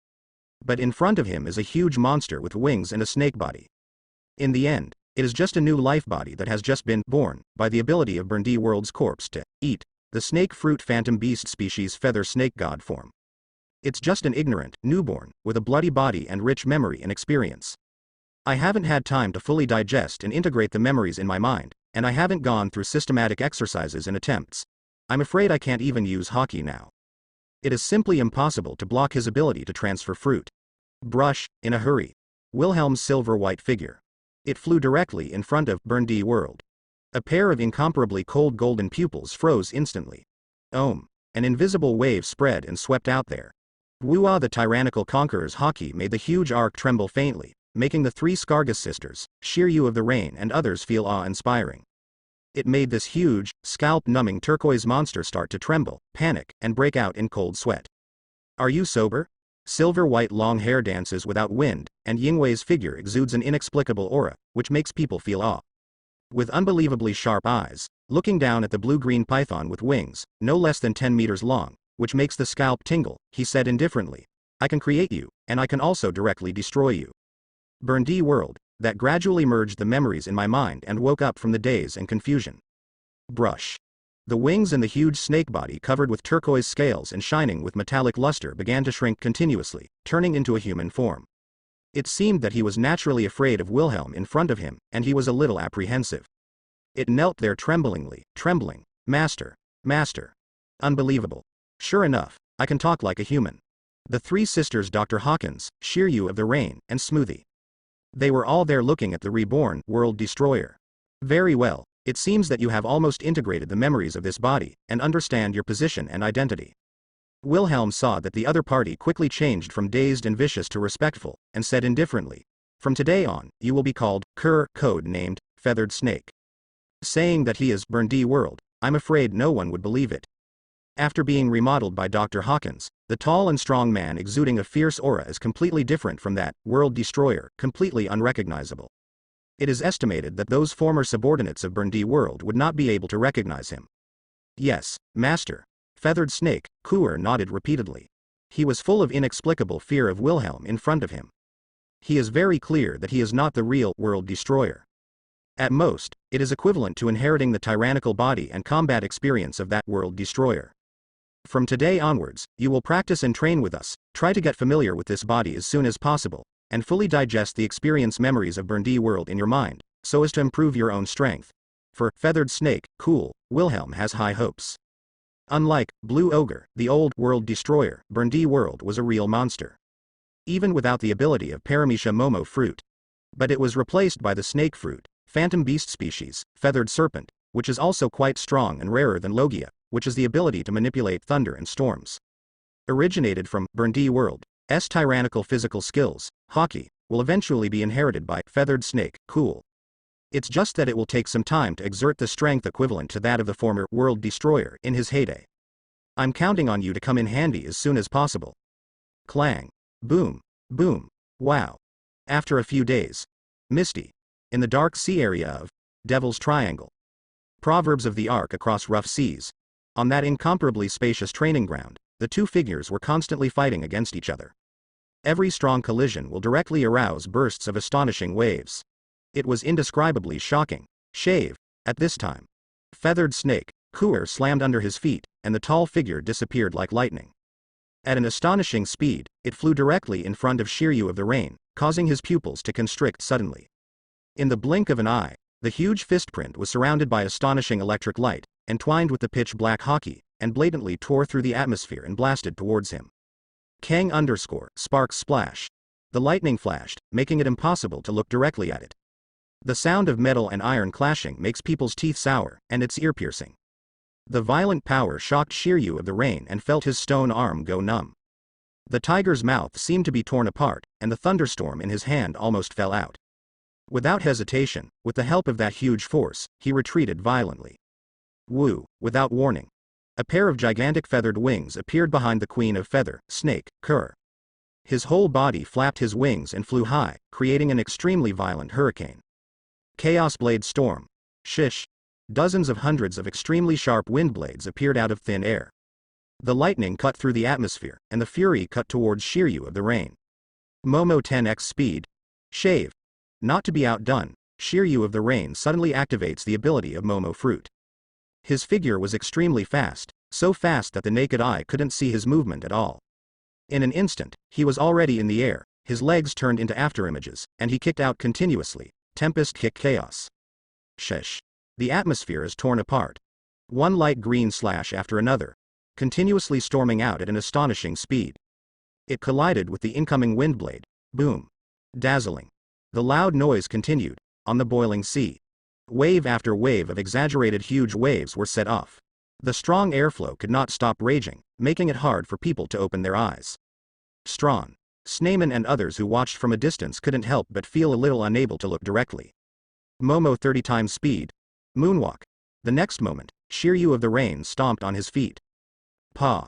But in front of him is a huge monster with wings and a snake body. In the end, it is just a new life body that has just been born by the ability of Burndy world's corpse to eat the snake fruit phantom beast species feather snake god form. It's just an ignorant newborn with a bloody body and rich memory and experience. I haven't had time to fully digest and integrate the memories in my mind, and I haven't gone through systematic exercises and attempts. I'm afraid I can't even use hockey now. It is simply impossible to block his ability to transfer fruit. Brush, in a hurry. Wilhelm's silver white figure. It flew directly in front of Burndy world. A pair of incomparably cold golden pupils froze instantly. Ohm. An invisible wave spread and swept out there. Woo-ah, the tyrannical conqueror's hockey made the huge arc tremble faintly, making the three Skargas sisters, Shiryu of the Rain and others feel awe-inspiring. It made this huge, scalp-numbing turquoise monster start to tremble, panic, and break out in cold sweat. Are you sober? Silver-white long hair dances without wind, and Yingwei's figure exudes an inexplicable aura, which makes people feel awe. With unbelievably sharp eyes, looking down at the blue-green python with wings, no less than 10 meters long, which makes the scalp tingle, he said indifferently, I can create you, and I can also directly destroy you. Burndy world, that gradually merged the memories in my mind and woke up from the daze and confusion. Brush. The wings and the huge snake body covered with turquoise scales and shining with metallic luster began to shrink continuously, turning into a human form. It seemed that he was naturally afraid of Wilhelm in front of him, and he was a little apprehensive. It knelt there trembling. Master. Unbelievable. Sure enough, I can talk like a human. The three sisters Dr. Hawkins, Shiryu of the Rain, and Smoothie. They were all there looking at the reborn world destroyer. Very well, it seems that you have almost integrated the memories of this body, and understand your position and identity. Wilhelm saw that the other party quickly changed from dazed and vicious to respectful, and said indifferently, "From today on, you will be called Kerr, code named Feathered Snake." Saying that he is Burndy World, I'm afraid no one would believe it. After being remodeled by Dr. Hawkins, the tall and strong man exuding a fierce aura is completely different from that World Destroyer, completely unrecognizable. It is estimated that those former subordinates of Burndy World would not be able to recognize him. "Yes, Master." Feathered Snake, Cooer nodded repeatedly. He was full of inexplicable fear of Wilhelm in front of him. He is very clear that he is not the real World Destroyer. At most, it is equivalent to inheriting the tyrannical body and combat experience of that World Destroyer. "From today onwards, you will practice and train with us, try to get familiar with this body as soon as possible, and fully digest the experience memories of Burndy World in your mind, so as to improve your own strength." For Feathered Snake, cool, Wilhelm has high hopes. Unlike Blue Ogre, the old World Destroyer, Burndy World was a real monster. Even without the ability of Paramecia Momo fruit. But it was replaced by the snake fruit, phantom beast species, Feathered Serpent, which is also quite strong and rarer than Logia, which is the ability to manipulate thunder and storms. Originated from Burndy World's tyrannical physical skills, Hockey will eventually be inherited by Feathered Snake, cool. It's just that it will take some time to exert the strength equivalent to that of the former World Destroyer in his heyday. I'm counting on you to come in handy as soon as possible. Clang. Boom. Boom. Wow. After a few days. Misty. In the dark sea area of Devil's Triangle. Proverbs of the Ark across rough seas. On that incomparably spacious training ground, the two figures were constantly fighting against each other. Every strong collision will directly arouse bursts of astonishing waves. It was indescribably shocking. Shave. At this time. Feathered Snake, Cooer slammed under his feet, and the tall figure disappeared like lightning. At an astonishing speed, it flew directly in front of Shiryu of the Rain, causing his pupils to constrict suddenly. In the blink of an eye, the huge fistprint was surrounded by astonishing electric light, entwined with the pitch-black Hockey, and blatantly tore through the atmosphere and blasted towards him. Kang sparks splash. The lightning flashed, making it impossible to look directly at it. The sound of metal and iron clashing makes people's teeth sour, and it's ear-piercing. The violent power shocked Shiryu of the Rain and felt his stone arm go numb. The tiger's mouth seemed to be torn apart, and the thunderstorm in his hand almost fell out. Without hesitation, with the help of that huge force, he retreated violently. Woo, without warning. A pair of gigantic feathered wings appeared behind the Queen of Feather, Snake, Kerr. His whole body flapped his wings and flew high, creating an extremely violent hurricane. Chaos Blade Storm. Shish. Dozens of hundreds of extremely sharp wind blades appeared out of thin air. The lightning cut through the atmosphere, and the fury cut towards Shiryu of the Rain. Momo 10x speed. Shave. Not to be outdone, Shiryu of the Rain suddenly activates the ability of Momo fruit. His figure was extremely fast, so fast that the naked eye couldn't see his movement at all. In an instant, he was already in the air, his legs turned into afterimages, and he kicked out continuously. Tempest Kick Chaos. Shesh. The atmosphere is torn apart. One light green slash after another, continuously storming out at an astonishing speed. It collided with the incoming wind blade. Boom. Dazzling. The loud noise continued, on the boiling sea. Wave after wave of exaggerated huge waves were set off. The strong airflow could not stop raging, making it hard for people to open their eyes. Strawn, Sneyman and others who watched from a distance couldn't help but feel a little unable to look directly. Momo 30 times speed. Moonwalk. The next moment, Shiryu of the Rain stomped on his feet. Pa.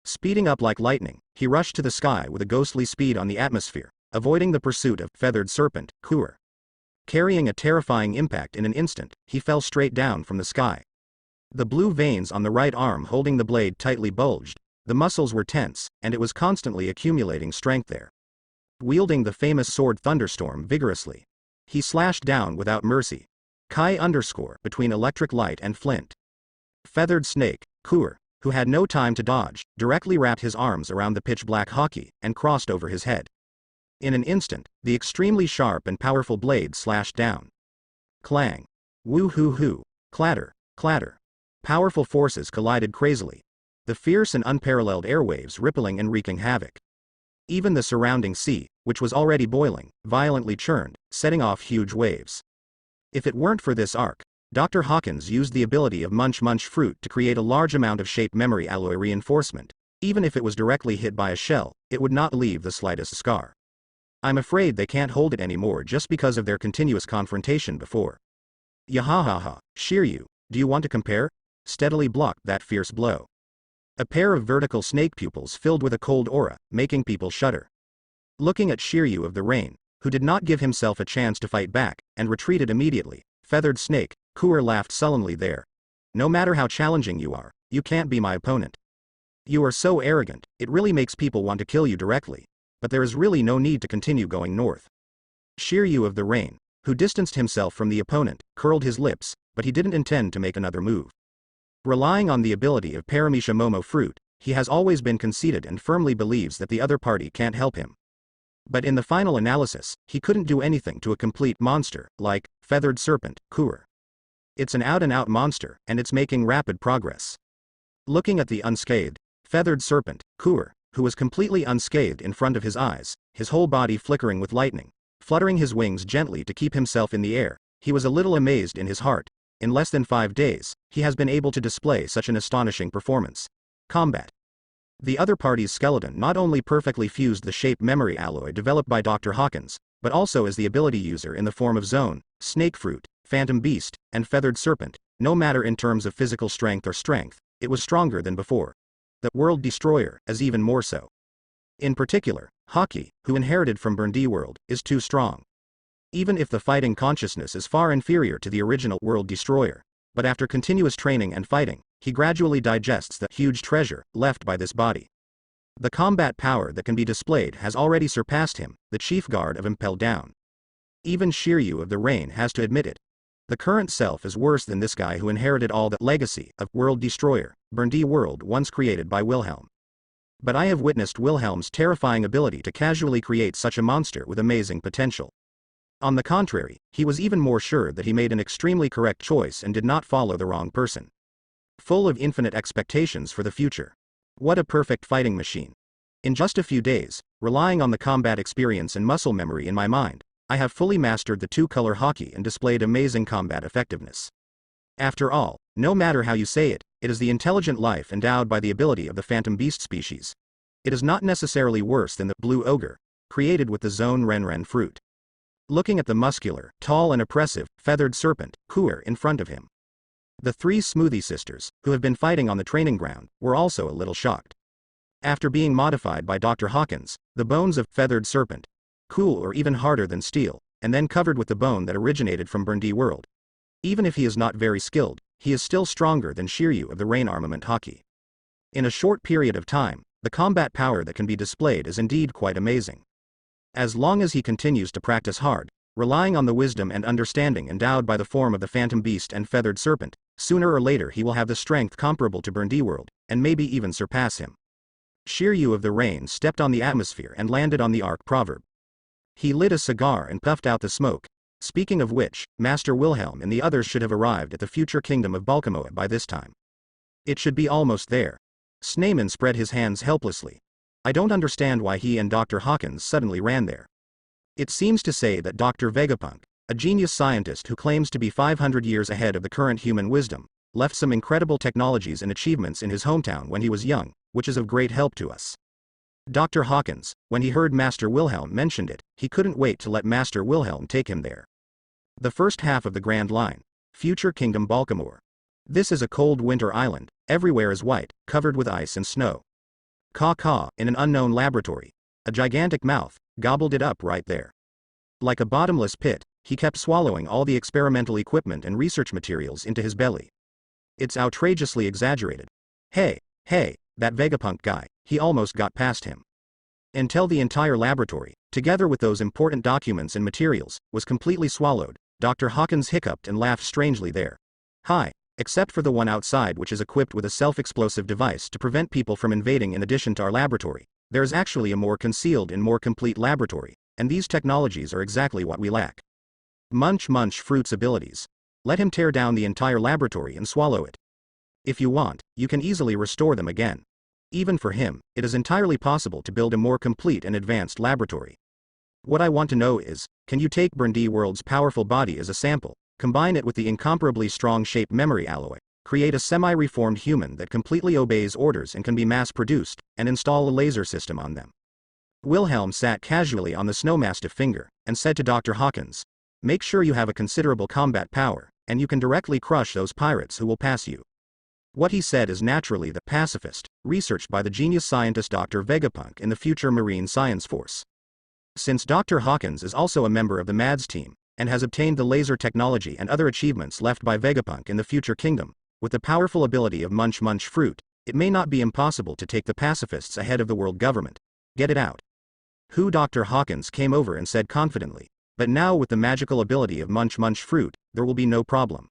Speeding up like lightning, he rushed to the sky with a ghostly speed on the atmosphere, avoiding the pursuit of Feathered Serpent, Cooer. Carrying a terrifying impact in an instant, he fell straight down from the sky. The blue veins on the right arm holding the blade tightly bulged, the muscles were tense, and it was constantly accumulating strength there. Wielding the famous sword Thunderstorm vigorously, he slashed down without mercy. Between electric light and flint. Feathered Snake, Cooer, who had no time to dodge, directly wrapped his arms around the pitch-black Hockey, and crossed over his head. In an instant, the extremely sharp and powerful blade slashed down. Clang. Woo-hoo-hoo. Clatter. Powerful forces collided crazily. The fierce and unparalleled airwaves rippling and wreaking havoc. Even the surrounding sea, which was already boiling, violently churned, setting off huge waves. If it weren't for this arc, Dr. Hawkins used the ability of Munch fruit to create a large amount of shape memory alloy reinforcement, Even if it was directly hit by a shell, it would not leave the slightest scar. I'm afraid they can't hold it anymore just because of their continuous confrontation before. Yahahaha, Shiryu, do you want to compare? Steadily blocked that fierce blow. A pair of vertical snake pupils filled with a cold aura, making people shudder. Looking at Shiryu of the Rain, who did not give himself a chance to fight back, and retreated immediately, Feathered Snake, Kuer laughed sullenly there. No matter how challenging you are, you can't be my opponent. You are so arrogant, it really makes people want to kill you directly, but there is really no need to continue going north. Shiryu of the Rain, who distanced himself from the opponent, curled his lips, but he didn't intend to make another move. Relying on the ability of Paramisha Momo Fruit, he has always been conceited and firmly believes that the other party can't help him. But in the final analysis, he couldn't do anything to a complete monster, like Feathered Serpent, Kuer. It's an out-and-out monster, and it's making rapid progress. Looking at the unscathed, Feathered Serpent, Kuer, who was completely unscathed in front of his eyes, his whole body flickering with lightning, fluttering his wings gently to keep himself in the air, he was a little amazed in his heart. In less than 5 days, he has been able to display such an astonishing performance. Combat. The other party's skeleton not only perfectly fused the shape memory alloy developed by Dr. Hawkins, but also as the ability user in the form of Zone, Snake Fruit, Phantom Beast, and Feathered Serpent. No matter in terms of physical strength or strength, it was stronger than before. The World Destroyer, as even more so. In particular, Haki, who inherited from Burndy World, is too strong. Even if the fighting consciousness is far inferior to the original World Destroyer, but after continuous training and fighting, he gradually digests the huge treasure left by this body. The combat power that can be displayed has already surpassed him, the chief guard of Impel Down. Even Shiryu of the Rain has to admit it. The current self is worse than this guy who inherited all the legacy of World Destroyer, Burndy World once created by Wilhelm. But I have witnessed Wilhelm's terrifying ability to casually create such a monster with amazing potential. On the contrary, he was even more sure that he made an extremely correct choice and did not follow the wrong person. Full of infinite expectations for the future. What a perfect fighting machine. In just a few days, relying on the combat experience and muscle memory in my mind, I have fully mastered the two-color Haki and displayed amazing combat effectiveness. After all, no matter how you say it, it is the intelligent life endowed by the ability of the Phantom Beast species. It is not necessarily worse than the Blue Ogre, created with the Zone Renren fruit. Looking at the muscular, tall and oppressive, Feathered Serpent, Kuer in front of him. The 3 Smoothie Sisters, who have been fighting on the training ground, were also a little shocked. After being modified by Dr. Hawkins, the bones of Feathered Serpent, cool or even harder than steel, and then covered with the bone that originated from Burndy World. Even if he is not very skilled, he is still stronger than Shiryu of the Rain Armament Haki. In a short period of time, the combat power that can be displayed is indeed quite amazing. As long as he continues to practice hard, relying on the wisdom and understanding endowed by the form of the Phantom Beast and Feathered Serpent, sooner or later he will have the strength comparable to Burndy World, and maybe even surpass him. Shiryu of the Rain stepped on the atmosphere and landed on the Arc Proverb. He lit a cigar and puffed out the smoke. Speaking of which, Master Wilhelm and the others should have arrived at the future kingdom of Balkamoa by this time. It should be almost there. Sneyman spread his hands helplessly. I don't understand why he and Dr. Hawkins suddenly ran there. It seems to say that Dr. Vegapunk, a genius scientist who claims to be 500 years ahead of the current human wisdom, left some incredible technologies and achievements in his hometown when he was young, which is of great help to us. Dr. Hawkins, when he heard Master Wilhelm mentioned it, he couldn't wait to let Master Wilhelm take him there. The first half of the Grand Line, Future Kingdom Balkamore. This is a cold winter island, everywhere is white, covered with ice and snow. Caw-caw, in an unknown laboratory. A gigantic mouth, gobbled it up right there. Like a bottomless pit, he kept swallowing all the experimental equipment and research materials into his belly. It's outrageously exaggerated. Hey, that Vegapunk guy, he almost got past him. Until the entire laboratory, together with those important documents and materials, was completely swallowed, Dr. Hawkins hiccuped and laughed strangely there. Hi, except for the one outside which is equipped with a self-explosive device to prevent people from invading. In addition to our laboratory, there is actually a more concealed and more complete laboratory, and these technologies are exactly what we lack. Munch Fruit's abilities. Let him tear down the entire laboratory and swallow it. If you want, you can easily restore them again. Even for him, it is entirely possible to build a more complete and advanced laboratory. What I want to know is, can you take Burndy World's powerful body as a sample, combine it with the incomparably strong shape memory alloy, create a semi-reformed human that completely obeys orders and can be mass-produced, and install a laser system on them. Wilhelm sat casually on the snowmastiff finger, and said to Dr. Hawkins, "Make sure you have a considerable combat power, and you can directly crush those pirates who will pass you." What he said is naturally the pacifist, researched by the genius scientist Dr. Vegapunk in the future Marine Science Force. Since Dr. Hawkins is also a member of the MADS team, and has obtained the laser technology and other achievements left by Vegapunk in the future kingdom, with the powerful ability of Munch Munch Fruit, it may not be impossible to take the pacifists ahead of the world government. Get it out. Who? Dr. Hawkins came over and said confidently, "But now with the magical ability of Munch Munch Fruit, there will be no problem.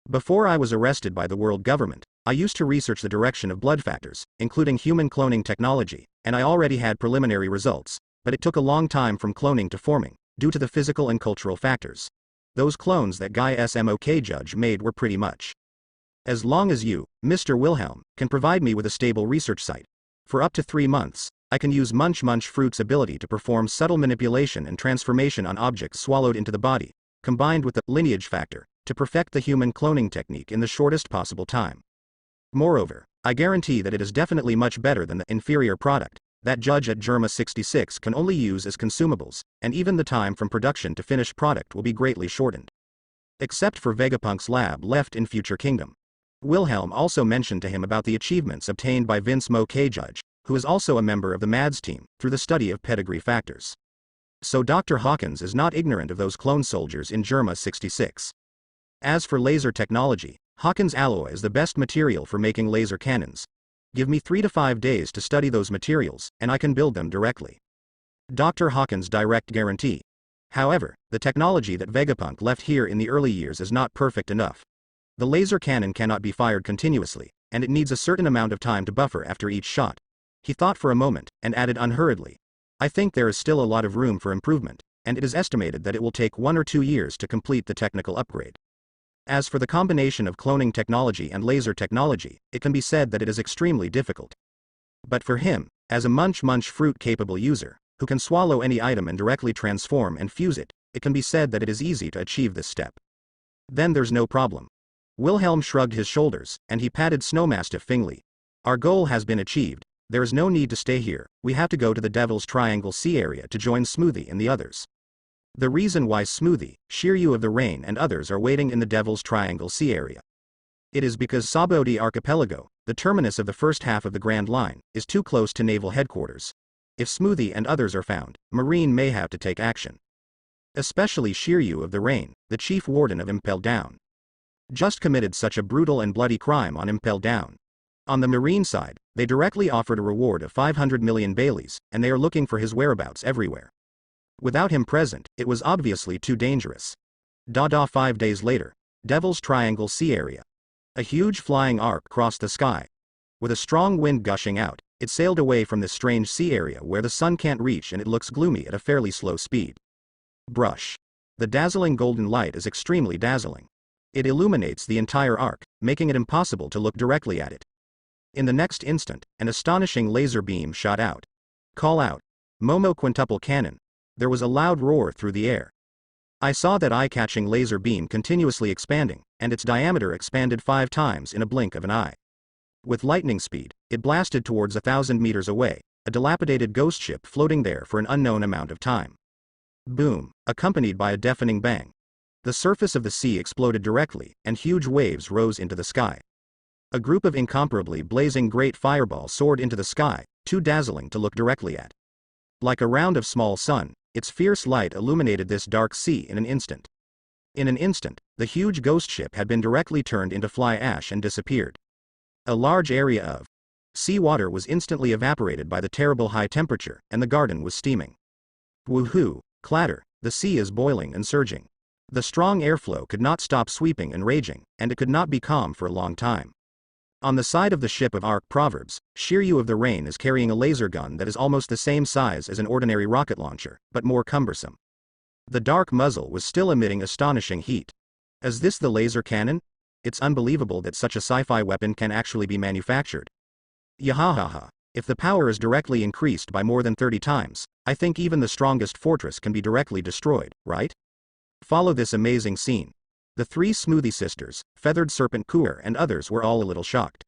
Before I was arrested by the world government, I used to research the direction of blood factors, including human cloning technology, and I already had preliminary results, but it took a long time from cloning to forming, due to the physical and cultural factors. Those clones that Guy Smok Judge made were pretty much. As long as you, Mr. Wilhelm, can provide me with a stable research site, for up to 3 months, I can use Munch Munch Fruit's ability to perform subtle manipulation and transformation on objects swallowed into the body, combined with the lineage factor, to perfect the human cloning technique in the shortest possible time. Moreover, I guarantee that it is definitely much better than the inferior product that Judge at Germa 66 can only use as consumables, and even the time from production to finished product will be greatly shortened. Except for Vegapunk's lab left in Future Kingdom. Wilhelm also mentioned to him about the achievements obtained by Vince Mo K. Judge, who is also a member of the MADS team, through the study of pedigree factors. So Dr. Hawkins is not ignorant of those clone soldiers in Germa 66. As for laser technology, Hawkins alloy is the best material for making laser cannons. Give me 3 to 5 days to study those materials, and I can build them directly. Dr. Hawkins' direct guarantee. However, the technology that Vegapunk left here in the early years is not perfect enough. The laser cannon cannot be fired continuously, and it needs a certain amount of time to buffer after each shot. He thought for a moment, and added unhurriedly, "I think there is still a lot of room for improvement, and it is estimated that it will take 1 or 2 years to complete the technical upgrade." As for the combination of cloning technology and laser technology, it can be said that it is extremely difficult. But for him, as a Munch Munch Fruit capable user, who can swallow any item and directly transform and fuse it, it can be said that it is easy to achieve this step. Then there's no problem. Wilhelm shrugged his shoulders, and he patted Snowmastiff Fingley. "Our goal has been achieved, there is no need to stay here, we have to go to the Devil's Triangle Sea area to join Smoothie and the others." The reason why Smoothie, Shiryu of the Rain and others are waiting in the Devil's Triangle Sea area. It is because Sabodi Archipelago, the terminus of the first half of the Grand Line, is too close to naval headquarters. If Smoothie and others are found, Marine may have to take action. Especially Shiryu of the Rain, the chief warden of Impel Down. Just committed such a brutal and bloody crime on Impel Down. On the Marine side, they directly offered a reward of 500 million Baileys, and they are looking for his whereabouts everywhere. Without him present, it was obviously too dangerous. 5 days later, Devil's Triangle Sea area. A huge flying arc crossed the sky. With a strong wind gushing out, it sailed away from this strange sea area where the sun can't reach and it looks gloomy at a fairly slow speed. Brush. The dazzling golden light is extremely dazzling. It illuminates the entire arc, making it impossible to look directly at it. In the next instant, an astonishing laser beam shot out. Call out. Momo Quintuple Cannon. There was a loud roar through the air. I saw that eye-catching laser beam continuously expanding, and its diameter expanded 5 times in a blink of an eye. With lightning speed, it blasted towards 1,000 meters away, a dilapidated ghost ship floating there for an unknown amount of time. Boom, accompanied by a deafening bang. The surface of the sea exploded directly, and huge waves rose into the sky. A group of incomparably blazing great fireballs soared into the sky, too dazzling to look directly at. Like a round of small sun, its fierce light illuminated this dark sea in an instant. In an instant, the huge ghost ship had been directly turned into fly ash and disappeared. A large area of sea water was instantly evaporated by the terrible high temperature, and the garden was steaming. Woohoo, clatter, the sea is boiling and surging. The strong airflow could not stop sweeping and raging, and it could not be calm for a long time. On the side of the ship of Arc Proverbs, Shiryu of the Rain is carrying a laser gun that is almost the same size as an ordinary rocket launcher, but more cumbersome. The dark muzzle was still emitting astonishing heat. Is this the laser cannon? It's unbelievable that such a sci-fi weapon can actually be manufactured. Yahahaha, if the power is directly increased by more than 30 times, I think even the strongest fortress can be directly destroyed, right? Follow this amazing scene. The three Smoothie Sisters, Feathered Serpent Kuer and others were all a little shocked.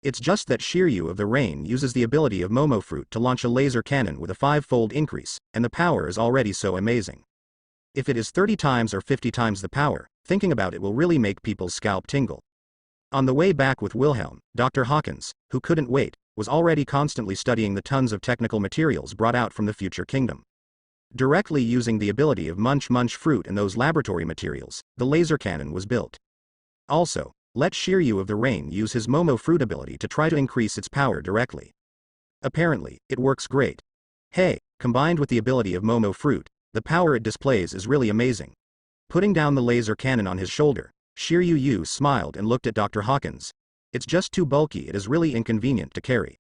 It's just that Shiryu of the Rain uses the ability of Momo Fruit to launch a laser cannon with a 5-fold increase, and the power is already so amazing. If it is 30 times or 50 times the power, thinking about it will really make people's scalp tingle. On the way back with Wilhelm, Dr. Hawkins, who couldn't wait, was already constantly studying the tons of technical materials brought out from the future kingdom. Directly using the ability of Munch Fruit and those laboratory materials, the laser cannon was built. Also, let Shiryu of the Rain use his Momo Fruit ability to try to increase its power directly. Apparently, it works great. Hey, combined with the ability of Momo Fruit, the power it displays is really amazing. Putting down the laser cannon on his shoulder, Shiryu smiled and looked at Dr. Hawkins. It's just too bulky, it is really inconvenient to carry.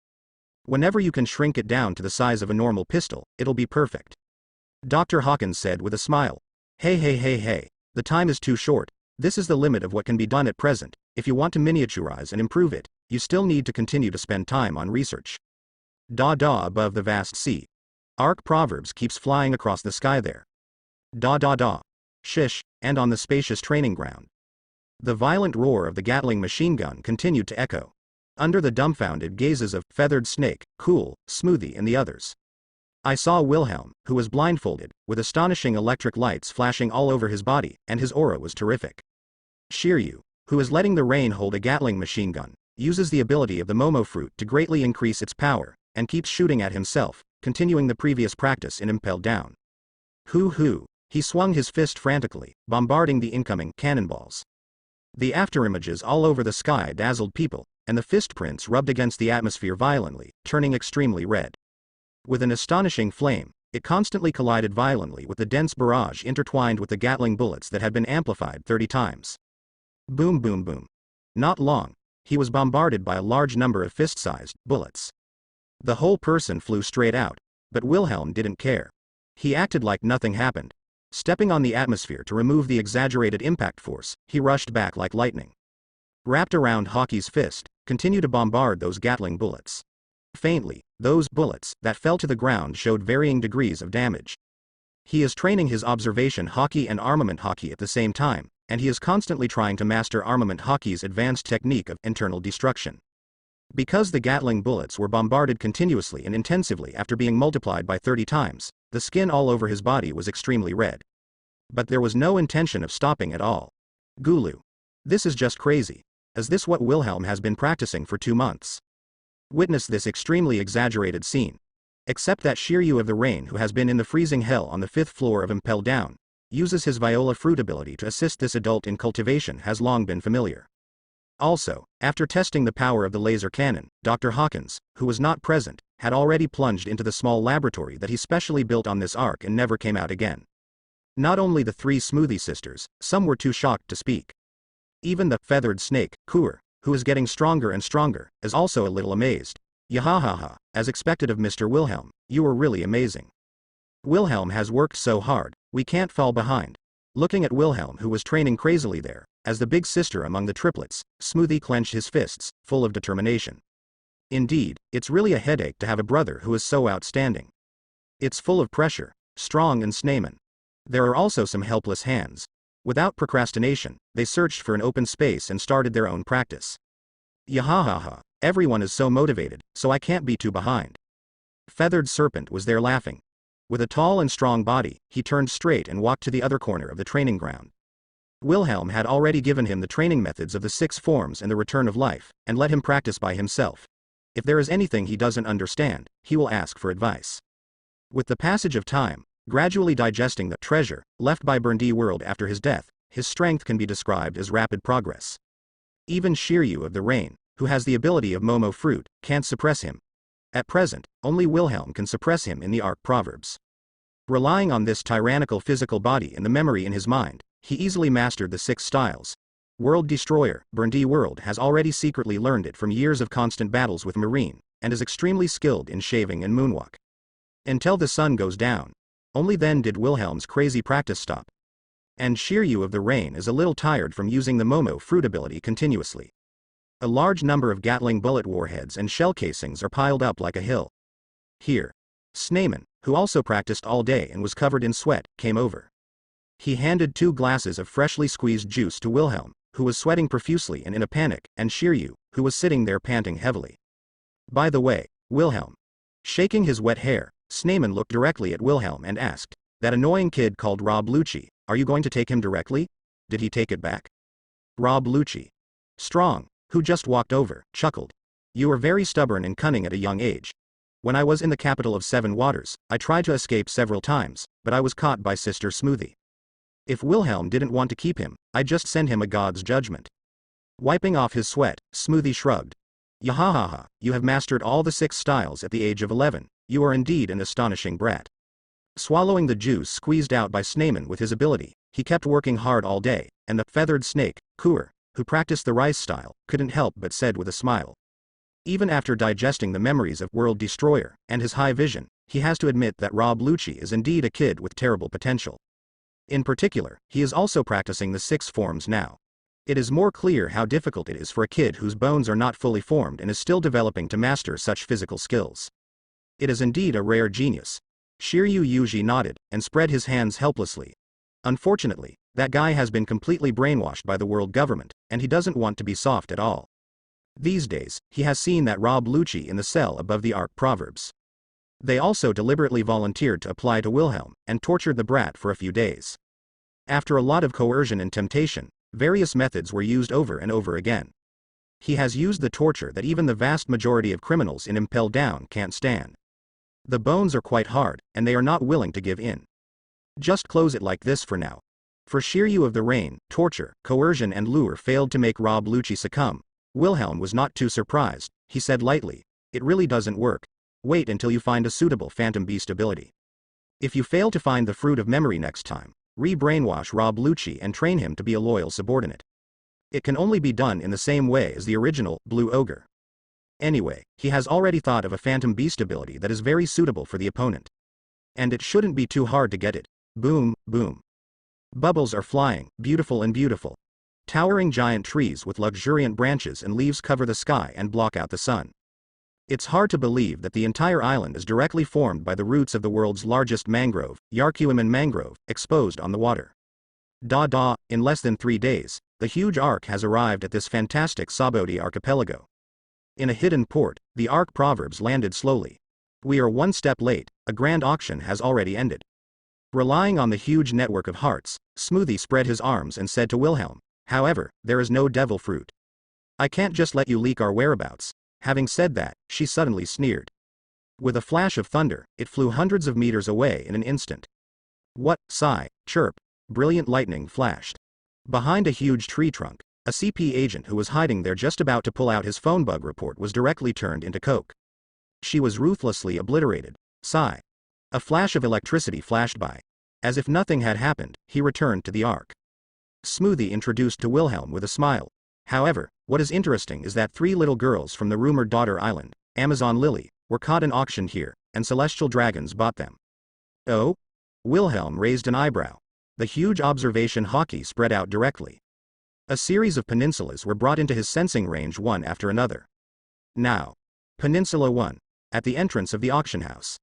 Whenever you can shrink it down to the size of a normal pistol, it'll be perfect. Dr. Hawkins said with a smile. Hey, the time is too short. This is the limit of what can be done at present. If you want to miniaturize and improve it, you still need to continue to spend time on research. Above the vast sea. Arc Proverbs keeps flying across the sky there. Shish, and on the spacious training ground. The violent roar of the Gatling machine gun continued to echo. Under the dumbfounded gazes of Feathered Snake, Cool, Smoothie and the others. I saw Wilhelm, who was blindfolded, with astonishing electric lights flashing all over his body, and his aura was terrific. Shiryu, who is letting the Rain hold a Gatling machine gun, uses the ability of the Momo Fruit to greatly increase its power, and keeps shooting at himself, continuing the previous practice in Impelled Down. Hoo, he swung his fist frantically, bombarding the incoming cannonballs. The afterimages all over the sky dazzled people, and the fist prints rubbed against the atmosphere violently, turning extremely red. With an astonishing flame, it constantly collided violently with the dense barrage intertwined with the Gatling bullets that had been amplified 30 times. Boom. Not long, he was bombarded by a large number of fist-sized bullets. The whole person flew straight out, but Wilhelm didn't care. He acted like nothing happened. Stepping on the atmosphere to remove the exaggerated impact force, he rushed back like lightning. Wrapped around Hockey's fist, continued to bombard those Gatling bullets. Faintly, those bullets that fell to the ground showed varying degrees of damage. He is training his observation Hockey and armament Hockey at the same time, and he is constantly trying to master armament Hockey's advanced technique of internal destruction. Because the Gatling bullets were bombarded continuously and intensively after being multiplied by 30 times, the skin all over his body was extremely red. But there was no intention of stopping at all. Gulu. This is just crazy. Is this what Wilhelm has been practicing for 2 months? Witness this extremely exaggerated scene. Except that Shiryu of the Rain, who has been in the freezing hell on the 5th floor of Impel Down, uses his Viola Fruit ability to assist this adult in cultivation has long been familiar. Also, after testing the power of the laser cannon, Dr. Hawkins, who was not present, had already plunged into the small laboratory that he specially built on this ark and never came out again. Not only the 3 Smoothie Sisters, some were too shocked to speak. Even the Feathered Snake, Kuer, who is getting stronger and stronger, is also a little amazed. Yahahaha, as expected of Mr. Wilhelm, you were really amazing. Wilhelm has worked so hard, we can't fall behind. Looking at Wilhelm, who was training crazily there, as the big sister among the triplets, Smoothie clenched his fists, full of determination. Indeed, it's really a headache to have a brother who is so outstanding. It's full of pressure, strong and snamen. There are also some helpless hands. Without procrastination, they searched for an open space and started their own practice. Yahahaha, everyone is so motivated, so I can't be too behind. Feathered Serpent was there laughing. With a tall and strong body, he turned straight and walked to the other corner of the training ground. Wilhelm had already given him the training methods of the 6 forms and the return of life, and let him practice by himself. If there is anything he doesn't understand, he will ask for advice. With the passage of time, gradually digesting the treasure left by Burndy World after his death, his strength can be described as rapid progress. Even Shiryu of the Rain, who has the ability of Momo Fruit, can't suppress him. At present, only Wilhelm can suppress him in the Arc Proverbs. Relying on this tyrannical physical body and the memory in his mind, he easily mastered the 6 styles. World Destroyer, Burndy World has already secretly learned it from years of constant battles with Marine, and is extremely skilled in shaving and moonwalk. Until the sun goes down. Only then did Wilhelm's crazy practice stop. And Shiryu of the Rain is a little tired from using the Momo Fruit ability continuously. A large number of Gatling bullet warheads and shell casings are piled up like a hill. Here. Snamen, who also practiced all day and was covered in sweat, came over. He handed 2 glasses of freshly squeezed juice to Wilhelm, who was sweating profusely and in a panic, and Shiryu, who was sitting there panting heavily. By the way, Wilhelm. Shaking his wet hair, Sneyman looked directly at Wilhelm and asked, that annoying kid called Rob Lucci, are you going to take him directly? Did he take it back? Rob Lucci. Strong, who just walked over, chuckled. You were very stubborn and cunning at a young age. When I was in the capital of 7 waters, I tried to escape several times, but I was caught by Sister Smoothie. If Wilhelm didn't want to keep him, I'd just send him a god's judgment. Wiping off his sweat, Smoothie shrugged. Yahahaha, you have mastered all the 6 styles at the age of 11, you are indeed an astonishing brat. Swallowing the juice squeezed out by Sneyman with his ability, he kept working hard all day, and the feathered snake, Kuer, who practiced the rice style, couldn't help but said with a smile. Even after digesting the memories of World Destroyer and his high vision, he has to admit that Rob Lucci is indeed a kid with terrible potential. In particular, he is also practicing the 6 forms now. It is more clear how difficult it is for a kid whose bones are not fully formed and is still developing to master such physical skills. It is indeed a rare genius. Shiryu Yuji nodded, and spread his hands helplessly. Unfortunately, that guy has been completely brainwashed by the world government, and he doesn't want to be soft at all. These days, he has seen that Rob Lucci in the cell above the Ark Proverbs. They also deliberately volunteered to apply to Wilhelm, and tortured the brat for a few days. After a lot of coercion and temptation, various methods were used over and over again. He has used the torture that even the vast majority of criminals in Impel Down can't stand. The bones are quite hard, and they are not willing to give in. Just close it like this for now. For Shiryu of the Rain, torture, coercion and lure failed to make Rob Lucci succumb. Wilhelm was not too surprised. He said lightly, it really doesn't work. Wait until you find a suitable Phantom Beast ability. If you fail to find the fruit of memory next time, re-brainwash Rob Lucci and train him to be a loyal subordinate. It can only be done in the same way as the original Blue Ogre. Anyway, he has already thought of a Phantom Beast ability that is very suitable for the opponent. And it shouldn't be too hard to get it. Boom, boom. Bubbles are flying, beautiful and beautiful. Towering giant trees with luxuriant branches and leaves cover the sky and block out the sun. It's hard to believe that the entire island is directly formed by the roots of the world's largest mangrove, Yarkuiman mangrove, exposed on the water. In less than 3 days, the huge ark has arrived at this fantastic Sabodi archipelago. In a hidden port, the Ark Proverbs landed slowly. We are 1 step late, a grand auction has already ended. Relying on the huge network of hearts, Smoothie spread his arms and said to Wilhelm, however, there is no devil fruit. I can't just let you leak our whereabouts. Having said that, she suddenly sneered. With a flash of thunder, it flew hundreds of meters away in an instant. What? Sigh, chirp. Brilliant lightning flashed. Behind a huge tree trunk, a CP agent who was hiding there just about to pull out his phone bug report was directly turned into coke. She was ruthlessly obliterated. Sigh. A flash of electricity flashed by. As if nothing had happened, he returned to the ark. Smoothie introduced to Wilhelm with a smile. However, what is interesting is that 3 little girls from the rumored daughter island, Amazon Lily, were caught in auction here, and celestial dragons bought them. Oh? Wilhelm raised an eyebrow. The huge observation hockey spread out directly. A series of peninsulas were brought into his sensing range one after another. Now. Peninsula 1. At the entrance of the auction house.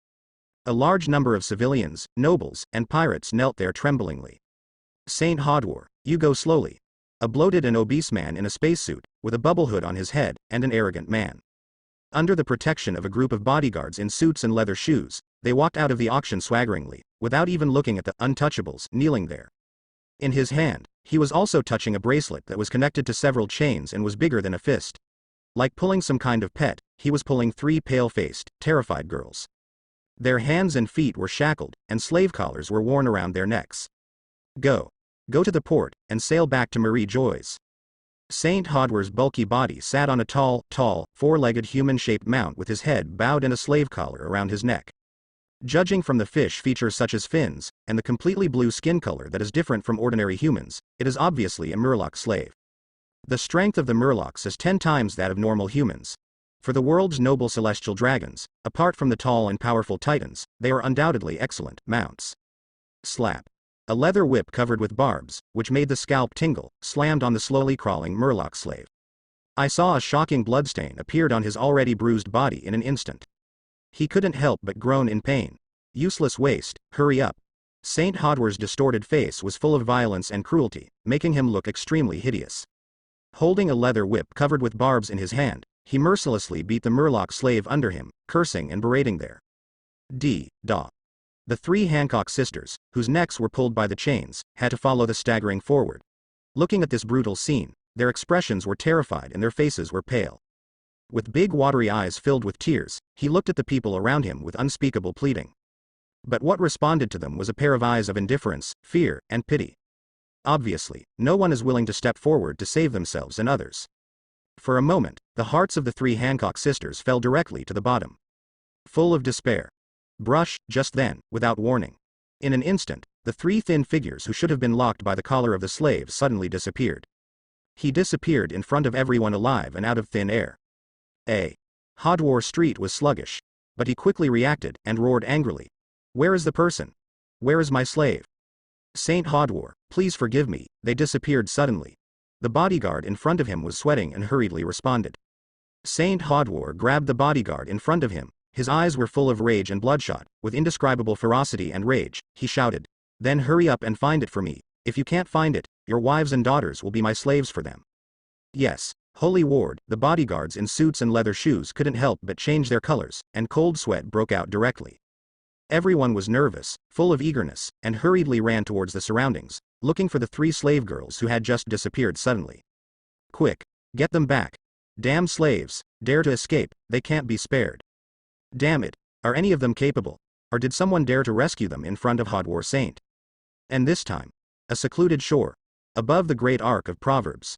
A large number of civilians, nobles, and pirates knelt there tremblingly. Saint Hodwar, you go slowly. A bloated and obese man in a spacesuit, with a bubble hood on his head, and an arrogant man. Under the protection of a group of bodyguards in suits and leather shoes, they walked out of the auction swaggeringly, without even looking at the untouchables kneeling there. In his hand, he was also touching a bracelet that was connected to several chains and was bigger than a fist. Like pulling some kind of pet, he was pulling 3 pale-faced, terrified girls. Their hands and feet were shackled, and slave collars were worn around their necks. Go. Go to the port, and sail back to Marie Joy's. Saint Hodwar's bulky body sat on a tall, 4-legged human-shaped mount with his head bowed and a slave collar around his neck. Judging from the fish features such as fins, and the completely blue skin color that is different from ordinary humans, it is obviously a Murloc slave. The strength of the Murlocs is 10 times that of normal humans. For the world's noble celestial dragons, apart from the tall and powerful titans, they are undoubtedly excellent mounts. Slap. A leather whip covered with barbs, which made the scalp tingle, slammed on the slowly crawling Murloc slave. I saw a shocking bloodstain appeared on his already bruised body in an instant. He couldn't help but groan in pain. Useless waste, hurry up. Saint Hodwar's distorted face was full of violence and cruelty, making him look extremely hideous. Holding a leather whip covered with barbs in his hand, he mercilessly beat the Murloc slave under him, cursing and berating their da. The three Hancock sisters, whose necks were pulled by the chains, had to follow the staggering forward. Looking at this brutal scene, their expressions were terrified and their faces were pale. With big watery eyes filled with tears, he looked at the people around him with unspeakable pleading. But what responded to them was a pair of eyes of indifference, fear, and pity. Obviously, no one is willing to step forward to save themselves and others. For a moment, the hearts of the three Hancock sisters fell directly to the bottom. Full of despair. Brush, just then, without warning. In an instant, the three thin figures who should have been locked by the collar of the slave suddenly disappeared. He disappeared in front of everyone alive and out of thin air. Hodwar Street was sluggish. But he quickly reacted, and roared angrily. Where is the person? Where is my slave? Saint Hodwar, please forgive me, they disappeared suddenly. The bodyguard in front of him was sweating and hurriedly responded. Saint Hodwar grabbed the bodyguard in front of him. His eyes were full of rage and bloodshot. With indescribable ferocity and rage, he shouted. Then hurry up and find it for me. If you can't find it, your wives and daughters will be my slaves for them. Yes, Holy Ward, the bodyguards in suits and leather shoes couldn't help but change their colors, and cold sweat broke out directly. Everyone was nervous, full of eagerness, and hurriedly ran towards the surroundings, looking for the three slave girls who had just disappeared suddenly. Quick, get them back. Damn slaves, dare to escape, they can't be spared. Damn it, are any of them capable? Or did someone dare to rescue them in front of Hodwar Saint? And this time, a secluded shore, above the great arc of Proverbs.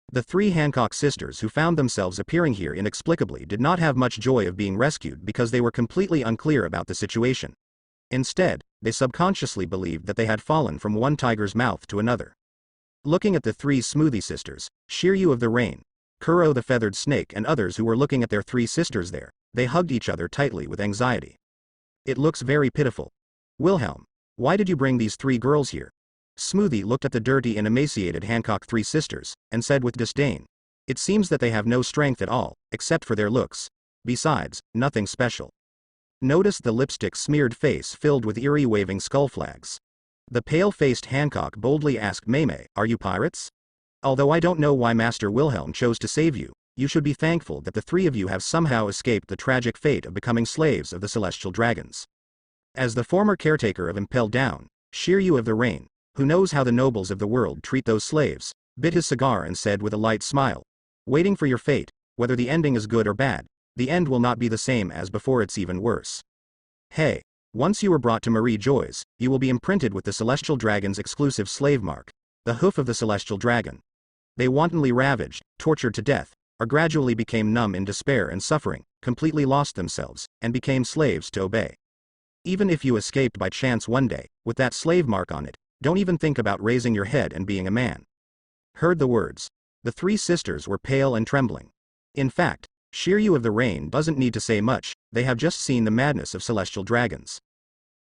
The three Hancock sisters who found themselves appearing here inexplicably did not have much joy of being rescued because they were completely unclear about the situation. Instead, they subconsciously believed that they had fallen from one tiger's mouth to another. Looking at the three Smoothie sisters, Shiryu of the Rain, Kuro the Feathered Snake and others who were looking at their three sisters there, they hugged each other tightly with anxiety. It looks very pitiful. Wilhelm, why did you bring these three girls here? Smoothie looked at the dirty and emaciated Hancock three sisters, and said with disdain. It seems that they have no strength at all, except for their looks. Besides, nothing special. Notice the lipstick-smeared face filled with eerie waving skull flags. The pale-faced Hancock boldly asked Mei, are you pirates? Although I don't know why Master Wilhelm chose to save you, you should be thankful that the three of you have somehow escaped the tragic fate of becoming slaves of the celestial dragons. As the former caretaker of Impel Down, Shiryu of the Rain, who knows how the nobles of the world treat those slaves, bit his cigar and said with a light smile, waiting for your fate, whether the ending is good or bad, the end will not be the same as before, it's even worse. Hey, once you are brought to Marie Joy's, you will be imprinted with the Celestial Dragon's exclusive slave mark, the hoof of the Celestial Dragon. They wantonly ravaged, tortured to death, or gradually became numb in despair and suffering, completely lost themselves, and became slaves to obey. Even if you escaped by chance one day, with that slave mark on it, don't even think about raising your head and being a man. Heard the words. The three sisters were pale and trembling. In fact, Shiryu of the Rain doesn't need to say much, they have just seen the madness of celestial dragons.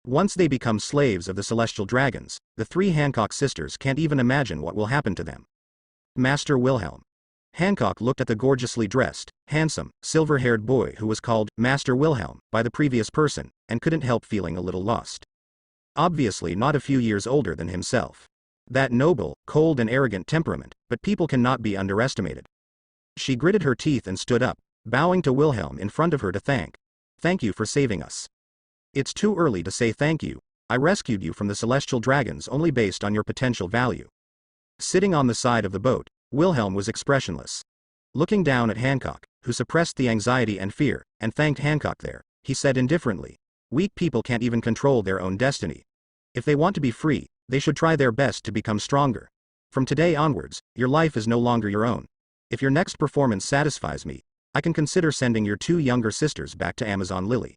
Once they become slaves of the celestial dragons, the three Hancock sisters can't even imagine what will happen to them. Master Wilhelm. Hancock looked at the gorgeously dressed, handsome, silver-haired boy who was called Master Wilhelm by the previous person, and couldn't help feeling a little lost. Obviously not a few years older than himself. That noble, cold and arrogant temperament, but people cannot be underestimated. She gritted her teeth and stood up, bowing to Wilhelm in front of her to thank you for saving us. It's too early to say thank you, I rescued you from the celestial dragons only based on your potential value. Sitting on the side of the boat, Wilhelm was expressionless. Looking down at Hancock, who suppressed the anxiety and fear, and thanked Hancock there, he said indifferently, weak people can't even control their own destiny. If they want to be free, they should try their best to become stronger. From today onwards, your life is no longer your own. If your next performance satisfies me, I can consider sending your two younger sisters back to Amazon Lily.